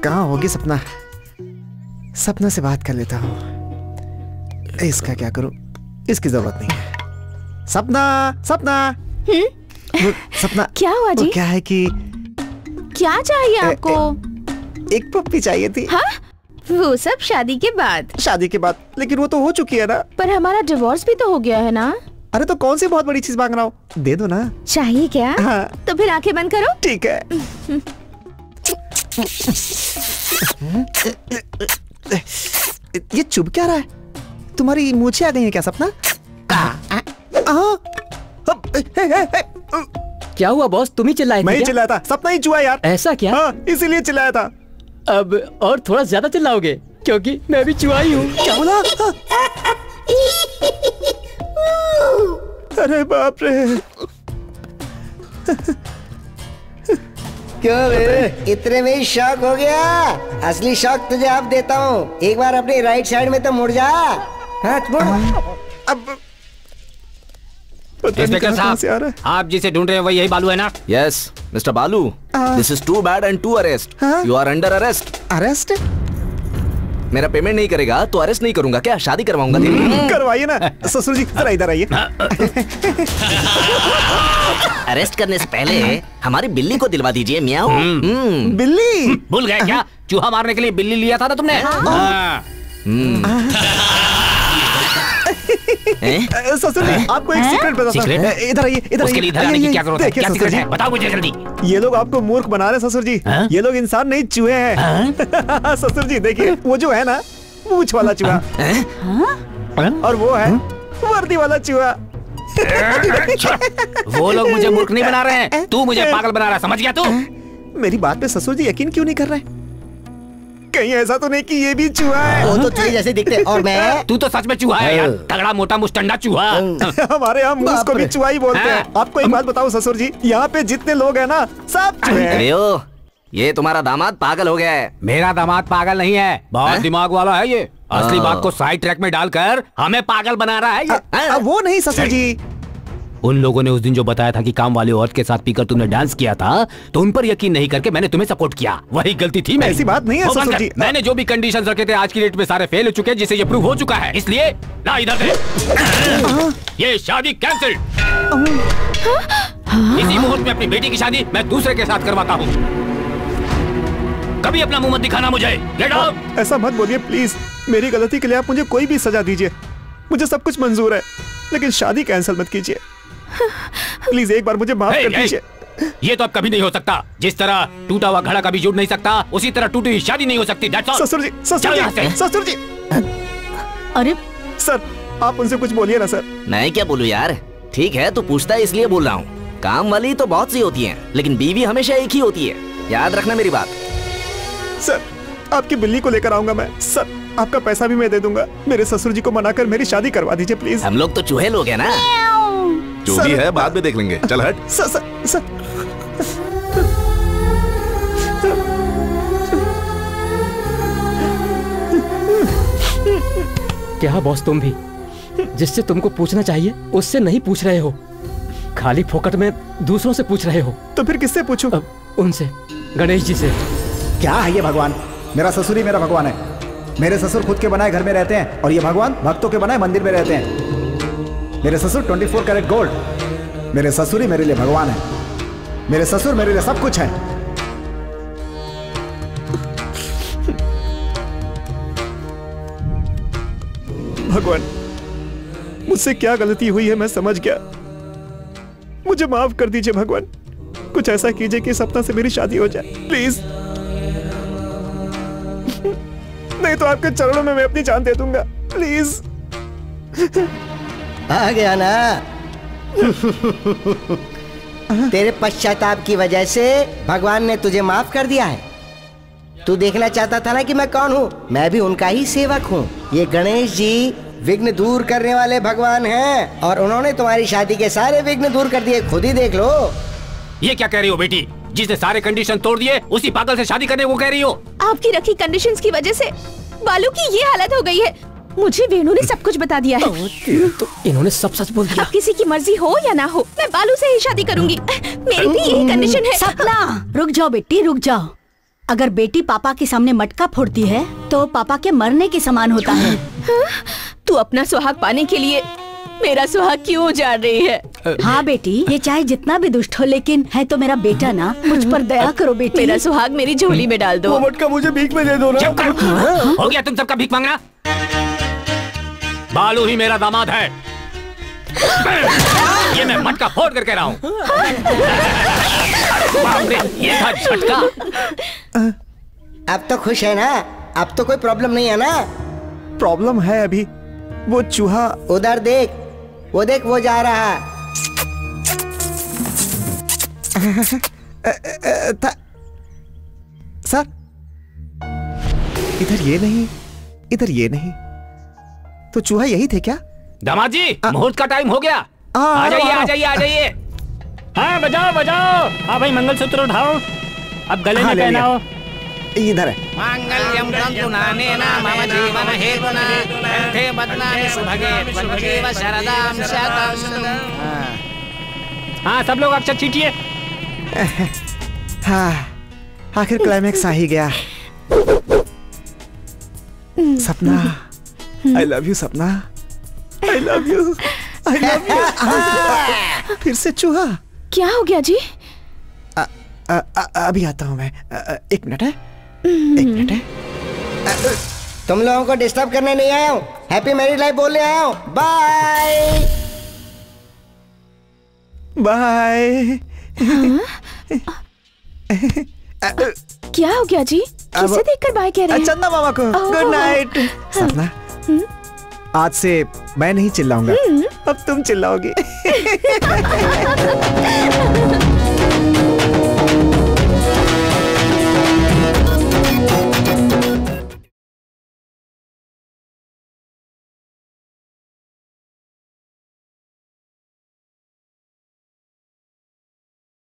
कहाँ होगी सपना? सपना से बात कर लेता हूँ। इसका क्या करूं? इसकी जरूरत नहीं है। सपना सपना सपना क्या हुआ जी? क्या है कि क्या चाहिए आपको? एक पप्पी चाहिए थी। हाँ? वो सब शादी के बाद? शादी के बाद, लेकिन वो तो हो चुकी है ना। पर हमारा डिवोर्स भी तो हो गया है ना। अरे तो कौन सी बहुत बड़ी चीज मांग रहा हूँ, दे दो ना। चाहिए क्या? हाँ। तो फिर आंखें बंद करो। ठीक है। ये चुभ क्या रहा है? तुम्हारी मूछे आ गई हैं क्या सपना? क्या हुआ बॉस? तुम ही चिल्लाए थे? मैं ही चिल्लाया था, सपना ही चुहा यार। ऐसा क्या? हाँ, इसीलिए चिल्लाया था। अब और थोड़ा ज्यादा चिल्लाओगे क्योंकि मैं भी चुहा ही हूँ। क्या बोला? अरे बाप रे। क्यों रे? इतने में ही शॉक हो गया? असली शॉक तुझे अब देता हूँ। एक बार अपनी राइट साइड में तो मुड़ जा। हाथ मुड़। अब इंस्पेक्टर साहब, आप जिसे ढूंढ रहे हैं वही यही बालू है ना? Yes mister Balu, this is too bad and to arrest. You are under arrest. Arrest? मेरा पेमेंट नहीं करेगा तो अरेस्ट नहीं करूंगा क्या? शादी करवाऊंगा तेरी। करवाइए ना ससुर जी, जरा इधर आइए। अरेस्ट करने से पहले हमारी बिल्ली को दिलवा दीजिए। म्याऊ। बिल्ली? भूल गए क्या? चूहा मारने के लिए बिल्ली लिया था ना तुमने? ससुर जी, आपको एक सीक्रेट बताता हूं। इधर आइए, इधर उसके लिए इधर आने की क्या जरूरत है? क्या सीक्रेट है? बताओ मुझे जल्दी। ये लोग आपको मूर्ख बना रहे ससुर जी। ये लोग इंसान नहीं, चूहे हैं। ससुर जी देखिए, वो जो है ना मूंछ वाला चूहा, और वो है वर्दी वाला चूहा। वो लोग मुझे मूर्ख नहीं बना रहे हैं, तू मुझे पागल बना रहा है, समझ गया तू? मेरी बात पे ससुर जी यकीन क्यों नहीं कर रहे? कहीं ऐसा तो नहीं कि ये भी चूहा है? वो तो चूहे जैसे दिखते हैं, और मैं? तू तो सच में चूहा है यार, तगड़ा मोटा मुस्टंडा चूहा। हमारे यहाँ मूस को भी चूहा ही बोलते हैं। आपको एक बात बताओ ससुर जी, यहाँ पे जितने लोग हैं ना सब चूहे हैं। अरे ओ, ये तुम्हारा दामाद पागल हो गया है। मेरा दामाद पागल नहीं है, बहुत दिमाग वाला है ये। असली बात को साइड ट्रैक में डालकर हमें पागल बना रहा है ये। वो नहीं ससुर जी, उन लोगों ने उस दिन जो बताया था कि काम वाली औरत के साथ पीकर तुमने डांस किया था, तो उन पर यकीन नहीं करके मैंने तुम्हें सपोर्ट किया। वही गलती थी मेरी। ऐसी बात नहीं है ससुर जी। मैंने जो भी कंडीशंस रखे थे आज की डेट में सारे फेल हो चुके हैं, जिससे ये प्रूव हो चुका है। इसलिए ला इधर दे। ये शादी कैंसिल। इसी मुहूर्त में अपनी बेटी की शादी मैं दूसरे के साथ करवाता हूँ। कभी अपना मुंह मत दिखाना मुझे। Get out. ऐसा मत बोलिए प्लीज। मेरी गलती के लिए आप मुझे कोई भी सजा दीजिए, मुझे सब कुछ मंजूर है, लेकिन शादी कैंसिल मत कीजिए प्लीज। एक बार मुझे माफ कर दीजिए। ये तो अब कभी नहीं हो सकता। जिस तरह टूटा हुआ घड़ा कभी जुड़ नहीं सकता, उसी तरह टूटी हुई शादी नहीं हो सकती। ससुर जी, ससुर जी, ससुर जी। अरे सर, आप उनसे कुछ बोलिए ना सर। मैं क्या बोलूं यार? ठीक है, तू पूछता है इसलिए बोल रहा हूँ। काम वाली तो बहुत सी होती हैं, लेकिन बीवी हमेशा एक ही होती है। याद रखना मेरी बात। सर, आपकी बिल्ली को लेकर आऊंगा मैं। सर, आपका पैसा भी मैं दे दूंगा। मेरे ससुर जी को मनाकर मेरी शादी करवा दीजिए प्लीज। हम लोग तो चूहे लोग हैं ना। जो भी है बाद में देख लेंगे। चल हट। सर। क्या बॉस, तुम भी जिससे तुमको पूछना चाहिए उससे नहीं पूछ रहे हो, खाली फोकट में दूसरों से पूछ रहे हो। तो फिर किससे पूछूं? उनसे, गणेश जी से। क्या है ये भगवान? मेरा ससुर ही मेरा भगवान है। मेरे ससुर खुद के बनाए घर में रहते हैं, और ये भगवान भक्तों के बनाए मंदिर में रहते हैं। मेरे ससुर 24 कैरेट गोल्ड। मेरे ससुर ही मेरे लिए भगवान है। मेरे ससुर मेरे लिए सब कुछ है। भगवान, मुझसे क्या गलती हुई है मैं समझ गया। मुझे माफ कर दीजिए भगवान। कुछ ऐसा कीजिए कि सपना से मेरी शादी हो जाए प्लीज। नहीं तो आपके चरणों में मैं अपनी जान दे दूंगा प्लीज। आ गया ना। तेरे पश्चाताप की वजह से भगवान ने तुझे माफ कर दिया है। तू देखना चाहता था ना कि मैं कौन हूँ? मैं भी उनका ही सेवक हूँ। ये गणेश जी विघ्न दूर करने वाले भगवान हैं, और उन्होंने तुम्हारी शादी के सारे विघ्न दूर कर दिए। खुद ही देख लो। ये क्या कह रही हो बेटी? जिसने सारे कंडीशन तोड़ दिए उसी पागल से शादी करने को कह रही हो? आपकी रखी कंडीशंस की वजह से बालू की ये हालत हो गई है। मुझे वेणु ने सब कुछ बता दिया है। तो इन्होंने सब सच बोल दिया। अब किसी की मर्जी हो या ना हो, मैं बालू से ही शादी करूंगी। मेरी भी यही कंडीशन है। सपना, रुक जाओ बेटी, रुक जाओ। अगर बेटी पापा के सामने मटका फोड़ती है तो पापा के मरने के समान होता है। तू अपना सुहाग पाने के लिए मेरा सुहाग क्यों उजाड़ रही है? हाँ बेटी, ये चाहे जितना भी दुष्ट हो, लेकिन है तो मेरा बेटा ना। मुझ पर दया करो बेटी। मेरा सुहाग मेरी झोली में डाल दो। वो मटका मुझे भीख में दे दो ना। हो गया तुम सबका भीख मांगना? बालू ही मेरा दामाद है। ये मैं मटका फोड़ कर कह रहा हूँ। ये था झटका। अब तो खुश है ना? अब तो कोई प्रॉब्लम नहीं है ना? प्रॉब्लम है अभी। वो चूहा उधर देख, वो देख, वो जा रहा था। सर, इधर ये नहीं, इधर ये नहीं, तो चूहा यही थे क्या? दामाद जी, मुहूर्त का टाइम हो गया। आ जाइए, आ जाइए, आ जाइए। हाँ, बजाओ बजाओ। हाँ भाई, मंगलसूत्र उठाओ, अब गले में पहनाओ। इधर है। मांगल्यम तंतु नानेन मम जीवन हेतुना कंठे बध्नामि सुभगे त्वं शरदां शतम्। हाँ, सब लोग अक्षर छींटिए। हाँ, आखिर क्लाइमेक्स आ ही गया। सपना, आई लव यू सपना, आई love you, I love you. फिर से चूहा। क्या हो गया जी? अभी आता हूँ मैं। एक मिनट है, एक मिनट है। तुम लोगों को डिस्टर्ब करने नहीं आया हूँ, हैप्पी मैरिड लाइफ बोलने आया हूँ। Bye bye. क्या हो गया जी? किसे देखकर बाय कह रहे हैं? चंदा मामा को। Good night. सपना, आज से मैं नहीं चिल्लाऊंगा, अब तुम चिल्लाओगी।